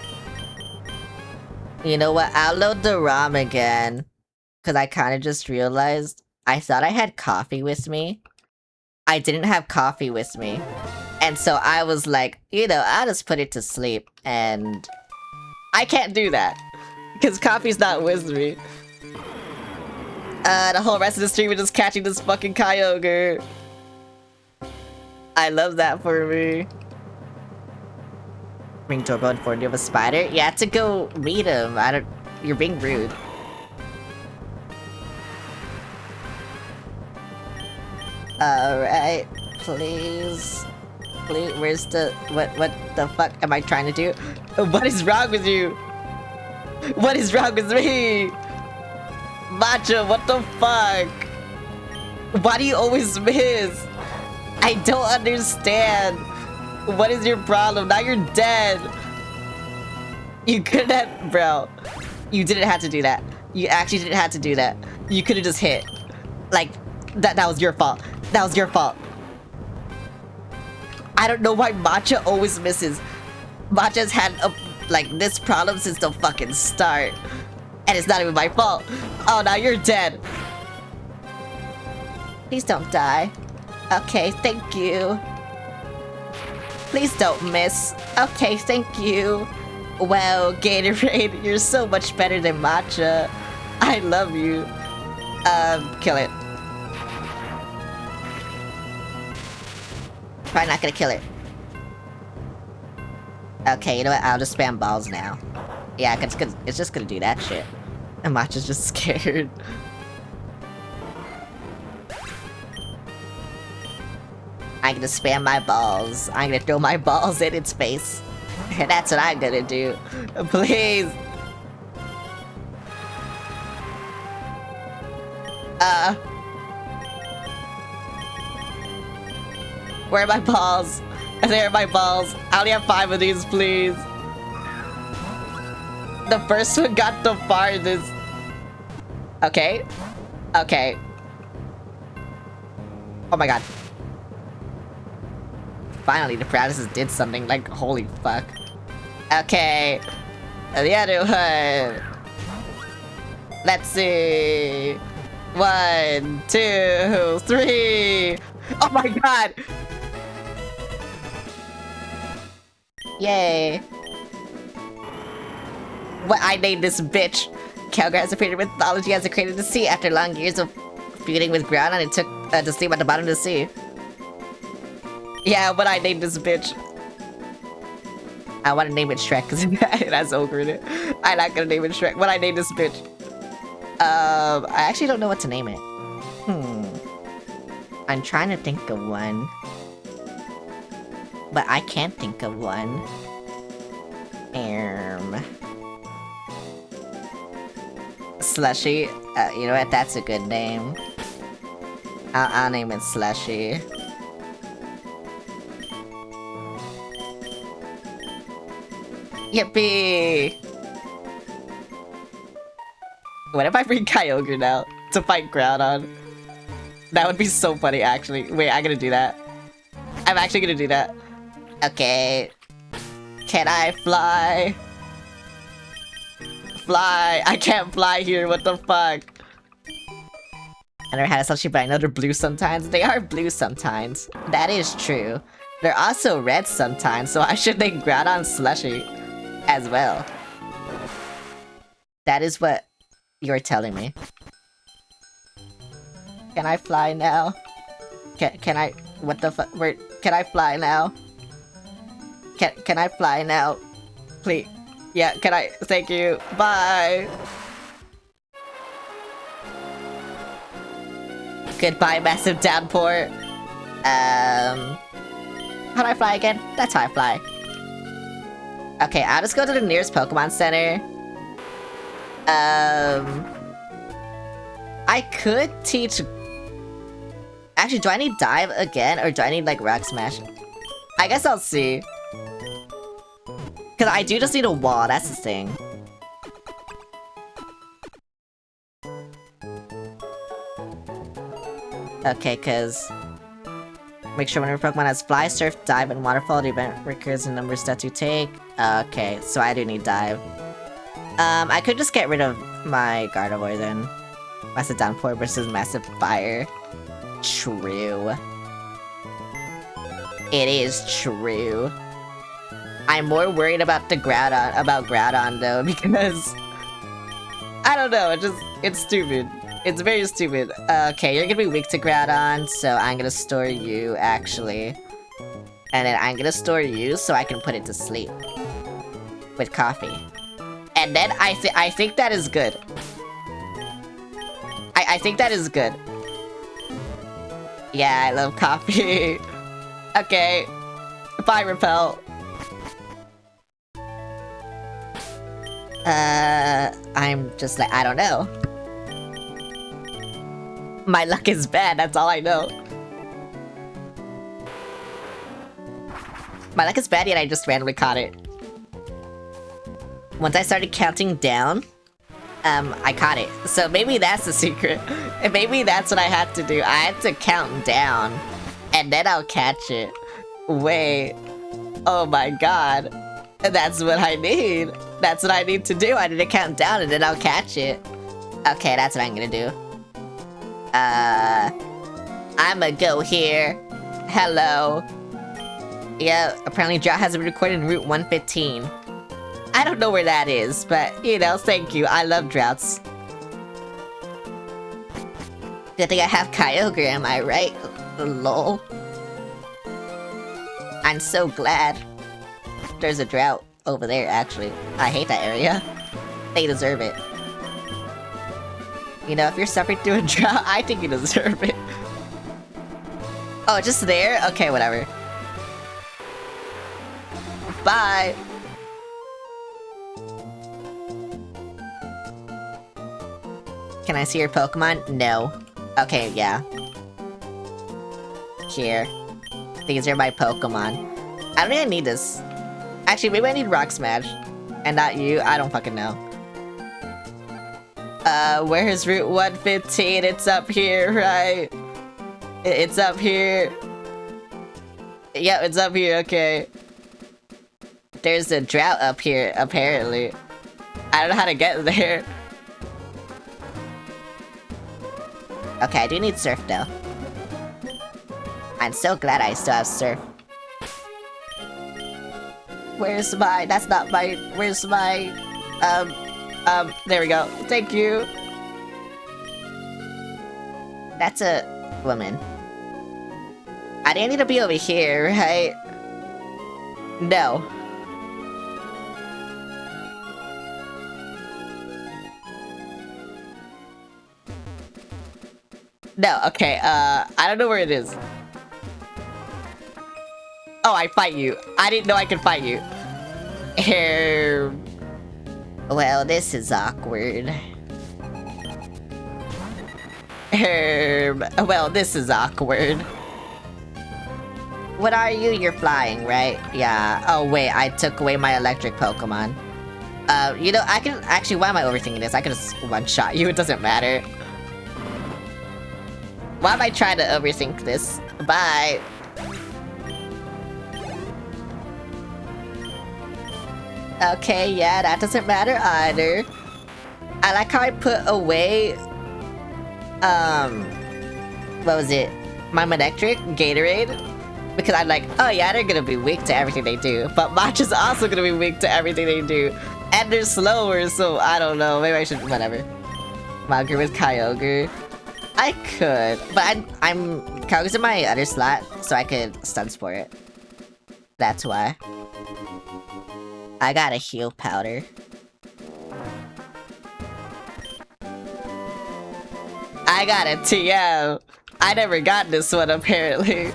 You know what? I'll load the ROM again. Because I kind of just realized I thought I had coffee with me. I didn't have coffee with me. And so I was like, you know, I'll just put it to sleep. And I can't do that. Because coffee's not with me. The whole rest of the stream is just catching this fucking Kyogre. I love that for me. Ring doorbell informed you of a spider? You have to go read him. You're being rude. Alright. Please. Please. Where's the... What the fuck am I trying to do? What is wrong with you? What is wrong with me? Matcha, what the fuck? Why do you always miss? I don't understand. What is your problem? Now you're dead. You couldn't have, bro. You didn't have to do that. You actually didn't have to do that. You could have just hit. Like, that was your fault. That was your fault. I don't know why Matcha always misses. Matcha's had this problem since the fucking start. And it's not even my fault. Oh, now you're dead. Please don't die. Okay, thank you. Please don't miss. Okay, thank you. Wow, Gatorade, you're so much better than Matcha. I love you. Kill it. Probably not gonna kill it. Okay, you know what? I'll just spam balls now. Yeah, it's just gonna do that shit. And Matcha's just scared. I'm gonna spam my balls. I'm gonna throw my balls in its face. And that's what I'm gonna do. Please. Where are my balls? There are my balls. I only have 5 of these, please. The first one got the farthest. Okay. Okay. Oh my god. Finally, the paralysis did something. Like, holy fuck. Okay. The other one. Let's see. 1, 2, 3. Oh my god. Yay. What I named this bitch. Calgar has appeared in mythology as a creator of the sea. After long years of feuding with Groudon, it took to sleep at the bottom of the sea. Yeah, what I named this bitch. I want to name it Shrek because it has ogre in it. I'm not gonna name it Shrek. What I named this bitch. I actually don't know what to name it. I'm trying to think of one. But I can't think of one. Slushy. You know what? That's a good name. I'll name it Slushy. Yippee! What if I bring Kyogre now to fight Groudon? That would be so funny, actually. Wait, I'm gonna do that. I'm actually gonna do that. Okay. Can I fly? Fly! I can't fly here, what the fuck? I never had a Slushy, but I know they're blue sometimes. They are blue sometimes. That is true. They're also red sometimes, so I should name Groudon Slushy as well. That is what you're telling me. Can I fly now? Can I... What the fuck? Where... Can I fly now? Can I fly now? Please. Yeah, can I... Thank you. Bye! Goodbye, massive downpour. How do I fly again? That's how I fly. Okay, I'll just go to the nearest Pokemon Center. I could teach... Actually, do I need Dive again? Or do I need, like, Rock Smash? I guess I'll see. Because I do just need a wall, that's the thing. Okay, because... Make sure whenever Pokemon has Fly, Surf, Dive, and Waterfall, the event recurs in numbers that you take. Okay, so I do need Dive. I could just get rid of my Gardevoir then. Massive Downpour versus Massive Fire. True. It is true. I'm more worried about the Groudon though, because I don't know, it's stupid. It's very stupid. Okay, you're gonna be weak to Groudon, so I'm gonna store you actually. And then I'm gonna store you so I can put it to sleep. With coffee. And then I think that is good. I think that is good. Yeah, I love coffee. Okay. Bye, Repel. I'm just like, I don't know. My luck is bad, that's all I know. My luck is bad, yet I just randomly caught it. Once I started counting down, I caught it. So maybe that's the secret. And maybe that's what I had to do. I had to count down, and then I'll catch it. Wait. Oh my god. That's what I need. That's what I need to do. I need to count down, and then I'll catch it. Okay, that's what I'm gonna do. I'ma go here. Hello. Yeah, apparently Drought has been recorded in Route 115. I don't know where that is, but, you know, thank you. I love Droughts. Good thing I have Kyogre, am I right? Lol. I'm so glad. There's a Drought over there, actually. I hate that area. They deserve it. You know, if you're suffering through a drought, I think you deserve it. Oh, just there? Okay, whatever. Bye! Can I see your Pokemon? No. Okay, yeah. Here. These are my Pokemon. I don't think I need this. Actually, maybe I need Rock Smash. And not you? I don't fucking know. Where's Route 115? It's up here, right? It's up here. Yep, it's up here, okay. There's a drought up here, apparently. I don't know how to get there. Okay, I do need Surf, though. I'm so glad I still have Surf. Where's my... That's not my... Where's my... there we go. Thank you. That's a woman. I didn't need to be over here, right? No. No, okay, I don't know where it is. Oh, I fight you. I didn't know I could fight you. Well, this is awkward. Well, this is awkward. What are you? You're flying, right? Yeah. Oh, wait, I took away my electric Pokemon. You know, I can... Actually, why am I overthinking this? I can just one-shot you, it doesn't matter. Why am I trying to overthink this? Bye. Okay, yeah, that doesn't matter either. I like how I put away... What was it? My Manectric? Gatorade? Because I'm like, oh yeah, they're gonna be weak to everything they do. But Matcha's also gonna be weak to everything they do. And they're slower, so I don't know. Maybe I should... Whatever. Mugger with Kyogre. I could, but I'm Kyogre's in my other slot, so I could stun spore it. That's why. I got a heal powder. I got a TM. I never got this one apparently.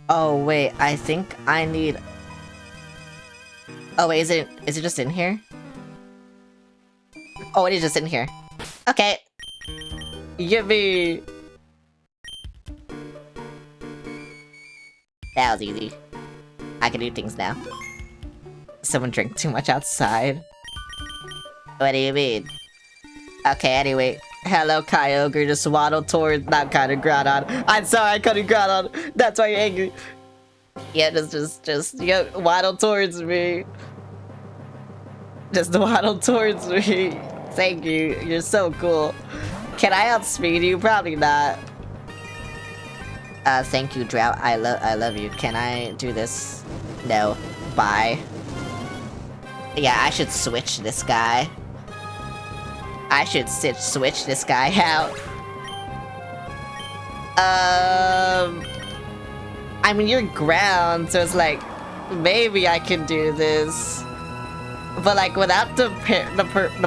Oh wait, I think I need... Oh wait, is it just in here? Oh, it is just in here. Okay. Yippee! That was easy. I can do things now. Someone drank too much outside. What do you mean? Okay, anyway. Hello, Kyogre, just waddle towards... Not kind of Groudon. I'm sorry, I couldn't Groudon. That's why you're angry. Yeah, just, yeah, waddle towards me. Just waddle towards me. Thank you, you're so cool. Can I outspeed you? Probably not. Thank you, Drought. I love you. Can I do this? No. Bye. Yeah, I should switch this guy. I should switch this guy out. I mean, you're ground, so it's like, maybe I can do this. But like, without the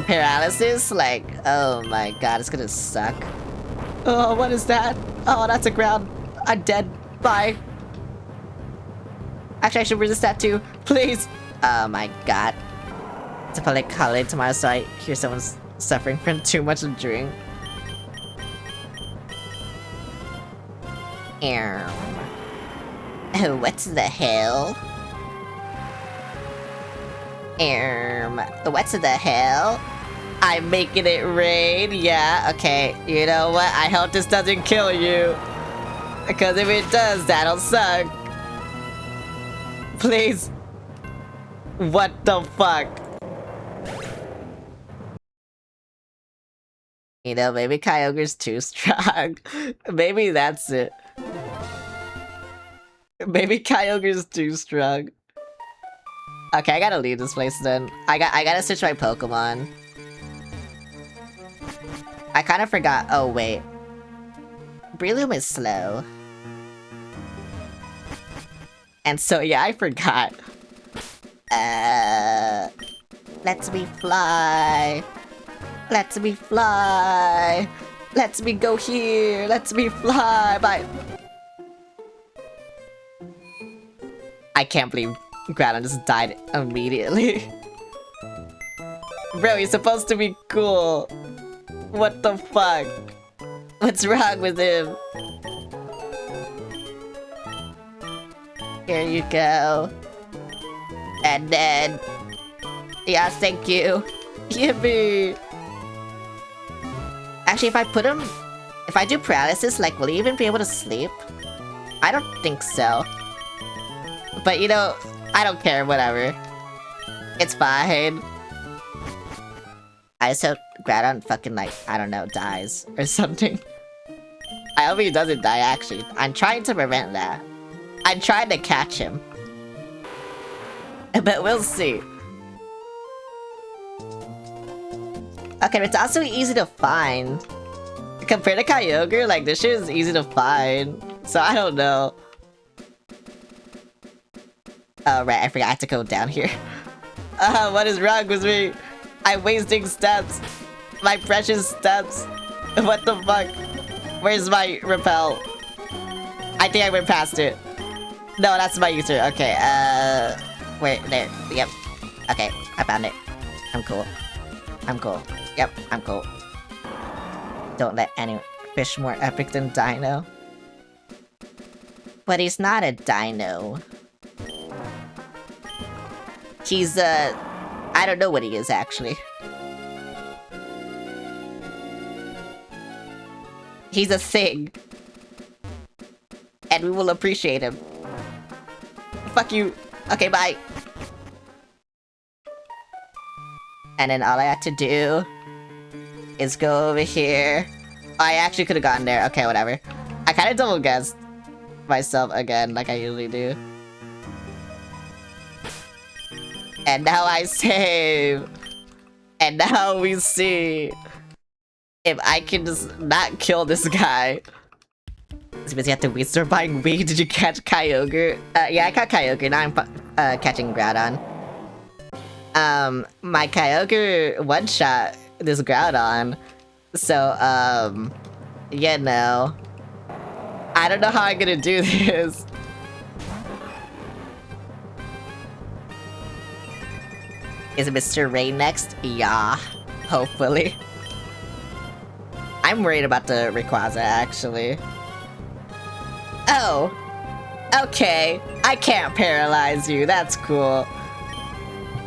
paralysis, like, oh my god, it's gonna suck. Oh, what is that? Oh, that's a ground. I'm dead. Bye. Actually, I should resist that too. Please. Oh my god. It's a public holiday tomorrow, so I hear someone's suffering from too much to drink. What the hell? What the hell? I'm making it rain, yeah, okay. You know what? I hope this doesn't kill you. Because if it does, that'll suck. Please. What the fuck? You know, maybe Kyogre's too strong. Maybe that's it. Maybe Kyogre's too strong. Okay, I gotta leave this place then. I gotta switch my Pokemon. I kind of forgot. Oh, wait. Breloom is slow. And so, yeah, I forgot. Let me fly. Let me fly. Let me go here. Let me fly. Bye. I can't believe Groudon just died immediately. Bro, he's supposed to be cool. What the fuck? What's wrong with him? Here you go. And then... Yeah, thank you. Yippee! Actually, if I put him... If I do paralysis, like, will he even be able to sleep? I don't think so. But, you know, I don't care, whatever. It's fine. I just hope Groudon fucking, like, I don't know, dies or something. I hope he doesn't die, actually. I'm trying to prevent that. I'm trying to catch him. But we'll see. Okay, it's also easy to find. Compared to Kyogre, like, this shit is easy to find. So I don't know. Oh, right, I forgot I had to go down here. What is wrong with me? I'm wasting steps. My precious steps. What the fuck? Where's my repel? I think I went past it. No, that's my user. Okay, wait, there. Yep. Okay, I found it. I'm cool. I'm cool. Yep, I'm cool. Don't let any fish more epic than Dino. But he's not a dino. He's, I don't know what he is, actually. He's a thing. And we will appreciate him. Fuck you. Okay, bye. And then all I had to do is go over here. Oh, I actually could have gotten there. Okay, whatever. I kind of double guessed myself again, like I usually do. And now I save. And now we see if I can just not kill this guy. It's because you have to wait. Start buying weed. Did you catch Kyogre? Yeah, I caught Kyogre. Now I'm catching Groudon. My Kyogre one-shot this Groudon. So, yeah, no. I don't know how I'm gonna do this. Is Mr. Rain next? Yeah, hopefully. I'm worried about the Rayquaza, actually. Oh, okay. I can't paralyze you. That's cool.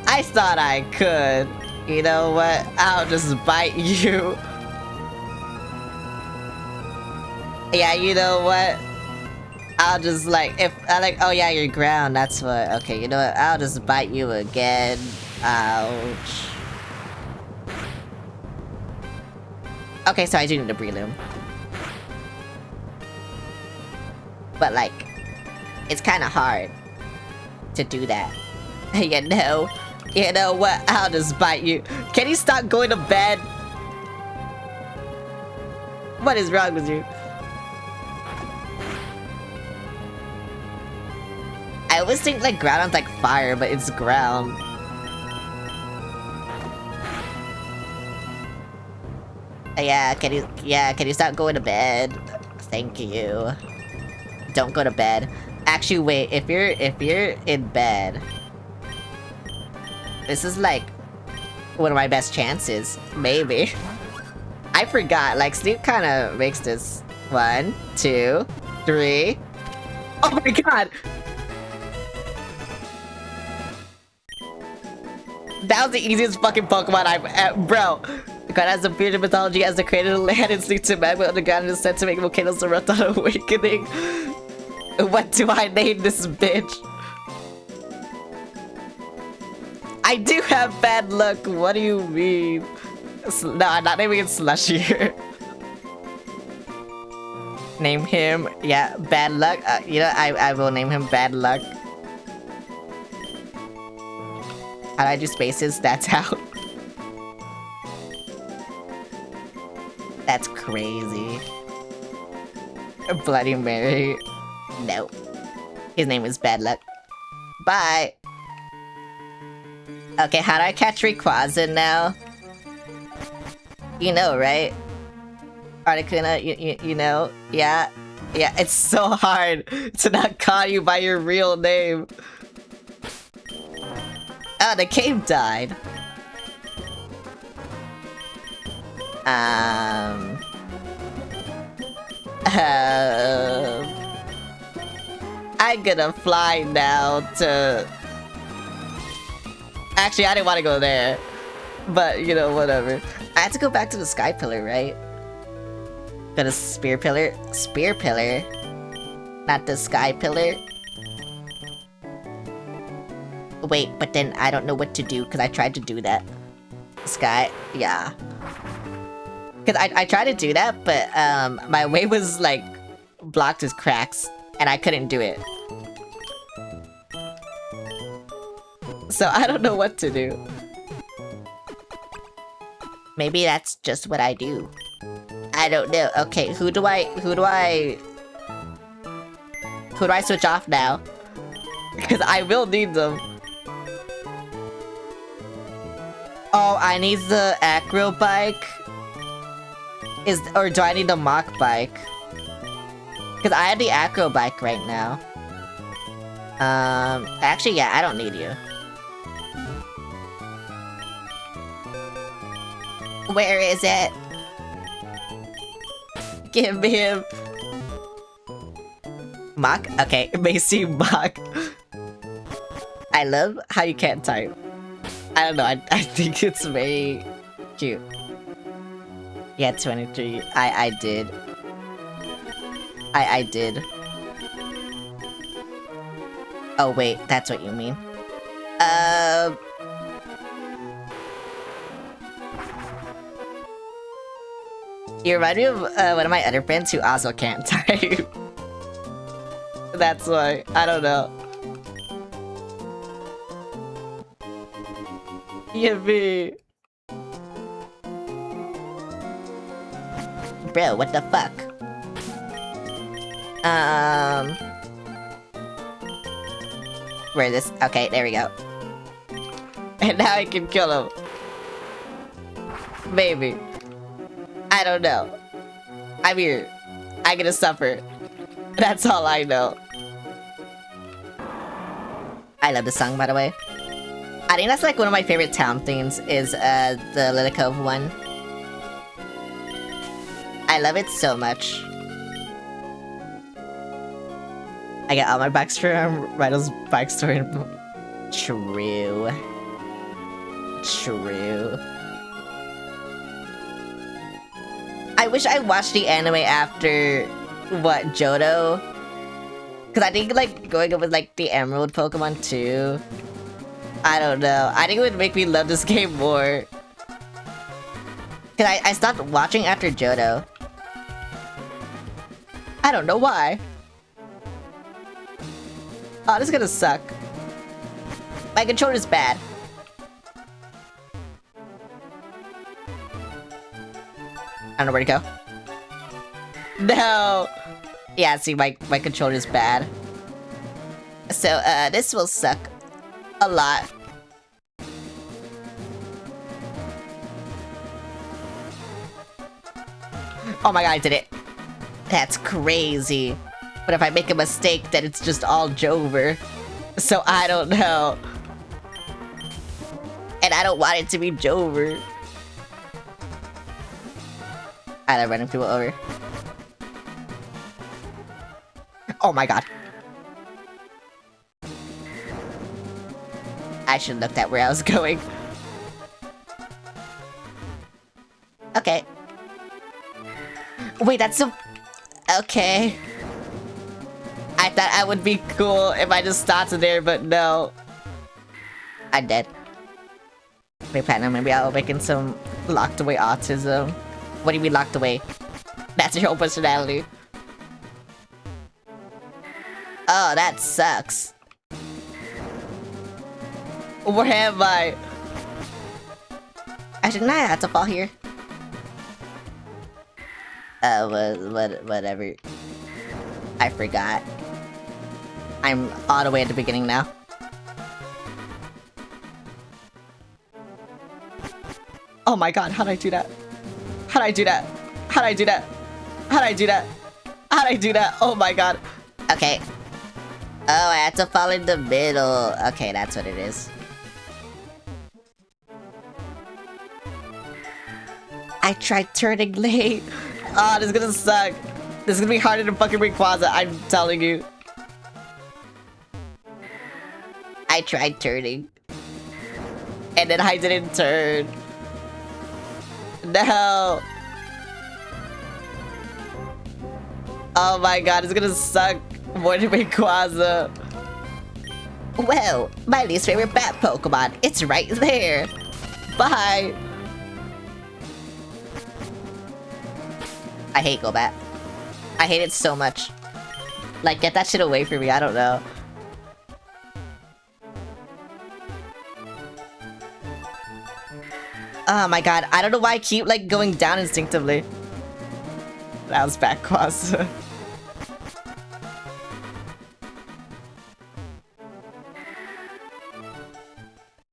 I thought I could. You know what? I'll just bite you. Yeah, you know what? I'll just like, if I like, oh yeah, you're ground, that's what, okay, you know what? I'll just bite you again. Ouch. Okay, so I do need a Breloom. But like, it's kind of hard to do that. You know what? I'll just bite you. Can you stop going to bed? What is wrong with you? I always think like Groudon's like fire, but it's ground. Yeah, can you stop going to bed? Thank you. Don't go to bed. Actually, wait, if you're in bed, this is like one of my best chances, maybe. I forgot, like sleep kind of makes this 1, 2, 3. Oh my god! That was the easiest fucking Pokemon I've bro. The god has a bearded mythology as the creator of the land and sleeps in magma underground and is said to make volcanoes erupt on awakening. What do I name this bitch? I do have bad luck. What do you mean? No, I'm not naming it Slushier. Name him, yeah, bad luck. You know, I will name him bad luck. How do I do spaces? That's how. That's crazy. Bloody Mary. No. His name is Bad Luck. Bye. Okay, how do I catch Rayquaza now? You know, right? Articuno, you know? Yeah? Yeah, it's so hard to not call you by your real name. Oh, the cave died. I'm gonna fly now to... Actually, I didn't want to go there. But, you know, whatever. I have to go back to the Sky Pillar, right? Go to Spear Pillar? Spear Pillar? Not the Sky Pillar? Wait, but then I don't know what to do, because I tried to do that. Sky? Yeah. Because I tried to do that, but my way was, like, blocked with cracks, and I couldn't do it. So I don't know what to do. Maybe that's just what I do. I don't know. Okay, who do I switch off now? Because I will need them. Oh, I need the acro bike. Or do I need the mock bike? Because I have the acro bike right now. Actually, yeah, I don't need you. Where is it? Give me him. Mock? Okay, Macy Mock. I love how you can't type. I don't know, I think it's very cute. Yeah, 23. I did. I did. Oh wait, that's what you mean. You remind me of one of my other friends who also can't type. That's why. I don't know. Yippee. Bro, what the fuck? Where is this? Okay, there we go. And now I can kill him. Maybe. I don't know. I'm here. I'm gonna suffer. That's all I know. I love the song, by the way. I think that's like one of my favorite town themes is the Lilycove one. I love it so much. I got all my backstory on Rydell's backstory. True. True. I wish I watched the anime after, what, Johto? Because I think, like, going up with, like, the Emerald Pokemon, too. I don't know. I think it would make me love this game more. Because I stopped watching after Johto. I don't know why. Oh, this is gonna suck. My controller's bad. I don't know where to go. No! Yeah, see, my controller's bad. So, this will suck a lot. Oh my god, I did it. That's crazy. But if I make a mistake, then it's just all Jover. So I don't know. And I don't want it to be Jover. I'm running people over. Oh my god. I should have looked at where I was going. Okay. Wait, that's a... Okay. I thought I would be cool if I just started there, but no. I'm dead. Wait, Platinum, maybe I'll awaken some locked away autism. What do you mean locked away? That's your whole personality. Oh, that sucks. Where am I? I didn't have to fall here. Whatever. I forgot. I'm all the way at the beginning now. Oh my god, how'd I do that? How'd I do that? How'd I do that? How'd I do that? How'd I do that? Oh my god. Okay. Oh, I had to fall in the middle. Okay, that's what it is. I tried turning late. Oh, this is gonna suck. This is gonna be harder than fucking Rayquaza, I'm telling you. I tried turning. And then I didn't turn. No. Oh my god, it's gonna suck more than Rayquaza. Well, my least favorite bat Pokemon. It's right there. Bye. I hate Golbat. I hate it so much. Like, get that shit away from me, I don't know. Oh my god, I don't know why I keep, like, going down instinctively. That was backwards.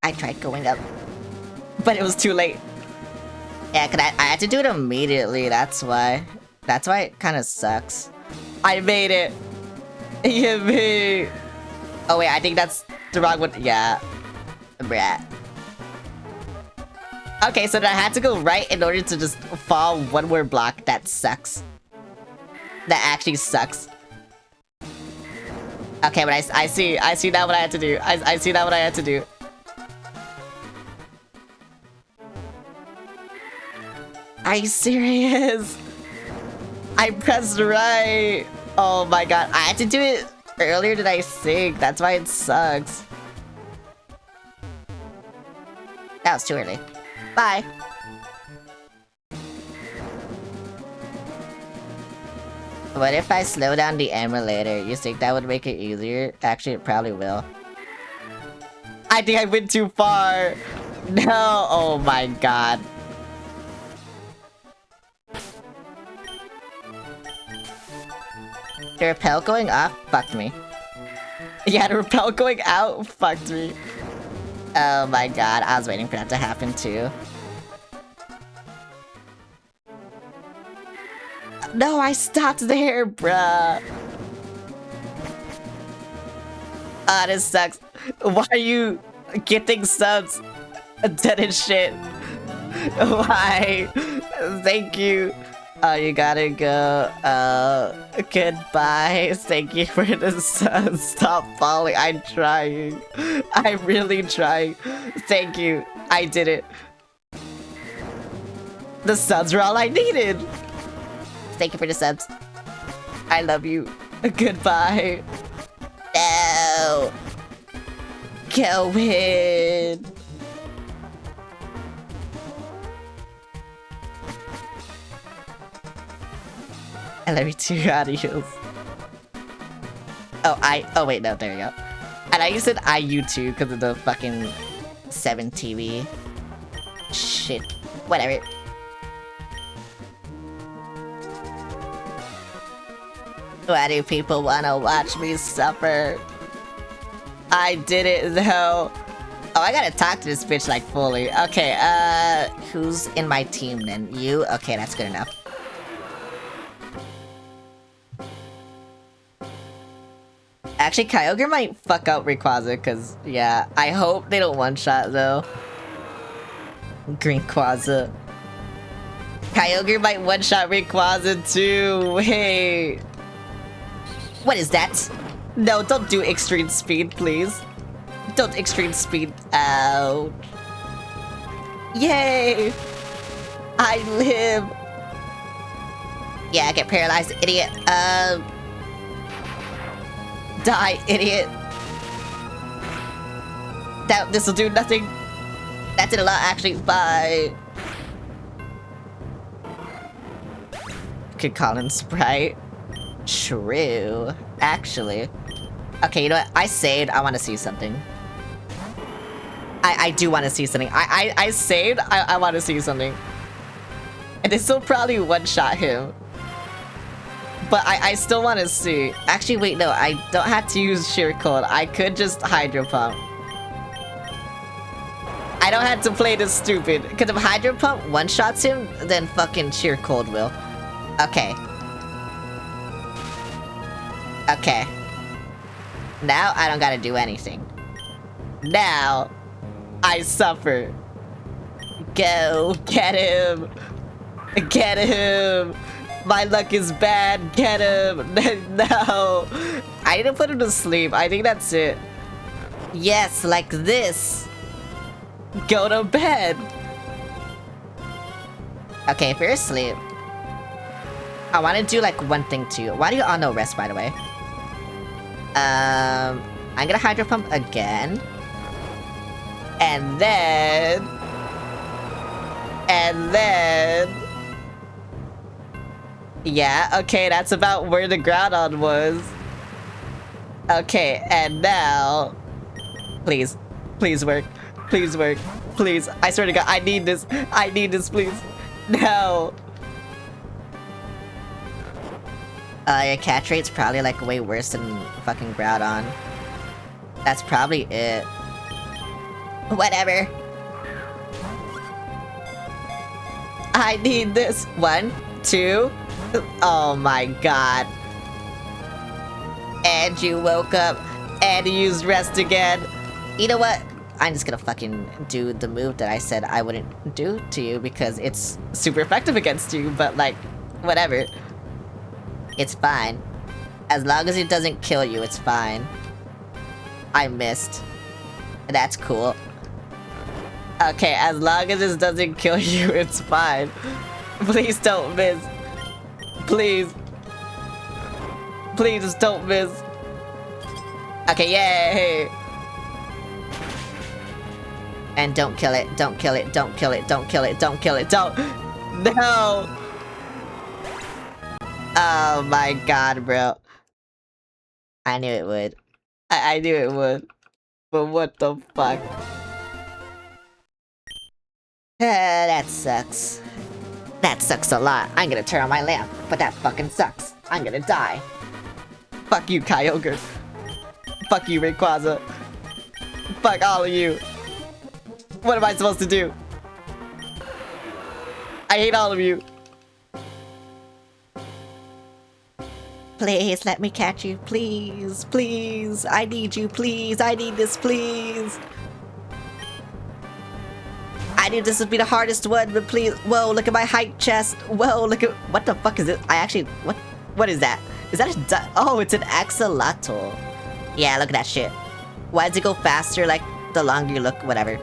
I tried going up, but it was too late. Yeah, cause I had to do it immediately, that's why. That's why it kind of sucks. I made it! Yippee! Oh wait, I think that's the wrong one. Yeah. Brat. Okay, so then I had to go right in order to just fall one more block. That sucks. That actually sucks. Okay, but I see now what I had to do. I see now what I had to do. Are you serious? I pressed right. Oh my god, I had to do it earlier than I think. That's why it sucks. That was too early. Bye. What if I slow down the emulator? You think that would make it easier? Actually, it probably will. I think I went too far. No. Oh my god. The repel going off fucked me. Yeah, the repel going out fucked me. Oh my god, I was waiting for that to happen too. No, I stopped there, bruh. Ah, this sucks. Why are you getting subs? Dead and shit. Why? Thank you. Oh, you gotta go. Goodbye. Thank you for the sun. Stop falling. I'm trying. I'm really trying. Thank you. I did it. The subs were all I needed. Thank you for the subs. I love you. Goodbye. No. Go in. I love you too, adios. Oh wait, no, there you go. And I said IU too because of the fucking 7 TV. Shit. Whatever. Why do people wanna watch me suffer? I did it though. Oh, I gotta talk to this bitch like fully. Okay, who's in my team then? You? Okay, that's good enough. Actually, Kyogre might fuck out Rayquaza, because, yeah, I hope they don't one-shot, though. Green Quaza. Kyogre might one-shot Rayquaza, too. Wait. What is that? No, don't do extreme speed, please. Don't extreme speed. Ow. Yay! I live! Yeah, I get paralyzed, idiot. Die, idiot. This'll do nothing. That did a lot, actually. Bye. Could call him Sprite. True. Actually. Okay, you know what? I saved. I want to see something. I do want to see something. I saved. I want to see something. And this will probably one-shot him. But I still want to see. Actually, wait, no. I don't have to use Sheer Cold. I could just Hydro Pump. I don't have to play this stupid. Because if Hydro Pump one-shots him, then fucking Sheer Cold will. Okay. Okay. Now I don't gotta do anything. Now I suffer. Go get him. Get him. My luck is bad. Get him. No. I need to put him to sleep. I think that's it. Yes, like this. Go to bed. Okay, if you're asleep, I want to do like one thing too. Why do you all know rest, by the way? I'm gonna Hydro Pump again. And then... Yeah, okay, that's about where the Groudon was. Okay, and now... Please. Please work. Please work. Please. I swear to God, I need this. I need this, please. No. Your catch rate's probably like way worse than fucking Groudon. That's probably it. Whatever. I need this. 1, 2. Oh my God. And you woke up and you used rest again. You know what? I'm just gonna fucking do the move that I said I wouldn't do to you because it's super effective against you, but like, whatever. It's fine. As long as it doesn't kill you, it's fine. I missed. That's cool. Okay, as long as this doesn't kill you, it's fine. Please don't miss. Please. Please just don't miss. Okay, yay! And don't kill it, don't kill it, don't kill it, don't kill it, don't kill it, don't! No! Oh my God, bro. I knew it would. I knew it would. But what the fuck? That sucks. That sucks a lot. I'm gonna turn on my lamp, but that fucking sucks. I'm gonna die. Fuck you, Kyogre. Fuck you, Rayquaza. Fuck all of you. What am I supposed to do? I hate all of you. Please let me catch you. Please, please. I need you, please. I need this, please. I knew this would be the hardest one, but please. Whoa, look at my height chest. Whoa, look at... What the fuck is it? I actually... What is that? Is that a... Oh, it's an axolotl. Yeah, look at that shit. Why does it go faster, like, the longer you look? Whatever.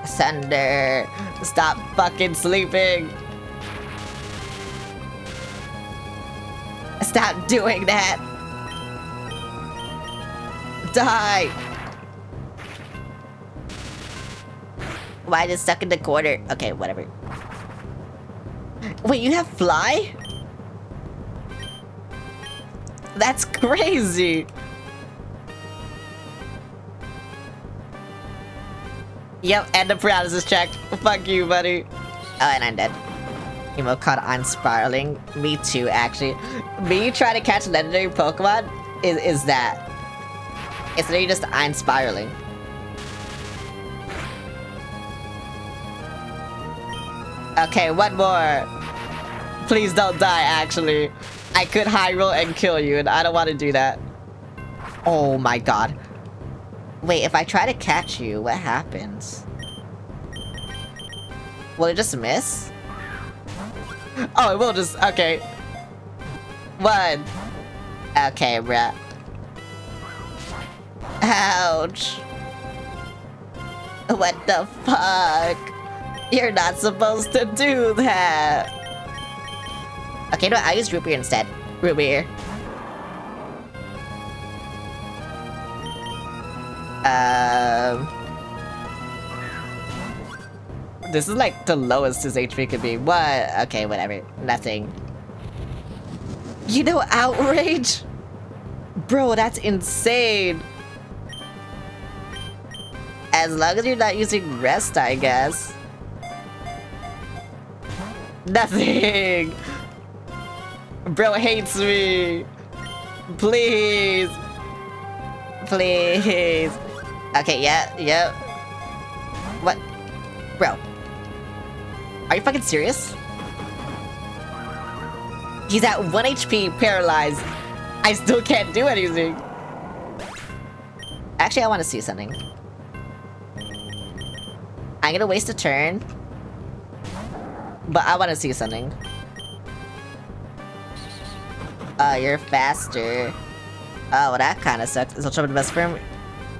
Thunder. Stop fucking sleeping. Stop doing that. Die. Why is it stuck in the corner? Okay, whatever. Wait, you have fly? That's crazy. Yep, and the paralysis check. Fuck you, buddy. Oh, and I'm dead. Emote on spiraling. Me too, actually. Me trying to catch legendary Pokemon is that. It's literally just I'm spiraling. Okay, one more. Please don't die, actually. I could high roll and kill you, and I don't want to do that. Oh my God. Wait, if I try to catch you, what happens? Will it just miss? Oh, it will just... Okay. 1, Okay, bruh. Ouch. What the fuck? You're not supposed to do that. Okay, no, I use root beer instead. Root beer. This is like the lowest his HP could be. What? Okay, whatever. Nothing. You know, outrage? Bro, that's insane. As long as you're not using rest, I guess. Nothing. Bro hates me. Please. Please. Okay, yeah. What? Bro. Are you fucking serious? He's at 1 HP, paralyzed. I still can't do anything. Actually, I want to see something. I'm gonna waste a turn. But I want to see something. Oh, you're faster. Oh, well, that kind of sucks. Is Ultra Bot best for him?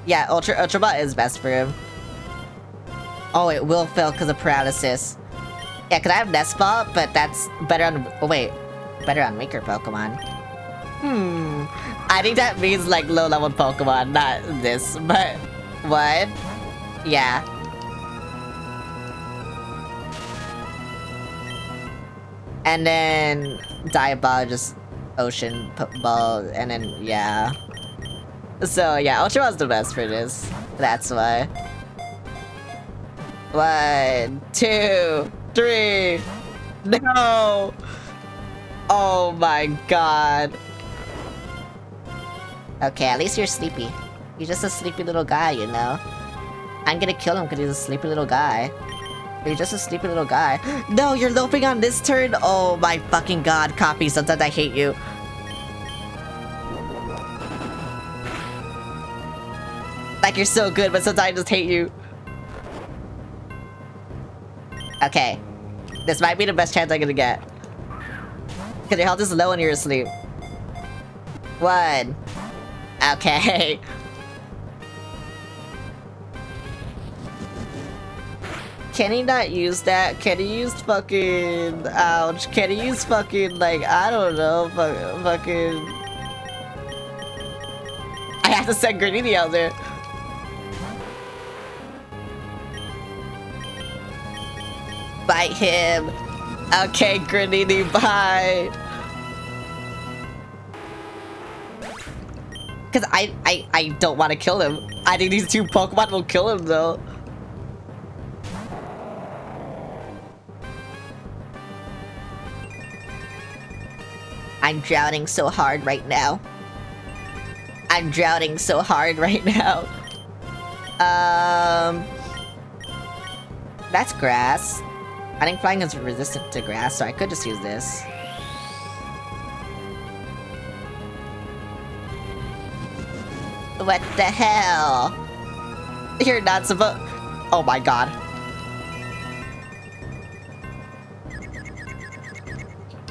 Yeah, Ultra Bot is best for him. Oh, it will fail because of paralysis. Yeah, because I have Nest Ball, but that's better on... Oh, wait. Better on weaker Pokemon. I think that means, like, low-level Pokemon, not this. But... What? Yeah. And then... Diaball, just... Ocean Ball, and then, yeah. So, yeah, Ultra Ball's the best for this. That's why. 1, 2, 3. No! Oh my god. Okay, at least you're sleepy. You're just a sleepy little guy, you know? I'm gonna kill him because he's a sleepy little guy. You're just a sleepy little guy. No, you're loping on this turn? Oh my fucking god, Copy. Sometimes I hate you. Like, you're so good, but sometimes I just hate you. Okay. This might be the best chance I'm gonna get. Because your health is low when you're asleep. 1. Okay. Can he not use that? Can he use fucking... Ouch. Can he use fucking, like, I don't know, fucking... I have to send Granini out there. Bite him. Okay, Granini, bye. Because I don't want to kill him. I think these 2 Pokemon will kill him, though. I'm drowning so hard right now. I'm drowning so hard right now. That's grass. I think flying is resistant to grass, so I could just use this. What the hell? You're not supposed... Oh my god.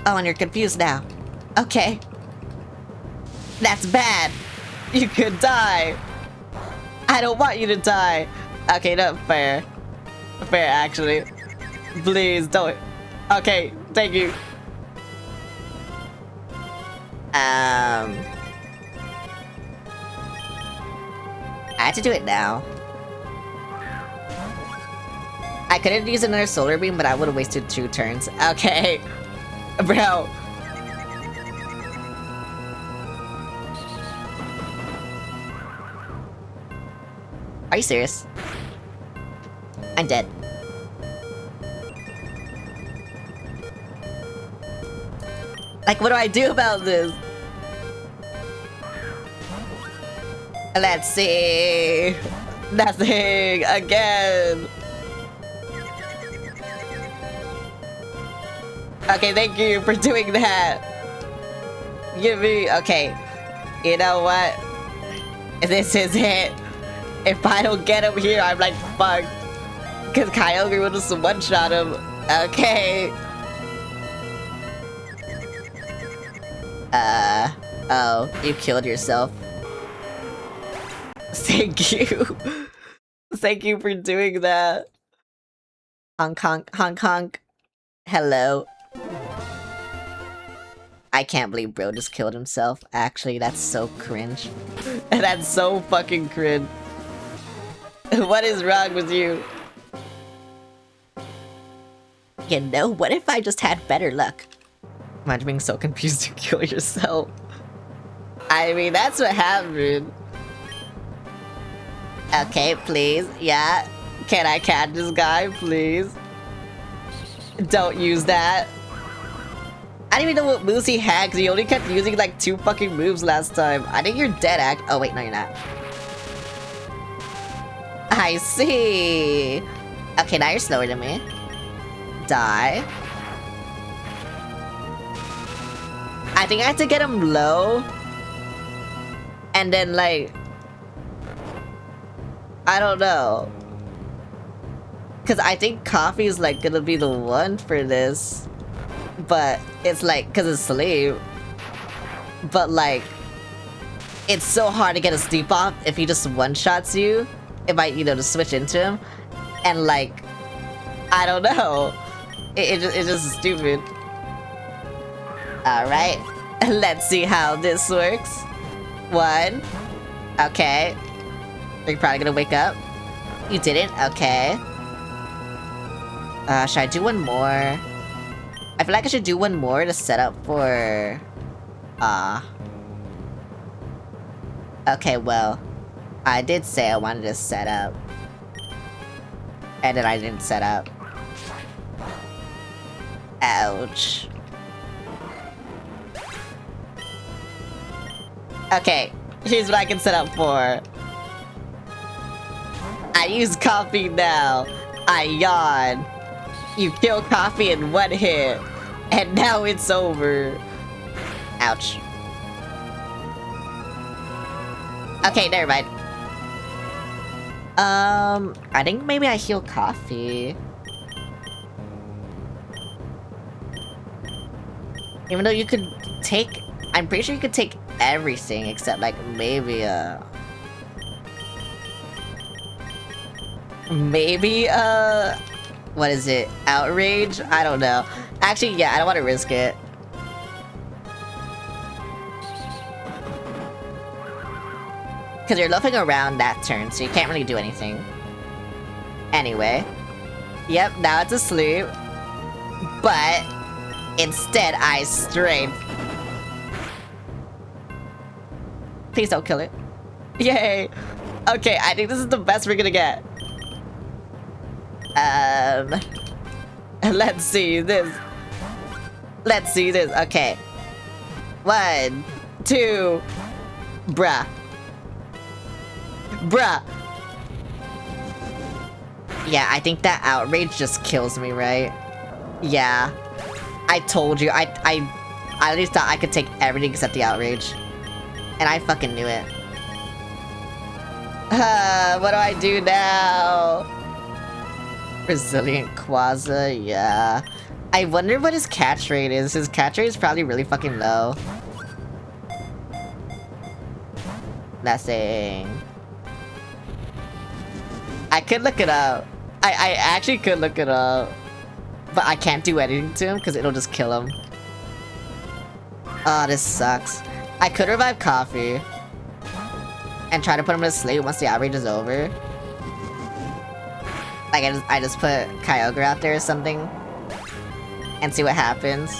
Oh, and you're confused now. Okay. That's bad. You could die. I don't want you to die. Okay, not fair. Fair, actually. Please, don't. Okay, thank you. I had to do it now. I could have used another Solar Beam, but I would have wasted 2 turns. Okay. Bro. Are you serious? I'm dead. Like, what do I do about this? Let's see. Nothing again. Okay, thank you for doing that. Give me... Okay. You know what? This is it. If I don't get him here, I'm like, fucked. Because Kyogre will just one-shot him. Okay. Oh, you killed yourself. Thank you. Thank you for doing that. Hong Kong, Hong Kong. Hello. I can't believe bro just killed himself. Actually, that's so cringe. That's so fucking cringe. What is wrong with you? You know, what if I just had better luck? Imagine being so confused to kill yourself. I mean, that's what happened. Okay, please. Yeah. Can I catch this guy, please? Don't use that. I don't even know what moves he had, because he only kept using like 2 fucking moves last time. I think you're dead, act. Oh, wait, no, you're not. I see. Okay, now you're slower than me. Die. I think I have to get him low. And then, like... I don't know. Because I think coffee is, like, gonna be the one for this. But it's, like, because it's sleep. But, like... It's so hard to get a sleep off if he just one-shots you. If I, you know, to switch into him. And, like... I don't know. It's just stupid. Alright. Let's see how this works. 1. Okay. You're probably gonna wake up. You didn't? Okay. Should I do one more? I feel like I should do one more to set up for... Okay, well... I did say I wanted to set up. And then I didn't set up. Ouch. Okay, here's what I can set up for. I use coffee now. I yawn. You kill coffee in 1 hit. And now it's over. Ouch. Okay, never mind. I think maybe I heal coffee. Even though you could take... I'm pretty sure you could take everything except, like, maybe, Maybe, what is it? Outrage? I don't know. Actually, yeah, I don't want to risk it. Because you're loafing around that turn, so you can't really do anything. Anyway. Yep, now it's asleep. But... Instead, I strain. Please don't kill it. Yay! Okay, I think this is the best we're gonna get. Let's see this. Let's see this. Okay. 1, 2. Bruh. Bruh. Yeah, I think that outrage just kills me, right? Yeah. I told you, I at least thought I could take everything except the outrage. And I fucking knew it. What do I do now? Resilient Quasar, yeah. I wonder what his catch rate is. His catch rate is probably really fucking low. Nothing. I could look it up. I actually could look it up. But I can't do anything to him because it'll just kill him. Oh, this sucks. I could revive Coffee. And try to put him to sleep once the outrage is over. Like, I just put Kyogre out there or something. And see what happens.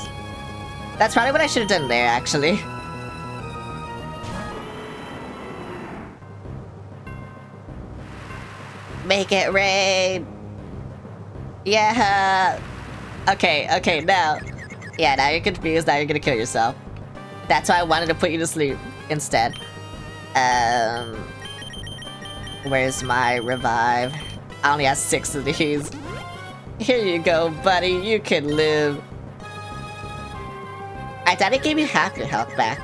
That's probably what I should have done there, actually. Make it rain! Yeah! Okay, now. Yeah, now you're confused, now you're gonna kill yourself. That's why I wanted to put you to sleep instead. Where's my revive? I only have 6 of these. Here you go, buddy, you can live. I thought it gave you half your health back.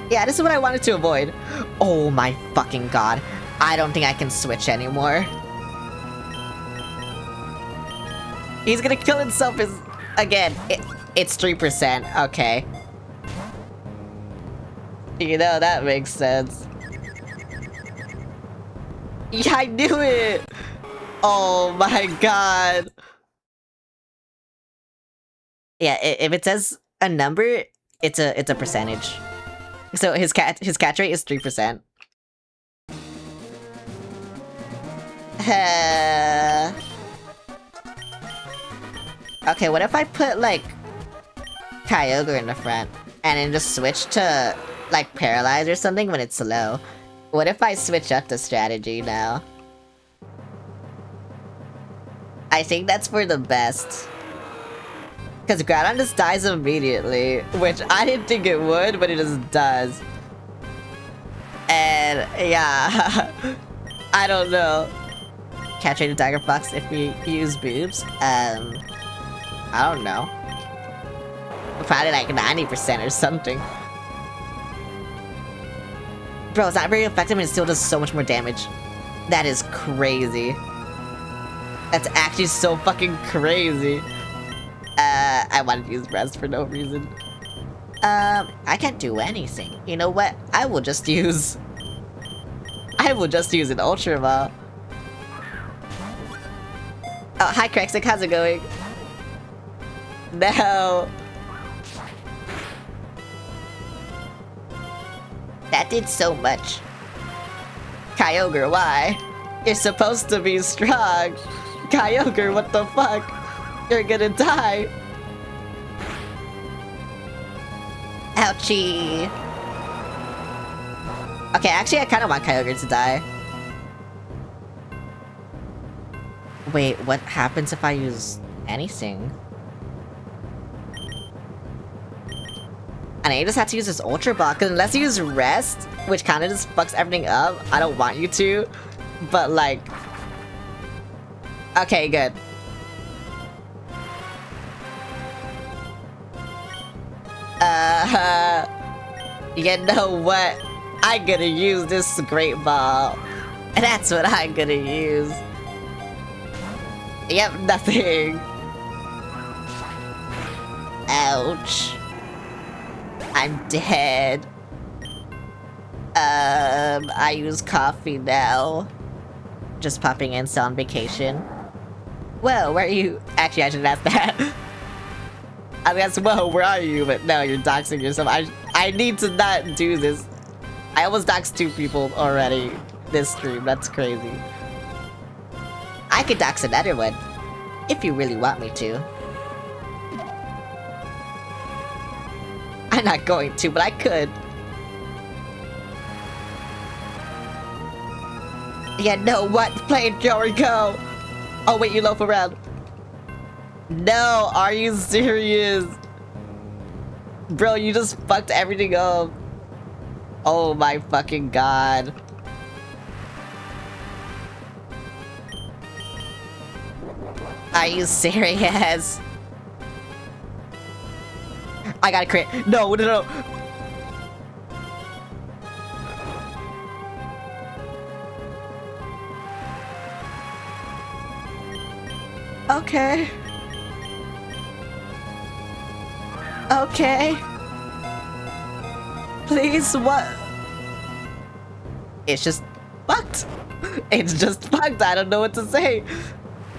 Yeah, this is what I wanted to avoid. Oh my fucking god. I don't think I can switch anymore. He's gonna kill himself again. It's 3%. Okay. You know, that makes sense. Yeah, I knew it! Oh my god. Yeah, if it says a number, it's a percentage. So his catch rate is 3%. Okay, what if I put like Kyogre in the front and then just switch to like Paralyze or something when it's slow? What if I switch up the strategy now? I think that's for the best. Because Groudon just dies immediately, which I didn't think it would, but it just does. And yeah, I don't know. Catch rate of Tiger Fox if we use boobs? I don't know. Probably like 90% or something. Bro, it's not very effective and it still does so much more damage. That is crazy. That's actually so fucking crazy. I wanted to use Rest for no reason. I can't do anything. You know what? I will just use an Ultra Ball. Oh, hi Krexic, how's it going? No. That did so much. Kyogre, why? You're supposed to be strong. Kyogre, what the fuck? You're gonna die. Ouchie. Okay, actually I kinda want Kyogre to die. Wait, what happens if I use anything? And I just have to use this Ultra Ball, because unless you use Rest, which kinda just fucks everything up, I don't want you to, but like... Okay, good. You know what? I'm gonna use this Great Ball. And that's what I'm gonna use. Yep, nothing. Ouch. I'm dead. I use coffee now. Just popping in, still on vacation. Whoa, where are you? Actually, I shouldn't ask that. I guess, whoa, where are you? But no, you're doxing yourself. I need to not do this. I almost doxed 2 people already this stream. That's crazy. I could dox another one. If you really want me to. I'm not going to, but I could. Yeah, no, what? Flamethrower, go! Oh, wait, you loaf around. No, are you serious? Bro, you just fucked everything up. Oh my fucking god. Are you serious? I gotta crit. No, no, no. Okay. Okay. Please, what? It's just fucked. It's just fucked. I don't know what to say.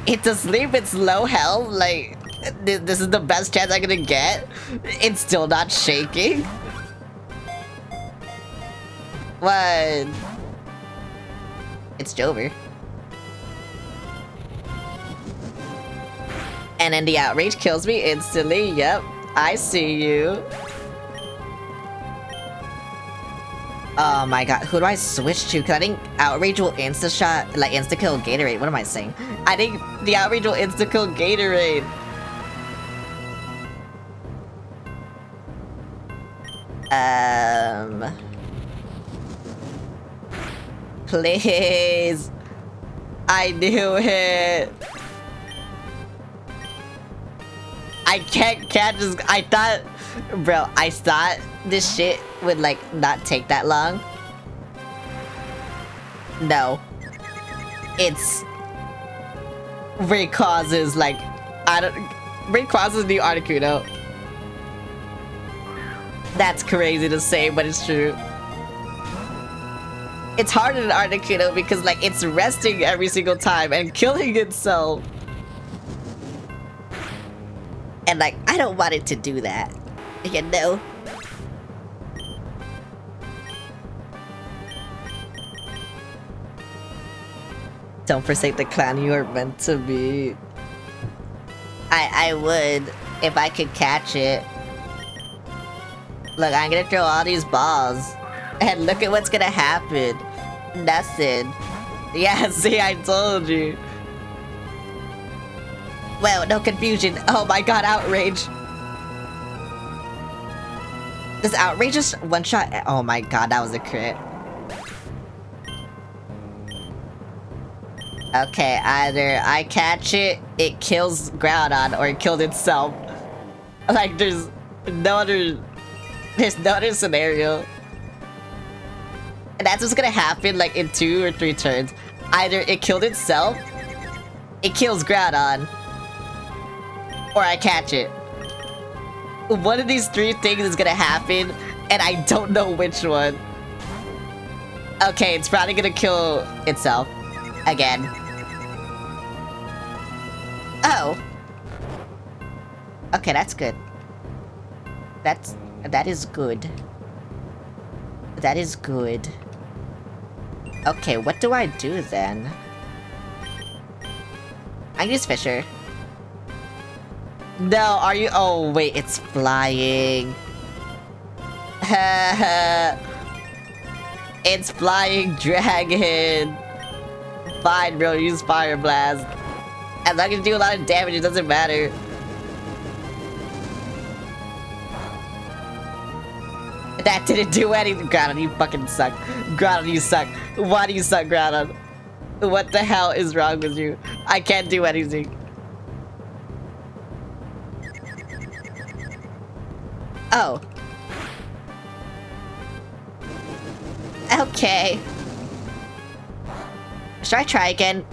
It's asleep. It's low health. Like, this is the best chance I'm gonna get. It's still not shaking. What? It's Jover. And then the outrage kills me instantly. Yep, I see you. Oh my god, who do I switch to? Cause I think outrage will insta-shot, like insta-kill Gatorade. What am I saying? I think the outrage will insta-kill Gatorade. Please. I knew it. I can't catch this. I thought, bro, I thought this shit would like not take that long. No. It's Rayquaza's like, Rayquaza's new Articuno. That's crazy to say, but it's true. It's harder than Articuno because like it's resting every single time and killing itself. And like, I don't want it to do that. You know? Don't forsake the clan you are meant to be. I would if I could catch it. Look, I'm gonna throw all these balls. And look at what's gonna happen. Nothing. Yeah, see, I told you. Well, no confusion. Oh my god, outrage. Does outrage just one shot? Oh my god, that was a crit. Okay, either I catch it, it kills Groudon, or it killed itself. Like, there's no other scenario. And that's what's gonna happen, like, in 2 or 3 turns. Either it killed itself, it kills Groudon, or I catch it. One of these 3 things is gonna happen, and I don't know which one. Okay, it's probably gonna kill itself. Again. Oh. Okay, that's good. That is good. That is good. Okay, what do I do then? I use Fisher. No, are you? Oh, wait, it's flying. It's flying dragon. Fine, bro, use Fire Blast. As long as you do a lot of damage, it doesn't matter. That didn't do anything. Groudon, you fucking suck. Groudon, you suck. Why do you suck, Groudon? What the hell is wrong with you? I can't do anything. Oh. Okay. Should I try again?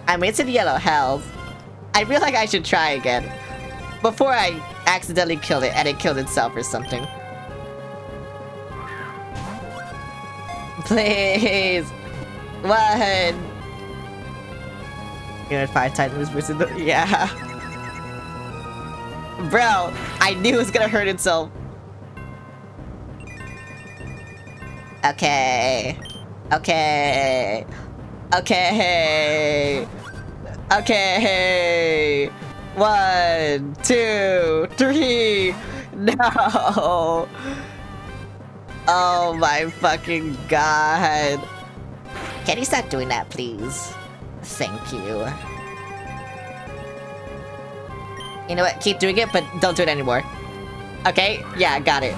I'm wasting yellow health. I feel like I should try again. Before I accidentally killed it and it killed itself or something. Please. One. You had 5 times moves versus the. Yeah. Bro, I knew it was gonna hurt itself. Okay. Okay. Okay. Okay. 1, 2, 3. No. Oh my fucking god. Can you stop doing that, please? Thank you. You know what? Keep doing it, but don't do it anymore. Okay? Yeah, got it.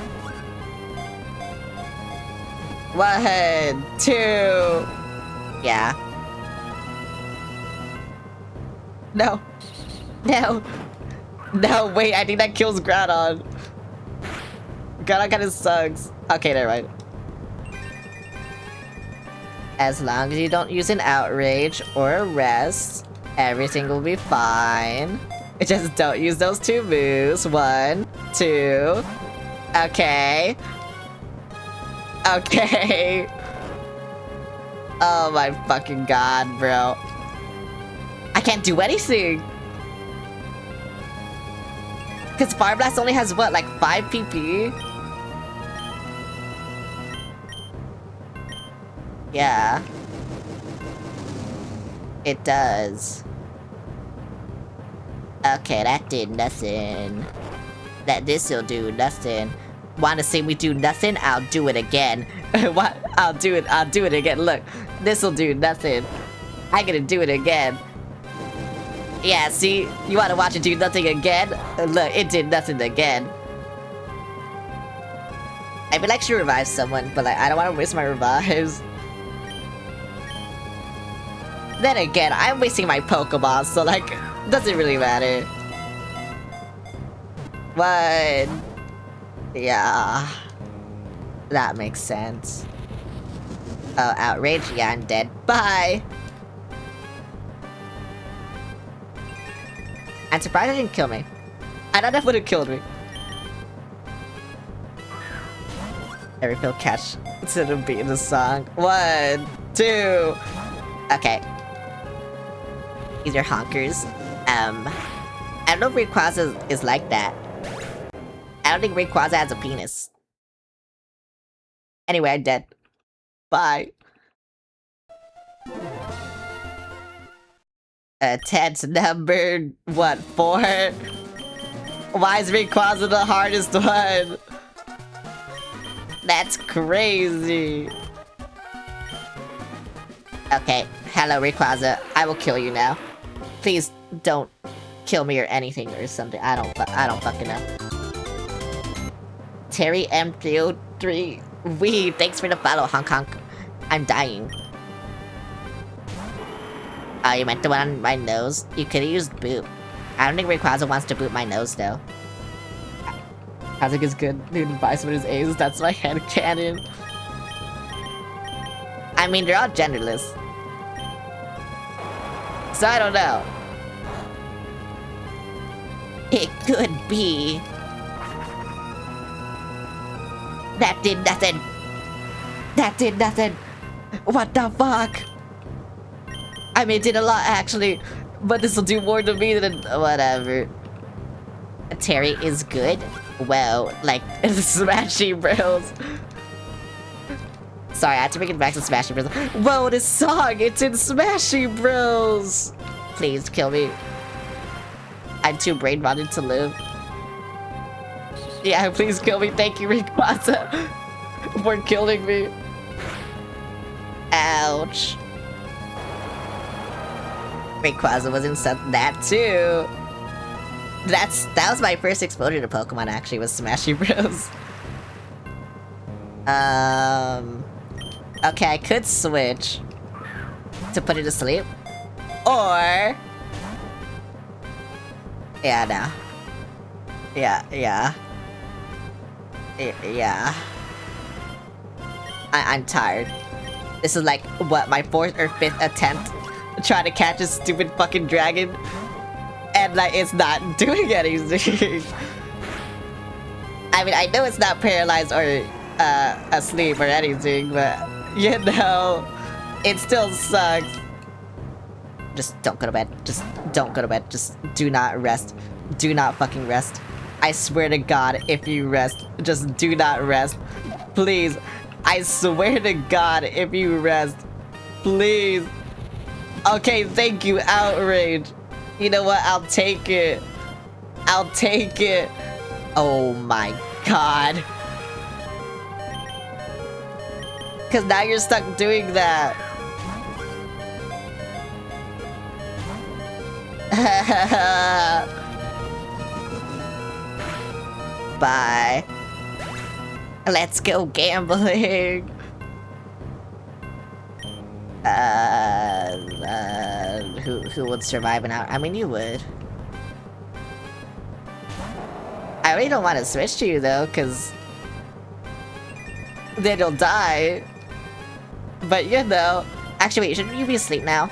1, 2. Yeah. No. No. No, wait, I think that kills Groudon. Groudon kinda sucks. Okay, never mind. As long as you don't use an outrage or a rest, everything will be fine. Just don't use those 2 moves. 1, 2. Okay. Okay. Oh my fucking god, bro. I can't do anything. Because Fire Blast only has what, like 5 PP? Yeah. It does. Okay, that did nothing. This'll do nothing. Wanna see me do nothing? I'll do it again. What? I'll do it again. Look, this'll do nothing. I'm gonna do it again. Yeah, see? You wanna watch it do nothing again? Look, it did nothing again. I would like to revive someone, but like, I don't wanna waste my revives. Then again, I'm wasting my Pokeballs, so like, doesn't really matter. 1. Yeah. That makes sense. Oh, outrage? Yeah, I'm dead. Bye! I'm surprised it didn't kill me. I thought that would have killed me. I refill catch. to the beat of the song. 1, 2. Okay. These are honkers. I don't know if Rayquaza is like that. I don't think Rayquaza has a penis. Anyway, I'm dead. Bye. Tense number, what, 4? Why is Rayquaza the hardest one? That's crazy. Okay, hello Rayquaza. I will kill you now. Please don't kill me or anything or something. I don't fucking know. Terry M303. Wee, thanks for the follow, honk honk. I'm dying. Oh, you meant the one on my nose? You could've used boop. I don't think Rayquaza wants to boop my nose though. Kazik is good. Dude, buy some of his A's. That's my headcanon. I mean, they're all genderless. So I don't know. It could be. That did nothing. That did nothing. What the fuck? I mean, it did a lot actually, but this will do more to me than whatever. Terry is good. Well, like Smashy Bros. Sorry, I had to bring it back to Smashy Bros. Whoa, this song! It's in Smashy Bros. Please kill me. I'm too brain rotted to live. Yeah, please kill me. Thank you, Rayquaza, for killing me. Ouch. Rayquaza was in that too. That was my first exposure to Pokemon actually, was Smashy Bros. Okay, I could switch to put it to sleep. Or yeah, no. Yeah. I'm tired. This is like, what, my 4th or 5th attempt trying to catch a stupid fucking dragon. And like, it's not doing anything. I mean, I know it's not paralyzed or asleep or anything, but you know, it still sucks. Just don't go to bed. Just don't go to bed. Just do not rest. Do not fucking rest. I swear to God, if you rest, just do not rest. Please. I swear to God, if you rest. Please. Okay, thank you, Outrage. You know what? I'll take it. I'll take it. Oh my God. Because now you're stuck doing that. Bye. Let's go gambling. Who would survive an hour? I mean, you would. I really don't want to switch to you though, because then you'll die. But you know, actually, wait, shouldn't you be asleep now?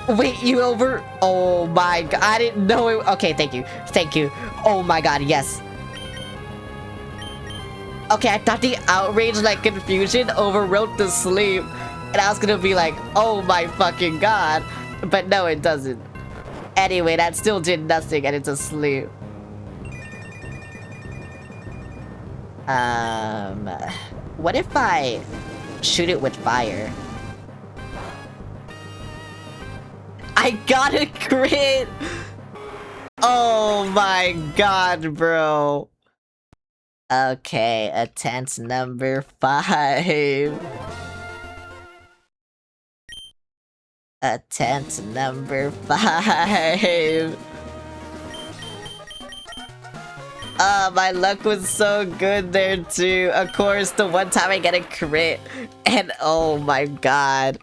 Wait, you over? Oh my God, I didn't know it. Okay, thank you. Thank you. Oh my God, yes. Okay, I thought the outrage, like, confusion overwrote the sleep. And I was gonna be like, oh my fucking God. But no, it doesn't. Anyway, that still did nothing and it's asleep. What if I shoot it with fire? I got a crit! Oh my God, bro. Okay, attempt number 5. Attempt number 5. My luck was so good there too. Of course, the one time I get a crit. And oh my God.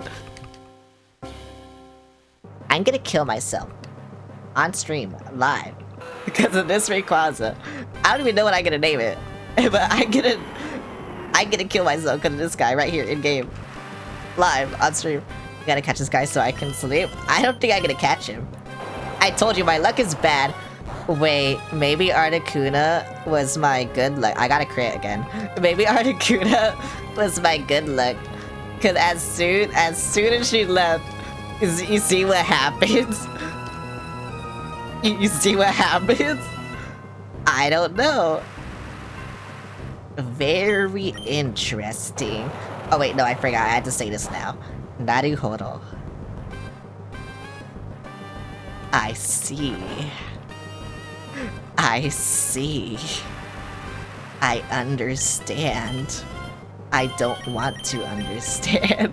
I'm gonna kill myself. On stream, live. Because of this Rayquaza. I don't even know what I'm gonna name it. But I'm gonna kill myself because of this guy right here in game. Live, on stream. Gotta catch this guy so I can sleep. I don't think I'm gonna catch him. I told you my luck is bad. Wait, maybe Articuno was my good luck. I gotta crit again. Maybe Articuno was my good luck. Cause as soon as she left, you see what happens? You see what happens? I don't know. Very interesting. Oh wait, no, I forgot. I had to say this now. Naruhodo. I see. I see. I understand. I don't want to understand.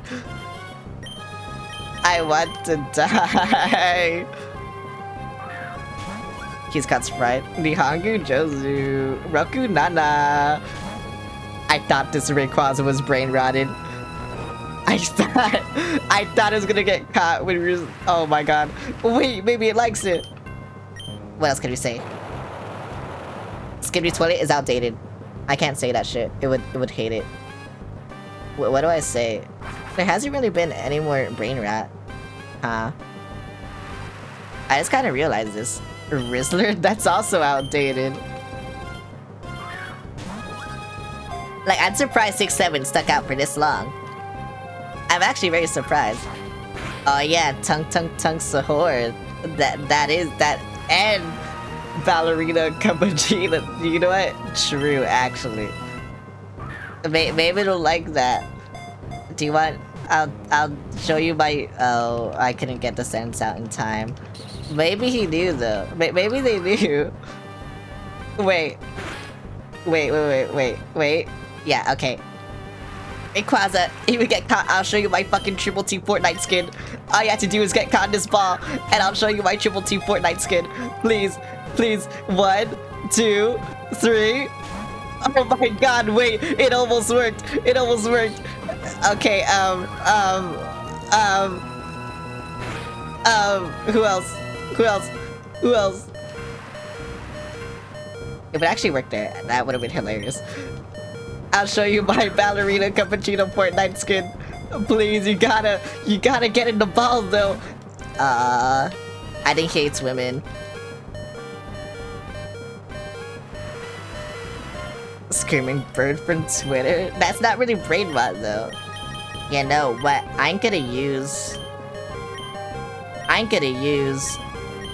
I want to die. He's got Sprite. Nihongu Jozu. Roku Nana. I thought this Rayquaza was brain rotted. I thought it was gonna get caught when we were. Oh my god. Wait, maybe it likes it. What else can we say? Skibidi Toilet is outdated. I can't say that shit. It would hate it. What do I say? There hasn't really been any more brain rot. Huh? I just kind of realized this. Rizzler? That's also outdated. Like, I'm surprised 6-7 stuck out for this long. I'm actually very surprised. Oh yeah, Tung Sahur. That is that, and Ballerina Cappuccino. You know what? True, actually. Maybe it'll like that. Do you want? I'll show you my. Oh, I couldn't get the sentence out in time. Maybe he knew though. Maybe they knew. Wait. Yeah. Okay. Rayquaza, he would get caught. I'll show you my fucking Triple T Fortnite skin. All you have to do is get caught in this ball, and I'll show you my Triple T Fortnite skin. Please. 1, 2, 3. Oh my god, wait, it almost worked. Okay, who else? If it actually worked there, that would have been hilarious. I'll show you my Ballerina Cappuccino Fortnite skin. Please, you gotta get in the balls though. I think he hates women. Screaming bird from Twitter? That's not really brain rot though. You know what? I'm gonna use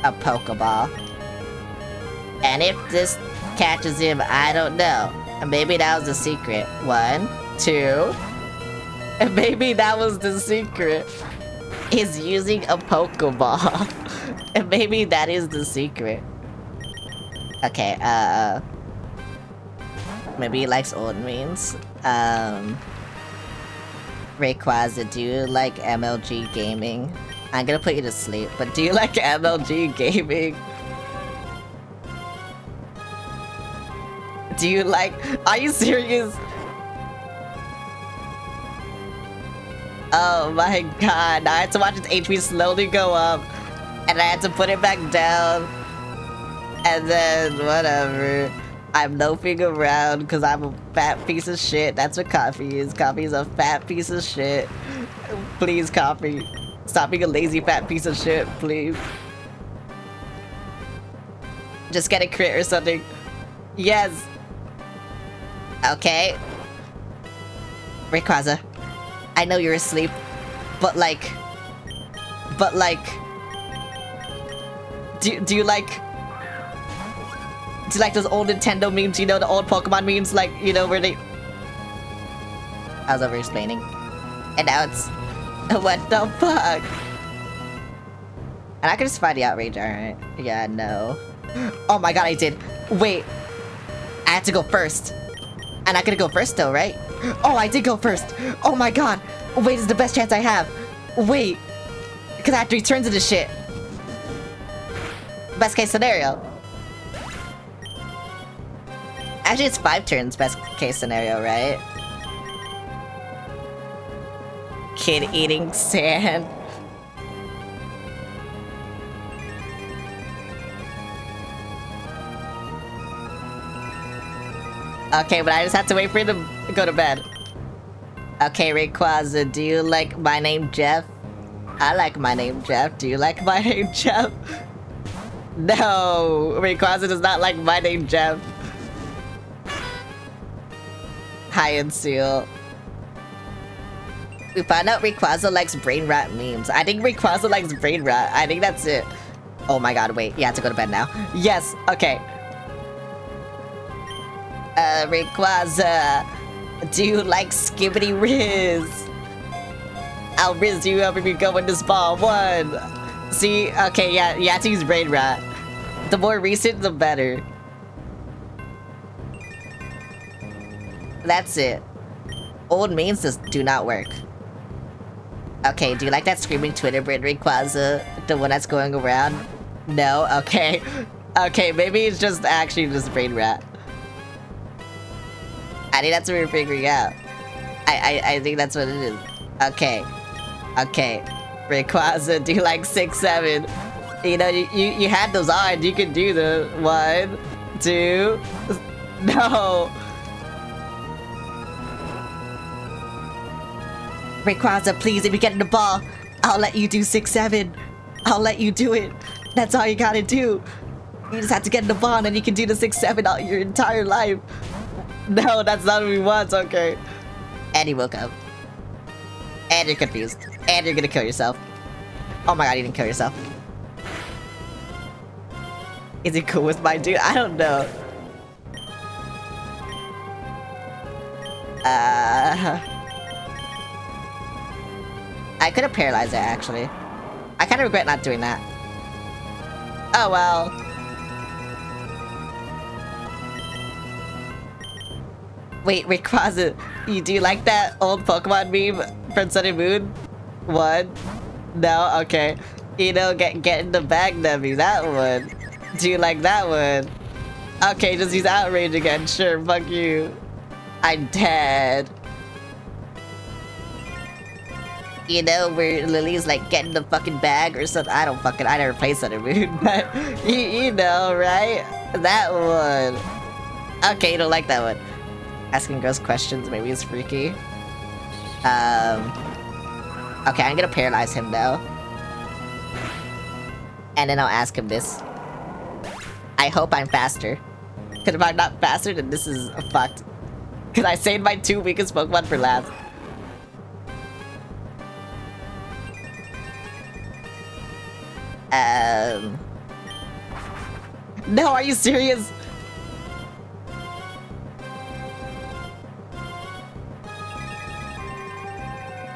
a Pokeball. And if this catches him, I don't know. Maybe that was the secret. 1, 2. And maybe that was the secret. He's using a Pokeball. And maybe that is the secret. Okay, maybe he likes old memes. Rayquaza, do you like MLG gaming? I'm gonna put you to sleep, but do you like MLG gaming? Do you like... Are you serious? Oh my god, I had to watch its HP slowly go up, and I had to put it back down, and then whatever. I'm loafing around because I'm a fat piece of shit. That's what Coffee is. Coffee is a fat piece of shit. Please, Coffee. Stop being a lazy fat piece of shit, please. Just get a crit or something. Yes. Okay. Rayquaza, I know you're asleep, but like, do you like those old Nintendo memes, you know, the old Pokemon memes, like, you know, where they... I was over-explaining. And now it's... What the fuck? And I can just find the outrage, alright. Yeah, no. Oh my god, I did. Wait. I had to go first. And I could go first though, right? Oh, I did go first. Oh my god. Wait, this is the best chance I have. Wait. Because I have 3 turns of this shit. Best case scenario. Actually, it's 5 turns, best case scenario, right? Kid eating sand. Okay, but I just have to wait for you to go to bed. Okay, Rayquaza, do you like my name Jeff? I like my name Jeff. Do you like my name Jeff? No! Rayquaza does not like my name, Jeff. Hi, and Seal. We found out Rayquaza likes brain rat memes. I think Rayquaza likes brain rat. I think that's it. Oh my god, wait. You have to go to bed now. Yes, okay. Rayquaza, do you like Skibbity Riz? I'll Riz you up if you go in this ball. 1. See? Okay, yeah, you have to use brain rat. The more recent, the better. That's it. Old memes just do not work. Okay, do you like that screaming Twitter brain Rayquaza? The one that's going around? No? Okay. Okay, maybe it's just actually just brain rat. I think that's what we're figuring out. I think that's what it is. Okay. Okay. Rayquaza, do you like 6, 7? You know, you had those on. You could do the 1, 2... No! Rayquaza, please, if you get in the ball, I'll let you do 6, 7. I'll let you do it. That's all you gotta do. You just have to get in the ball and you can do the 6, 7 all your entire life. No, that's not what we want, okay. And you woke up. And you're confused. And you're gonna kill yourself. Oh my god, you didn't kill yourself. Is he cool with my dude? I don't know. I could have paralyzed it, actually. I kind of regret not doing that. Oh well. Wait, Rayquaza, do you like that old Pokemon meme from Sun and Moon? 1? No? Okay. You know, get in the bag, Nebby. That one. Do you like that one? Okay, just use Outrage again. Sure, fuck you. I'm dead. You know, where Lily's like getting the fucking bag or something. I never played Sun and Moon, but you know, right? That one. Okay, you don't like that one. Asking girls questions, maybe it's freaky. Okay, I'm gonna paralyze him though. And then I'll ask him this. I hope I'm faster. Cause if I'm not faster, then this is fucked. Cause I saved my 2 weakest Pokemon for last. No, are you serious?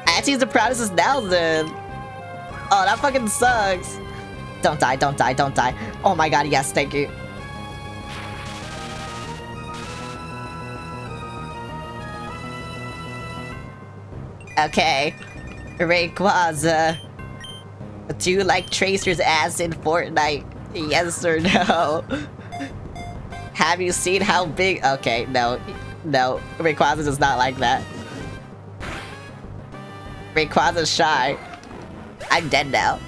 Actually, the proudest is now then. Oh, that fucking sucks. Don't die, don't die, don't die. Oh my god, yes, thank you. Okay. Rayquaza. Do you like Tracer's ass in Fortnite? Yes or no? Have you seen how big... Okay, no. No, Rayquaza does not like that. Rayquaza's shy. I'm dead now.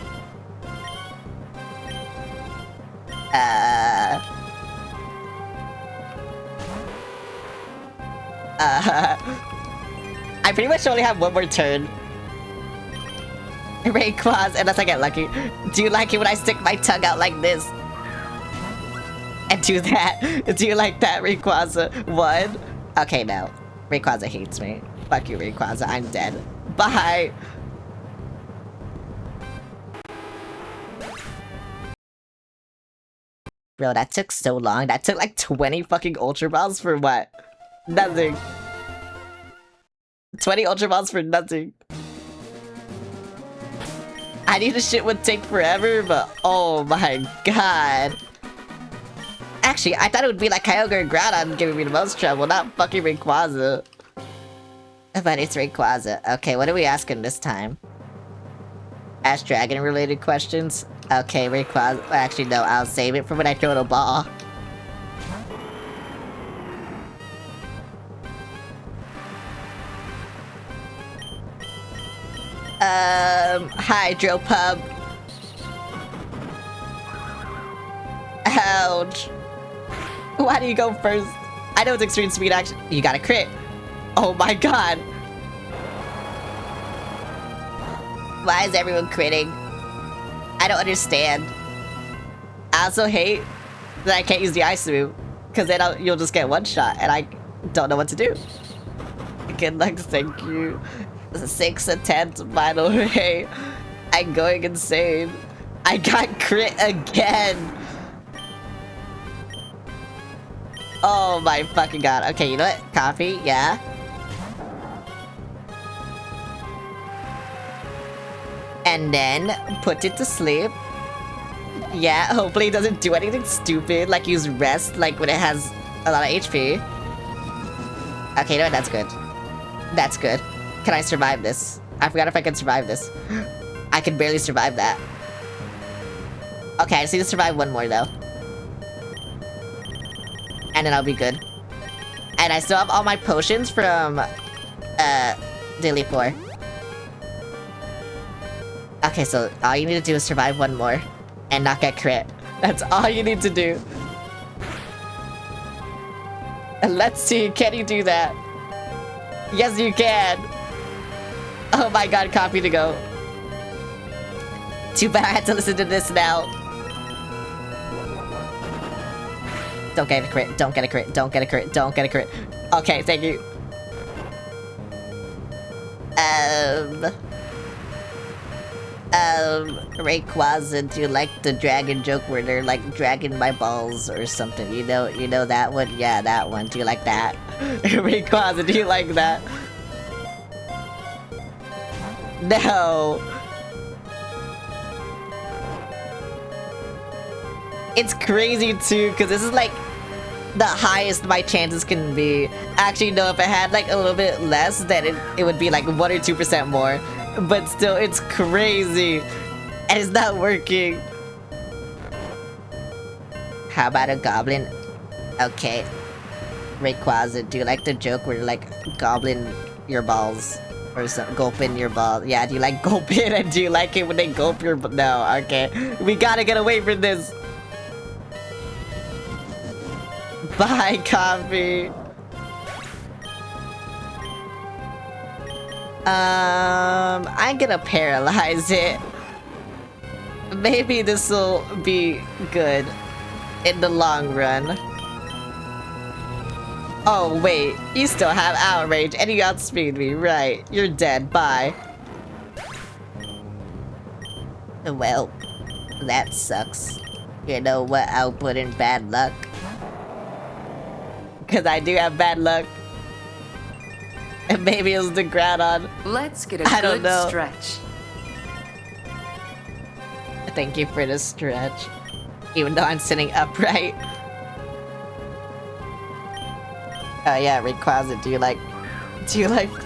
I pretty much only have 1 more turn. Rayquaza, unless I get lucky. Do you like it when I stick my tongue out like this? And do that? Do you like that, Rayquaza? 1? Okay, no. Rayquaza hates me. Fuck you, Rayquaza. I'm dead. Bye! Bro, that took so long. That took like 20 fucking Ultra Balls for what? Nothing. 20 Ultra Balls for nothing. I knew this shit would take forever, but oh my god. Actually, I thought it would be like Kyogre and Groudon giving me the most trouble, not fucking Rayquaza. But it's Rayquaza. Okay, what are we asking this time? Ask dragon related questions? Okay, Rayquaza. Actually, no, I'll save it for when I throw the ball. Hydropub. Ouch. Why do you go first? I know it's extreme speed action. You got a crit. Oh my god. Why is everyone critting? I don't understand. I also hate that I can't use the ice move, because then you'll just get one shot, and I don't know what to do. Good luck, thank you. 6 attempts, by the way. I'm going insane. I got crit again. Oh my fucking god. Okay, you know what? Coffee, yeah. And then put it to sleep. Yeah, hopefully it doesn't do anything stupid, like use rest, like when it has a lot of HP. Okay, you know what? That's good. That's good. Can I survive this? I forgot if I can survive this. I can barely survive that. Okay, I just need to survive one more though. And then I'll be good. And I still have all my potions from Daily 4. Okay, so all you need to do is survive one more and not get crit. That's all you need to do. And let's see, can you do that? Yes, you can. Oh my god, copy to go. Too bad I had to listen to this now. Don't get a crit, don't get a crit, don't get a crit, don't get a crit. Okay, thank you. Rayquaza, do you like the dragon joke where they're like dragging my balls or something? You know that one? Yeah, that one. Do you like that? Rayquaza, do you like that? No. It's crazy too, because this is like the highest my chances can be. Actually, no, if it had like a little bit less, then it would be like 1 or 2% more. But still, it's crazy. And it's not working. How about a goblin? Okay. Rayquaza, do you like the joke where you're like goblin your balls? Or some gulping your balls? Yeah, do you like gulping? And do you like it when they gulp your no, okay. We gotta get away from this. Bye, coffee. I'm gonna paralyze it. Maybe this will be good in the long run. Oh, wait. You still have outrage and you outspeed me. Right. You're dead. Bye. Well, that sucks. You know what? I'll put in bad luck. Because I do have bad luck. And maybe it was the Groudon. Let's get a good stretch. Thank you for the stretch. Even though I'm sitting upright. Oh yeah, Rayquaza, do you like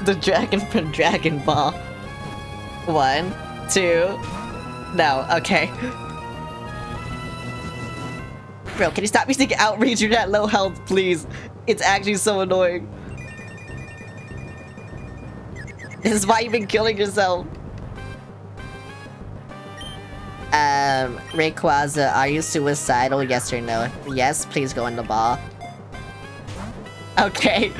the dragon from Dragon Ball? 1, 2. No, okay. Bro, can you stop using outrage? You're at low health, please. It's actually so annoying. This is why you've been killing yourself. Rayquaza, are you suicidal? Yes or no? Yes, please go in the ball. Okay.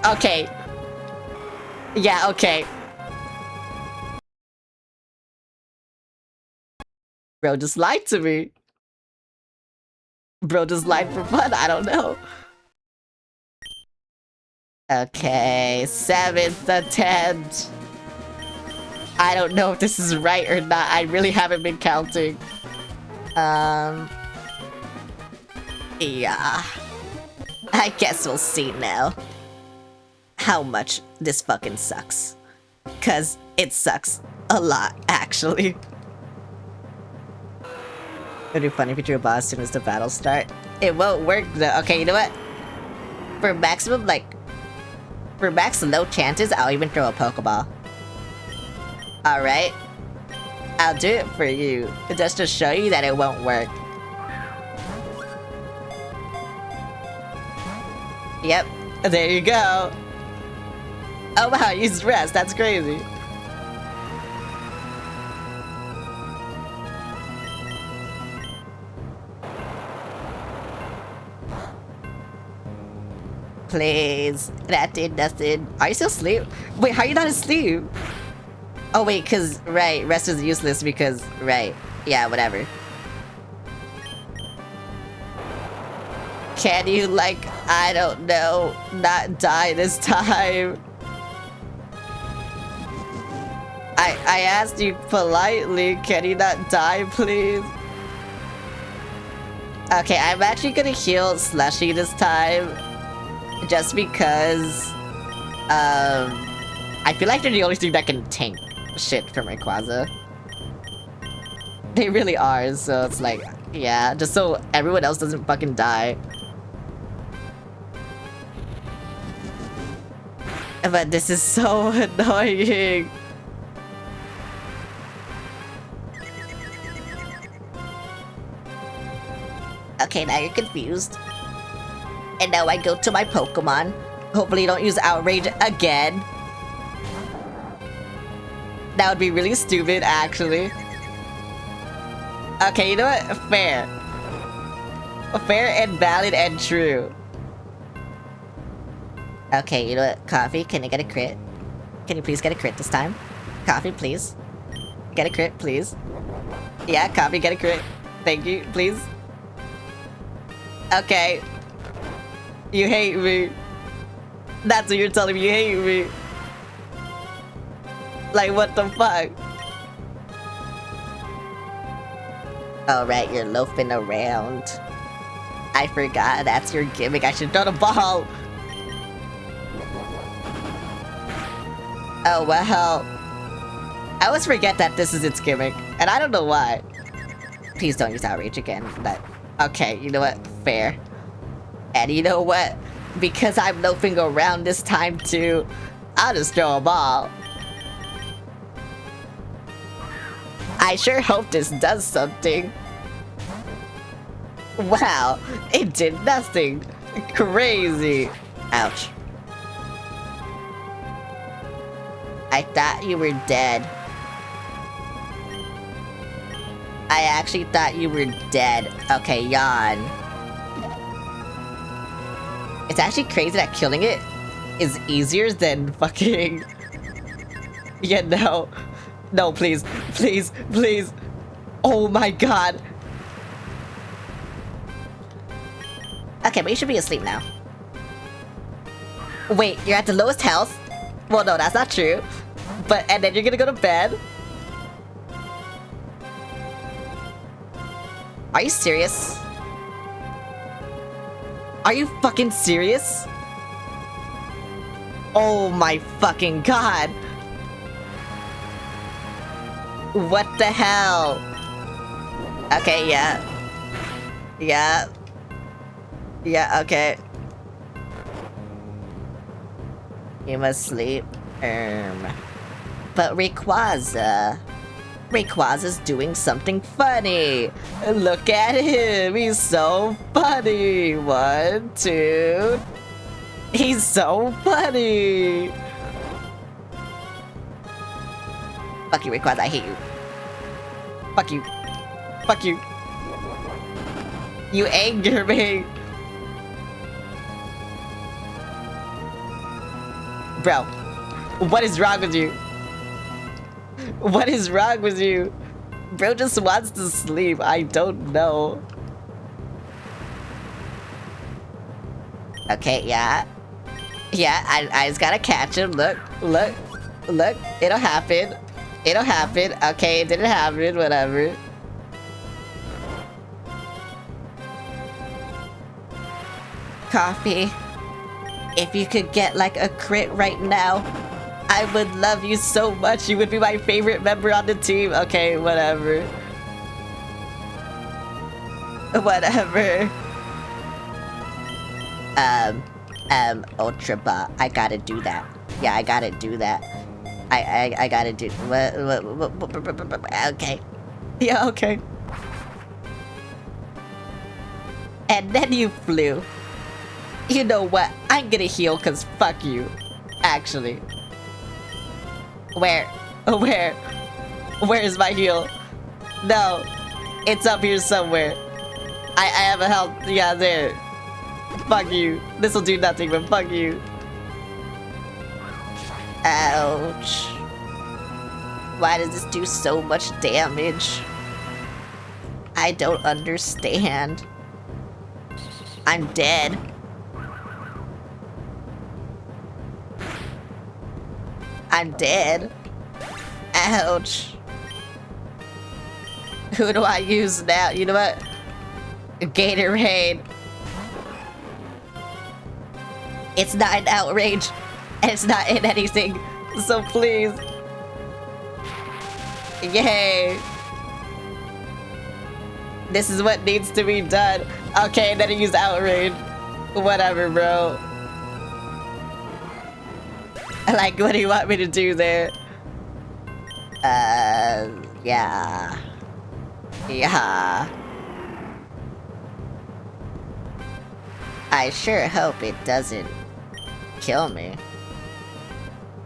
Okay. Yeah, okay. Bro just lied to me. Bro just lied for fun, I don't know. Okay, 7th attempt. I don't know if this is right or not. I really haven't been counting. Yeah. I guess we'll see now how much this fucking sucks. 'Cause it sucks a lot, actually. It'd be funny if you drew a boss as soon as the battle start. It won't work though. Okay, you know what? For maximum, for max low chances, I'll even throw a Pokeball. Alright. I'll do it for you. Just to show you that it won't work. Yep. There you go. Oh wow, you used rest. That's crazy. Please. That did nothing. Are you still asleep? Wait, how are you not asleep? Oh wait, cause right, rest is useless because right. Yeah, whatever. Can you like, I don't know, not die this time? I asked you politely, can you not die please? Okay, I'm actually gonna heal Slushy this time. Just because I feel like they're the only thing that can tank shit from Rayquaza. They really are, so it's like, yeah, just so everyone else doesn't fucking die. But this is so annoying. Okay, now you're confused. And now I go to my Pokemon. Hopefully you don't use Outrage again. That would be really stupid, actually. Okay, you know what? Fair. Fair and valid and true. Okay, you know what? Coffee, can you get a crit? Can you please get a crit this time? Coffee, please. Get a crit, please. Yeah, Coffee, get a crit. Thank you, please. Okay. You hate me. That's what you're telling me, you hate me. Like, what the fuck? Oh, right, you're loafing around. I forgot, that's your gimmick. I should throw the ball. Oh, well. I always forget that this is its gimmick, and I don't know why. Please don't use Outrage again. But, okay, you know what? Fair. And you know what? Because I'm loafing around this time too, I'll just throw a ball. I sure hope this does something. Wow, it did nothing. Crazy. Ouch. I thought you were dead. I actually thought you were dead. Okay, yawn. It's actually crazy that killing it is easier than fucking... Yeah, no. No, please. Please, please. Oh my god. Okay, but you should be asleep now. Wait, you're at the lowest health? Well, no, that's not true. But, and then you're gonna go to bed? Are you serious? Are you fucking serious? Oh my fucking god. What the hell? Okay, yeah. Yeah. Yeah, okay. You must sleep. But Rayquaza's doing something funny. Look at him. He's so funny. 1, 2. He's so funny. Fuck you, Rayquaza. I hate you. Fuck you. Fuck you. You anger me. Bro, what is wrong with you? What is wrong with you? Bro just wants to sleep. I don't know. Okay, yeah. Yeah, I just gotta catch him. Look, look, look. It'll happen. It'll happen. Okay, it didn't happen. Whatever. Coffee. If you could get like a crit right now, I would love you so much. You would be my favorite member on the team. Okay, whatever. Whatever. Ultra Ball. I gotta do that. Yeah, I gotta do that. I gotta do. Okay. Yeah, okay. And then you flew. You know what? I'm gonna heal cause fuck you. Actually. Where? Where is my heal? No. It's up here somewhere. I have a health. Yeah, there. Fuck you. This'll do nothing, but fuck you. Ouch. Why does this do so much damage? I don't understand. I'm dead. I'm dead. Ouch. Who do I use now? You know what? Gatorade. It's not in outrage, and it's not in anything, so please. Yay. This is what needs to be done. Okay, then I use outrage. Whatever, bro. Like, what do you want me to do there? Yeah. Yeah. I sure hope it doesn't kill me.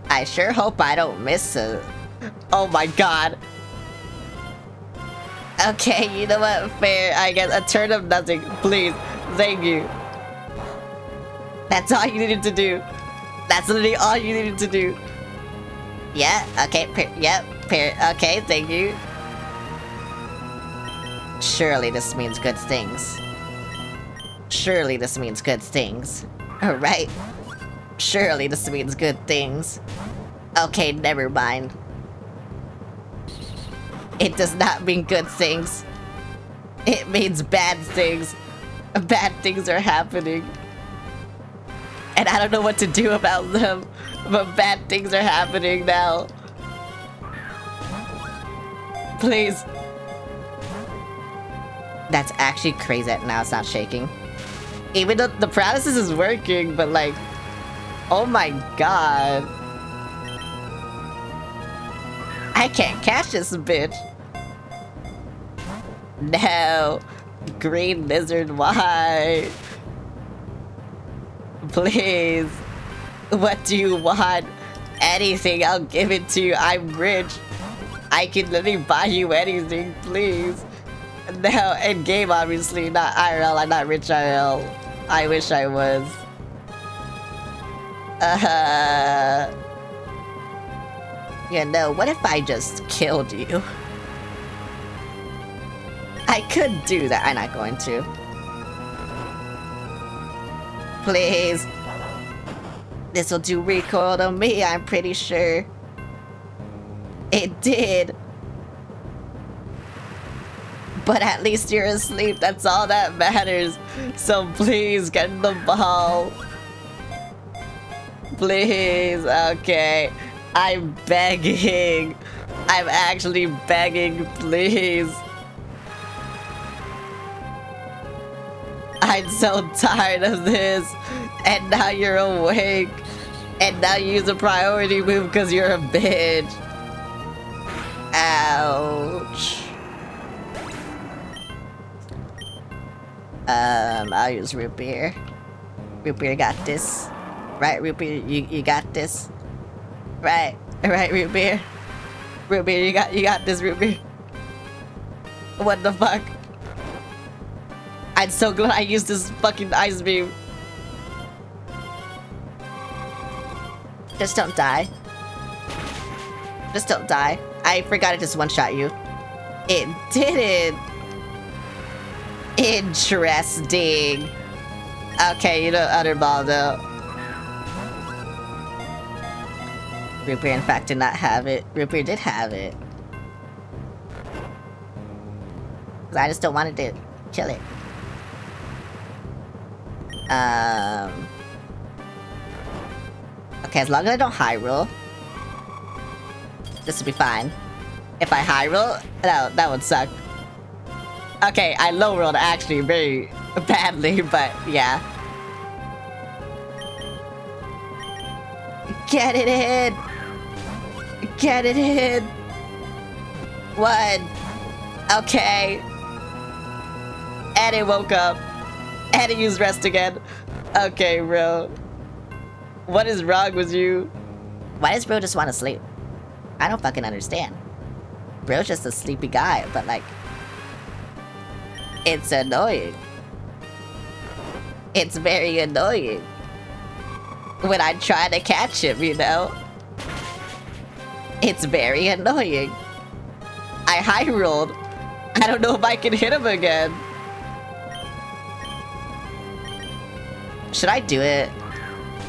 I sure hope I don't miss a... Oh my god. Okay, you know what? Fair, I guess. A turn of nothing. Please. Thank you. That's all you needed to do. That's literally all you needed to do. Yeah, okay, okay, thank you. Surely this means good things. Surely this means good things. Alright. Surely this means good things. Okay, never mind. It does not mean good things. It means bad things. Bad things are happening. And I don't know what to do about them, but bad things are happening now. Please. That's actually crazy. Now it's not shaking. Even though the paralysis is working, but like, oh my god. I can't catch this bitch. No. Green lizard, why? Please. What do you want? Anything, I'll give it to you. I'm rich. I can literally buy you anything, please. No, in game, obviously, not IRL. I'm not rich IRL. I wish I was. You know, what if I just killed you? I could do that. I'm not going to. Please. This will do recoil to me, I'm pretty sure. It did. But at least you're asleep, that's all that matters. So please get the ball. Please, okay. I'm begging. I'm actually begging, please. I'm so tired of this. And now you're awake. And now you use a priority move because you're a bitch. Ouch. I'll use root beer. Root beer got this. Right, root beer, you got this. Right, root beer. Root beer, you got this, root beer. What the fuck? I'm so glad I used this fucking ice beam. Just don't die. Just don't die. I forgot it just one-shot you. It didn't. Interesting. Okay, you know, other ball though. Root beer, in fact, did not have it. Root beer did have it. Cause I just don't want to kill it. Okay, as long as I don't high roll, this will be fine. If I high roll, no, that would suck. Okay, I low rolled actually very badly, but yeah. Get it in! Get it in! One. Okay. And it woke up. And it used rest again. Okay, bro. What is wrong with you? Why does bro just want to sleep? I don't fucking understand. Bro's just a sleepy guy, but like... It's annoying. It's very annoying. When I try to catch him, you know? It's very annoying. I high rolled. I don't know if I can hit him again. Should I do it?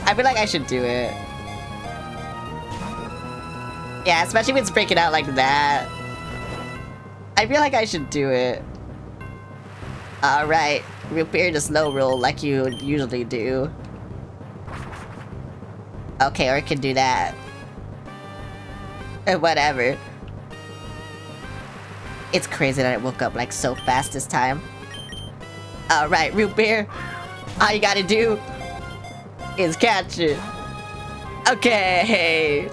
I feel like I should do it. Yeah, especially when it's breaking out like that. I feel like I should do it. Alright, repair the slow roll like you usually do. Okay, or I can do that. Whatever. It's crazy that I woke up like so fast this time. Alright, root beer. All you gotta do is catch it. Okay.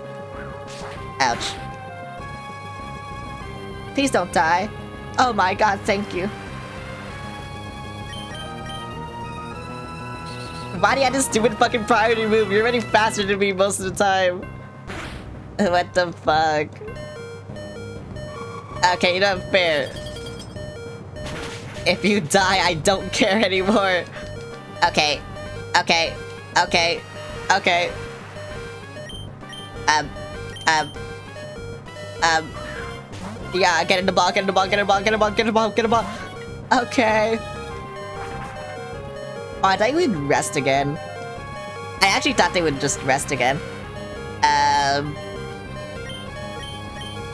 Ouch. Please don't die. Oh my god, thank you. Why do you have this stupid fucking priority move? You're running faster than me most of the time. What the fuck? Okay, you know, fair. If you die, I don't care anymore. Okay. Okay. Okay. Okay. Yeah, get in the ball, get in the ball, get in the ball, get in the ball, get in the ball, get in the ball. Okay. Oh, I thought you would rest again. I actually thought they would just rest again.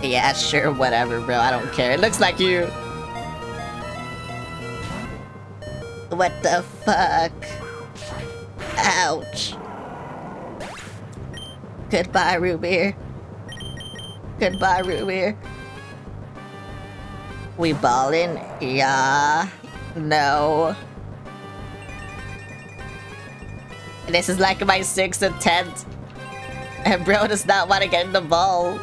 Yeah, sure, whatever, bro. I don't care. It looks like you. What the fuck? Ouch. Goodbye, root beer. Goodbye, root beer. We ballin'? Yeah. No. This is like my 6th attempt. And bro does not want to get in the ball.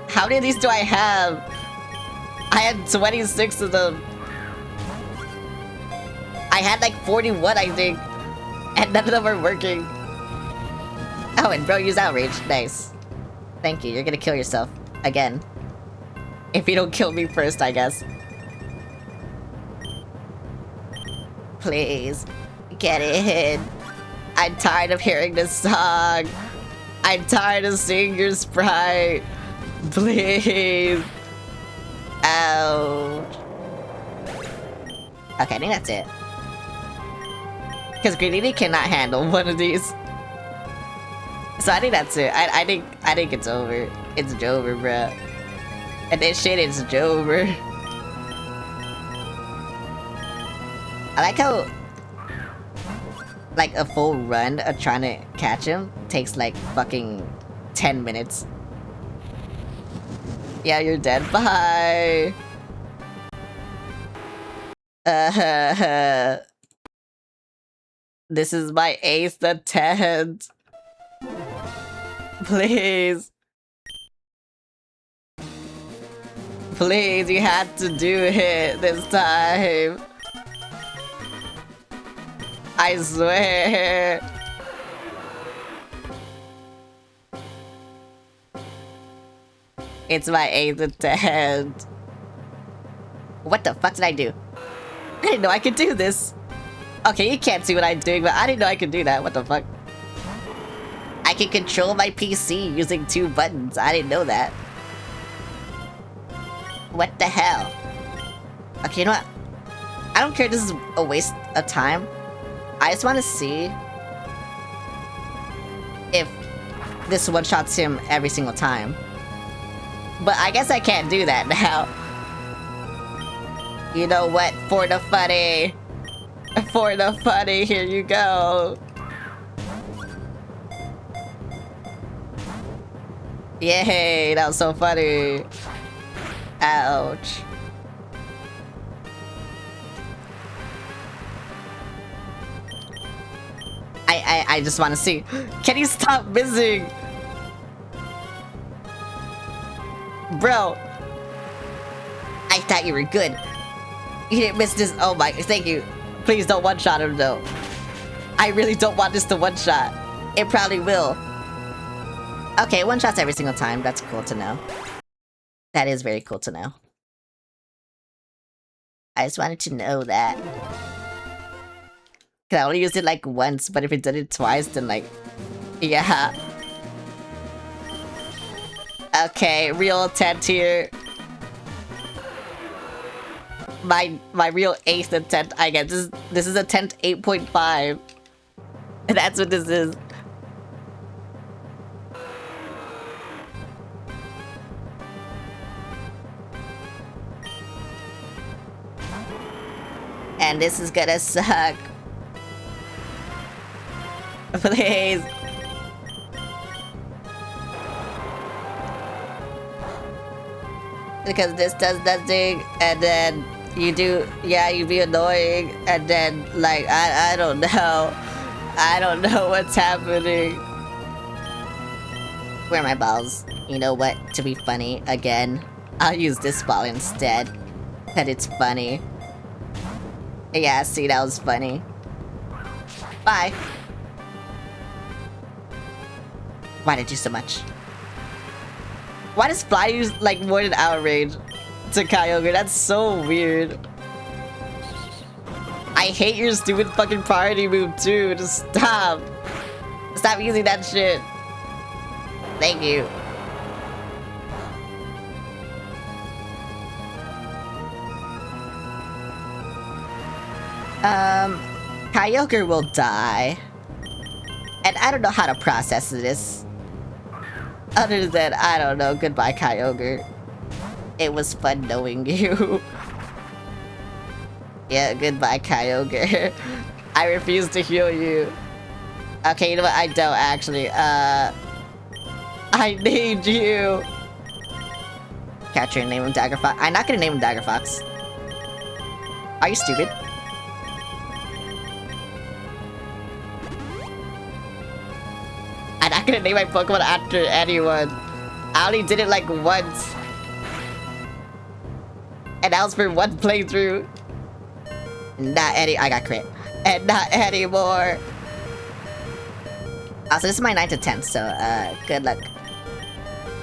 How many of these do I have? I had 26 of them. I had like 41, I think. And none of them are working. Oh, and bro used outrage. Nice. Thank you. You're gonna kill yourself. Again. If you don't kill me first, I guess. Please. Get in. I'm tired of hearing this song. I'm tired of seeing your sprite. Please. Ouch. Okay, I think that's it. Because Greedini cannot handle one of these. So I think that's it. I think it's over. It's Jover, bruh. And this shit is Jover. I like how like a full run of trying to catch him takes like fucking 10 minutes. Yeah, you're dead. Bye. This is my 8th attempt. Please. Please, you had to do it this time. I swear. It's my 8th attempt. What the fuck did I do? I didn't know I could do this. Okay, you can't see what I'm doing, but I didn't know I could do that. What the fuck? I can control my PC using 2 buttons. I didn't know that. What the hell? Okay, you know what? I don't care if this is a waste of time. I just want to see if this one-shots him every single time. But I guess I can't do that now. You know what? For the funny. For the funny, here you go. Yay, that was so funny. Ouch. I just want to see. Can you stop missing? Bro. I thought you were good. You didn't miss this. Oh my, thank you. Please don't one-shot him though. I really don't want this to one-shot. It probably will. Okay, one-shots every single time. That's cool to know. That is very cool to know. I just wanted to know that. Cause I only used it like once, but if it did it twice, then like, yeah. Okay, real intent here. My real 8th attempt, I guess. This is attempt 8.5. That's what this is. And this is gonna suck. Please. Because this does nothing, and then you do, yeah, you be annoying, and then, like, I don't know. I don't know what's happening. Where are my balls? You know what? To be funny, again, I'll use this ball instead. That it's funny. Yeah, see, that was funny. Bye. Why did you so much? Why does Fly use, like, more than outrage to Kyogre? That's so weird. I hate your stupid fucking priority move, too. Just stop. Stop using that shit. Thank you. Kyogre will die. And I don't know how to process this. Other than, I don't know, goodbye Kyogre. It was fun knowing you. Yeah, goodbye Kyogre. I refuse to heal you. Okay, you know what, I don't actually, I need you. Catcher and name him Dagger Fox. I'm not gonna name him Dagger Fox. Are you stupid? I'm not gonna name my Pokemon after anyone. I only did it like once. And that was for one playthrough. Not any- I got crit. And not anymore. Also, this is my 9th attempt, so, good luck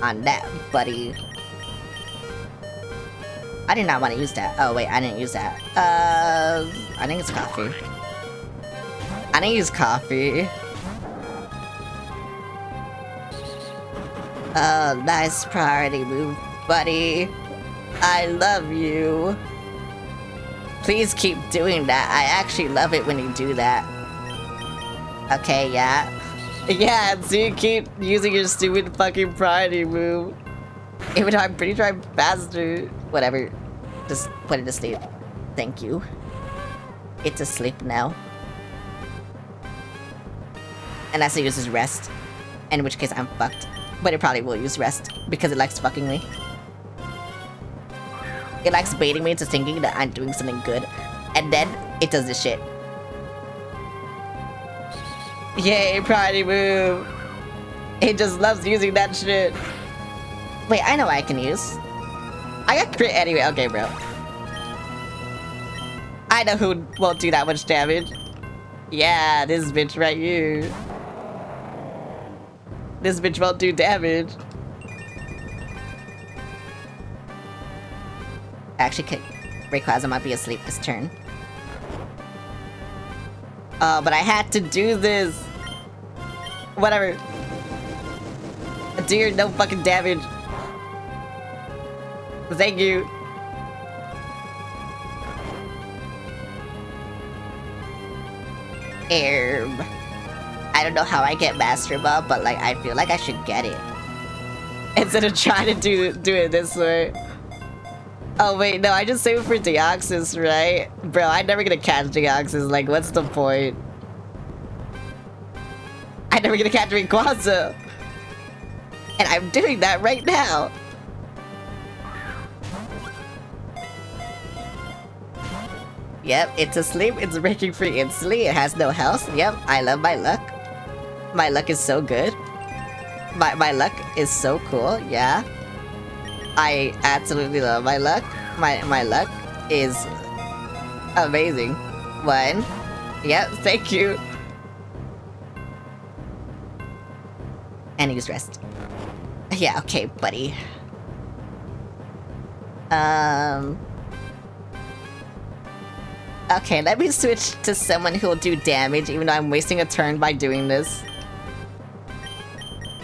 on that, buddy. I did not want to use that. Oh, wait, I didn't use that. I think it's coffee. I didn't use coffee. Oh, nice priority move, buddy. I love you. Please keep doing that. I actually love it when you do that. Okay, yeah. Yeah, so you keep using your stupid fucking priority move. Even though I'm pretty sure I'm faster. Whatever. Just put it to sleep. Thank you. It's asleep now. Unless it uses rest. In which case I'm fucked. But it probably will use rest. Because it likes fucking me. It likes baiting me into thinking that I'm doing something good. And then it does this shit. Yay, priority move. It just loves using that shit. Wait, I know what I can use. I got crit anyway. Okay, bro. I know who won't do that much damage. Yeah, this bitch right here. This bitch won't do damage. Actually, Rayquaza might be asleep this turn. But I had to do this. Whatever. Dear, no fucking damage. Thank you. I don't know how I get Master Ball, but like I feel like I should get it. Instead of trying to do it this way. Oh wait, no, I just saved it for Deoxys, right? Bro, I'm never gonna catch Deoxys, like what's the point? I'm never gonna catch Rayquaza! And I'm doing that right now! Yep, it's asleep, it's breaking free instantly, it has no health. Yep, I love my luck. My luck is so good. My luck is so cool, yeah. I absolutely love my luck. My luck is amazing. One. Yep, thank you. And use rest. Yeah, okay, buddy. Okay, let me switch to someone who will do damage, even though I'm wasting a turn by doing this.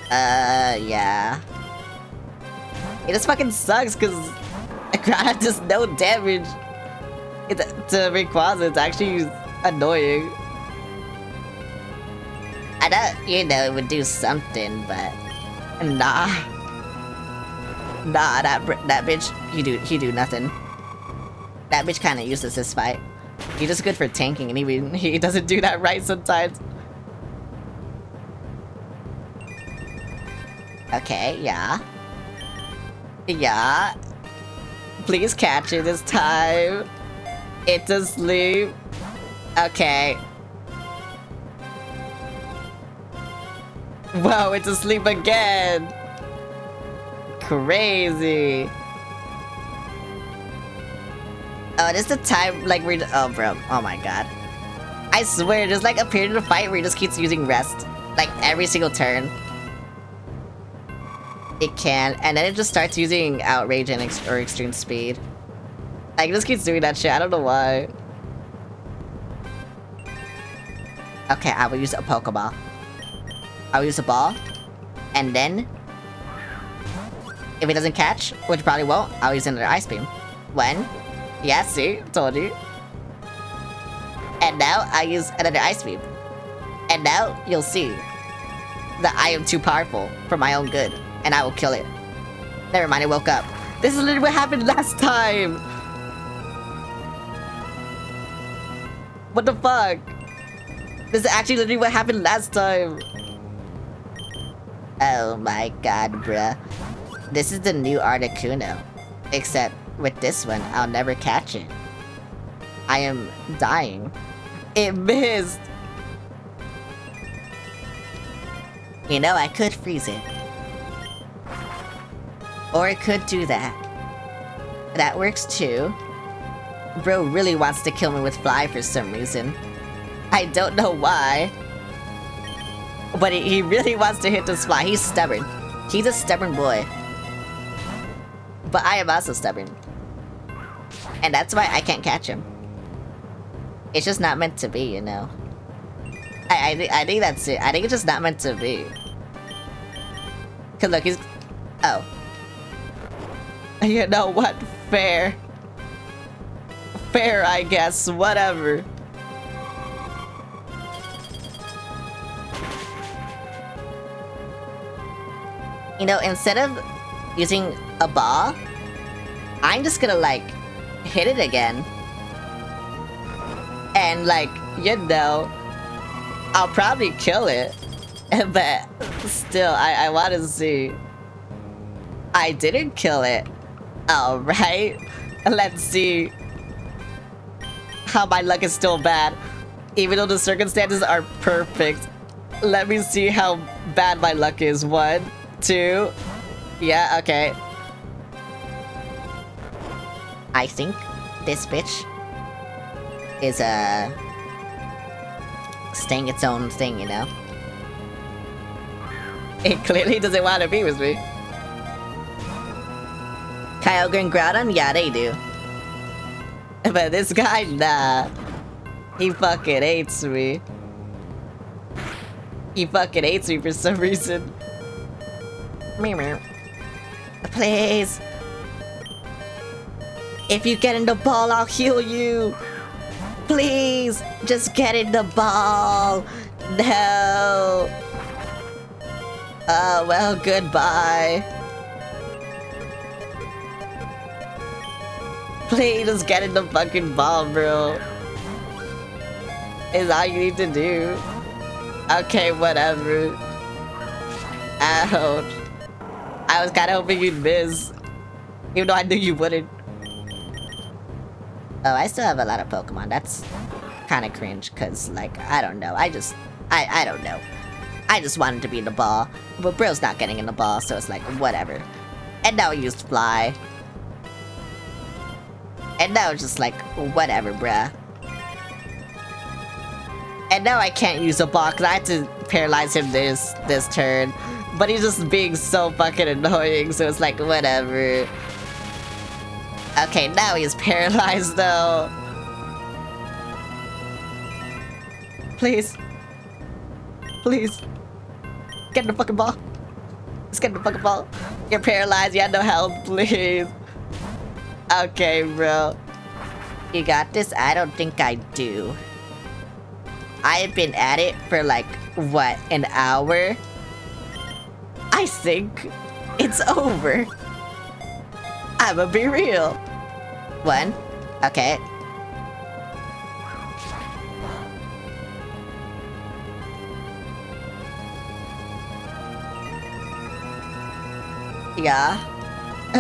Yeah. It just fucking sucks because Groudon does no damage to Rayquaza. It's actually annoying. I know, you know, it would do something, but nah. Nah, that bitch, he do nothing. That bitch kind of useless this fight. He's just good for tanking, and even he doesn't do that right sometimes. Okay, yeah. Yeah. Please catch it this time. It's asleep. Okay. Whoa, it's asleep again. Crazy. Oh, this is the time, like, we're... Oh, bro. Oh, my God. I swear, there's, like, a period of the fight where he just keeps using rest. Like, every single turn. It can. And then it just starts using Outrage and or Extreme Speed. Like, it just keeps doing that shit. I don't know why. Okay, I will use a Pokeball. I will use a ball. And then... if it doesn't catch, which probably won't, I'll use another Ice Beam. When? Yeah, see? Told you. And now, I use another Ice Beam. And now, you'll see that I am too powerful for my own good. And I will kill it. Never mind, I woke up. This is literally what happened last time! What the fuck? This is actually literally what happened last time! Oh my god, bruh. This is the new Articuno. Except, with this one, I'll never catch it. I am dying. It missed! You know, I could freeze it. Or it could do that. That works too. Bro really wants to kill me with Fly for some reason. I don't know why. But he really wants to hit this Fly. He's stubborn. He's a stubborn boy. But I am also stubborn. And that's why I can't catch him. It's just not meant to be, you know. I think that's it. I think it's just not meant to be. Cause look, he's... Oh. You know what? Fair. Fair, I guess. Whatever. You know, instead of using a ball, I'm just gonna, like, hit it again. And, like, you know, I'll probably kill it. But still, I want to see. I didn't kill it. Alright. Let's see how my luck is still bad. Even though the circumstances are perfect. Let me see how bad my luck is. 1, 2. Yeah, okay. I think this bitch is staying its own thing, you know? It clearly doesn't want to be with me. Kyogre and Groudon? Yeah, they do. But this guy, nah. He fucking hates me. He fucking hates me for some reason. Meow. Please. If you get in the ball, I'll heal you. Please, just get in the ball. No. Oh, well, goodbye. Please, just get in the fucking ball, bro. Is all you need to do. Okay, whatever. Ouch. I was kinda hoping you'd miss. Even though I knew you wouldn't. Oh, I still have a lot of Pokemon. That's kinda cringe, cause, like, I don't know. I don't know. I just wanted to be in the ball. But bro's not getting in the ball, so it's like, whatever. And now I used Fly. And now it's just like, whatever, bruh. And now I can't use a ball, cause I had to paralyze him this turn. But he's just being so fucking annoying, so it's like, whatever. Okay, now he's paralyzed, though. Please. Please. Get in the fucking ball. Let's get in the fucking ball. You're paralyzed. You have no help, please. Okay, bro. You got this? I don't think I do. I've been at it for like, what, an hour? I think it's over. I'ma be real. One. Okay. Yeah.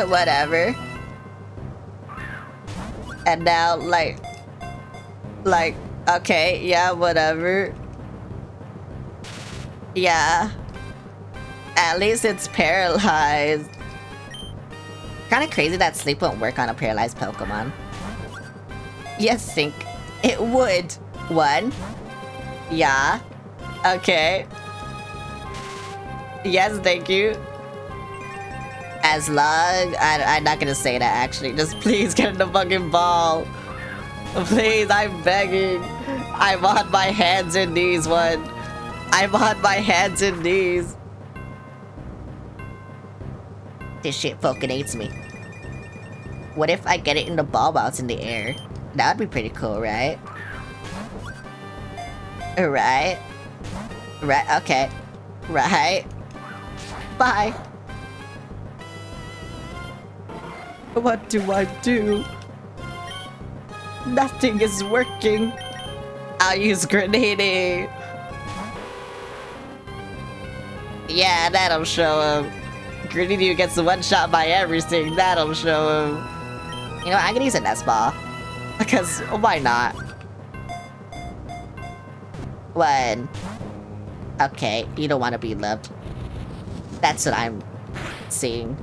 Whatever. And now, like, okay, yeah, whatever. Yeah. At least it's paralyzed. Kinda crazy that sleep won't work on a paralyzed Pokemon. You think it would. One. Yeah. Okay. Yes, thank you. As long... I'm not gonna say that, actually. Just please get in the fucking ball. Please, I'm begging. I'm on my hands and knees, one. I'm on my hands and knees. This shit fucking hates me. What if I get it in the ball while it's in the air? That would be pretty cool, right? Right? Right, okay. Right. Bye. What do I do? Nothing is working. I'll use Grenade. Yeah, that'll show him. Grenade gets one shot by everything. That'll show him. You know, I'm gonna use a Nest Ball. Because, why not? One. Okay, you don't want to be loved. That's what I'm seeing.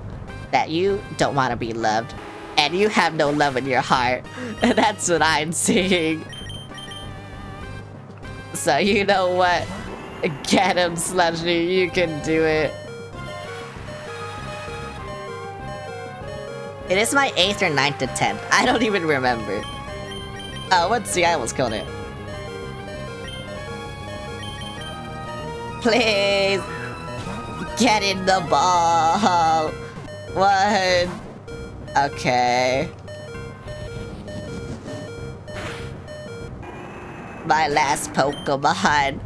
That you don't want to be loved. And you have no love in your heart. And that's what I'm seeing. So you know what? Get him, Slushy. You can do it. It is my 8th or 9th attempt. I don't even remember. Oh, let's see. I almost killed it. Please. Get in the ball. One. Okay. My last Pokemon.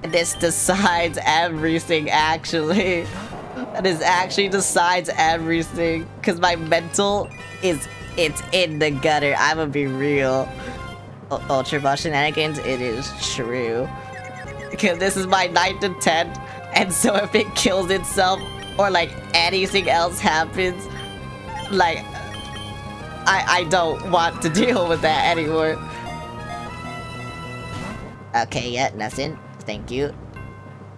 This decides everything, actually. This actually decides everything. Because my mental it's in the gutter. I'ma be real. Ultra Ball shenanigans, it is true. Because this is my 9th attempt. And so if it kills itself, or like anything else happens, like I don't want to deal with that anymore. Okay, yeah, nothing. Thank you.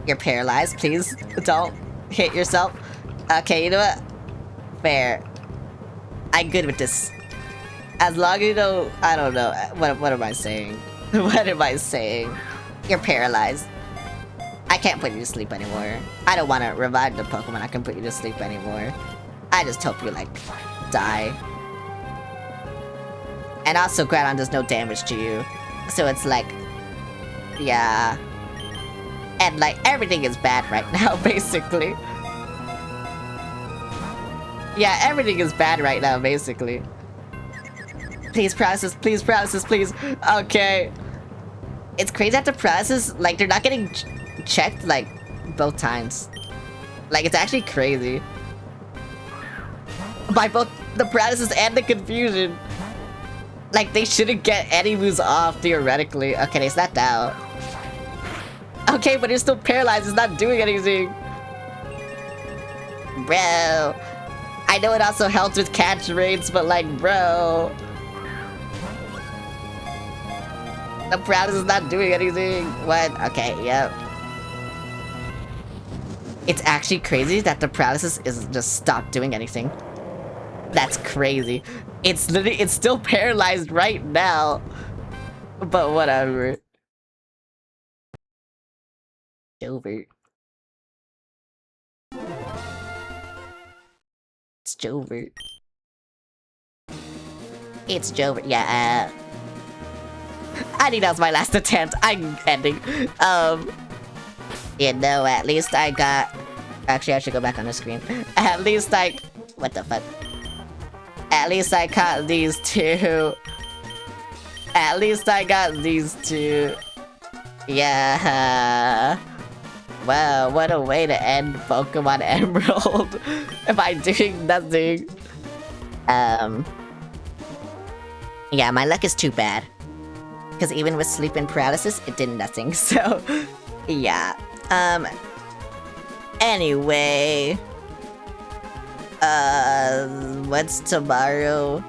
You're paralyzed. Please don't hit yourself. Okay, you know what? Fair. I'm good with this. As long as you know, I don't know. What am I saying? What am I saying? You're paralyzed. I can't put you to sleep anymore. I don't want to revive the Pokemon I can put you to sleep anymore. I just hope you, like, die. And also, Groudon does no damage to you. So it's like... yeah. And, like, everything is bad right now, basically. Yeah, everything is bad right now, basically. Please, paralysis, please, paralysis, please. Okay. It's crazy that the paralysis, like, they're not getting checked, like, both times. Like, it's actually crazy. By both the paralysis and the confusion. Like, they shouldn't get any moves off, theoretically. Okay, they snapped out. Okay, but you're still paralyzed. It's not doing anything. Bro. I know it also helps with catch rates, but, like, bro. The paralysis is not doing anything. What? Okay, yep. It's actually crazy that the paralysis is just stopped doing anything. That's crazy. It's literally, it's still paralyzed right now. But whatever. Jover. It's Jover. It's Jover. Yeah, I think that was my last attempt. I'm ending. You know, at least I got Actually, I should go back on the screen. At least I... What the fuck? At least I caught these two. At least I got these two. Yeah. Wow, what a way to end Pokemon Emerald. By doing nothing. Yeah, my luck is too bad. Because even with sleep and paralysis, it did nothing. So, yeah. Anyway. What's tomorrow?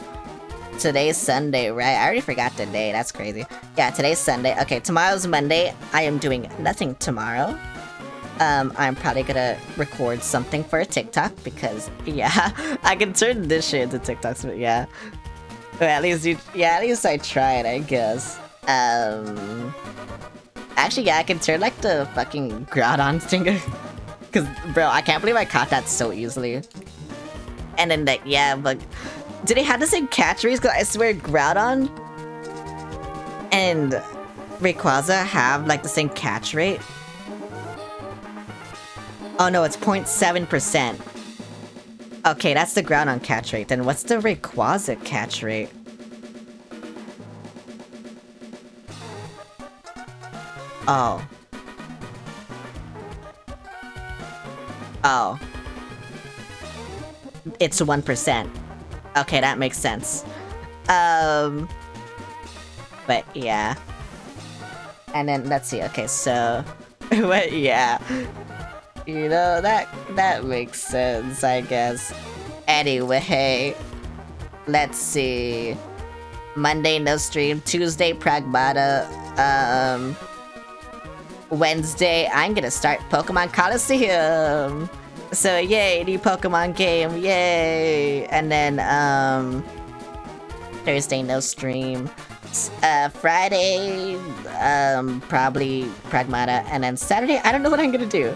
Today's Sunday, right? I already forgot the day. That's crazy. Yeah, today's Sunday. Okay, tomorrow's Monday. I am doing nothing tomorrow. I'm probably gonna record something for a TikTok because, yeah, I can turn this shit into TikToks, but yeah. But at least at least I tried, I guess. Actually, yeah, I can turn like the fucking Groudon thing. Cause, bro, I can't believe I caught that so easily. And then like, yeah, but do they have the same catch rates? Cause I swear Groudon and Rayquaza have like the same catch rate. Oh no, it's 0.7%. Okay, that's the Groudon catch rate. Then what's the Rayquaza catch rate? Oh. Oh. It's 1%. Okay, that makes sense. But yeah. And then let's see. Okay, so but yeah. You know, that makes sense, I guess. Anyway, let's see. Monday, no stream. Tuesday, Pragmata. Wednesday, I'm gonna start Pokemon Coliseum. So yay, new Pokemon game, yay! And then Thursday, no stream. Friday, probably Pragmata, and then Saturday, I don't know what I'm gonna do.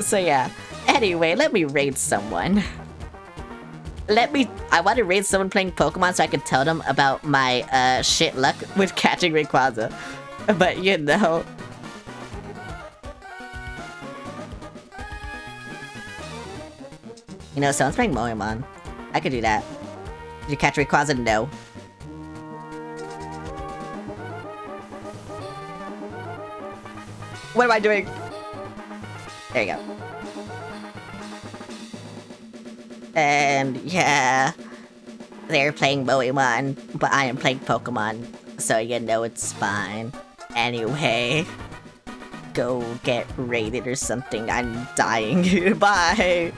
So yeah. Anyway, let me raid someone. I want to raid someone playing Pokemon so I can tell them about my shit luck with catching Rayquaza. But you know. You know, someone's playing Moemon. I could do that. Did you catch Rayquaza? No. What am I doing? There you go. And yeah, they're playing Moemon, but I am playing Pokemon, so you know it's fine. Anyway, go get raided or something. I'm dying. Bye.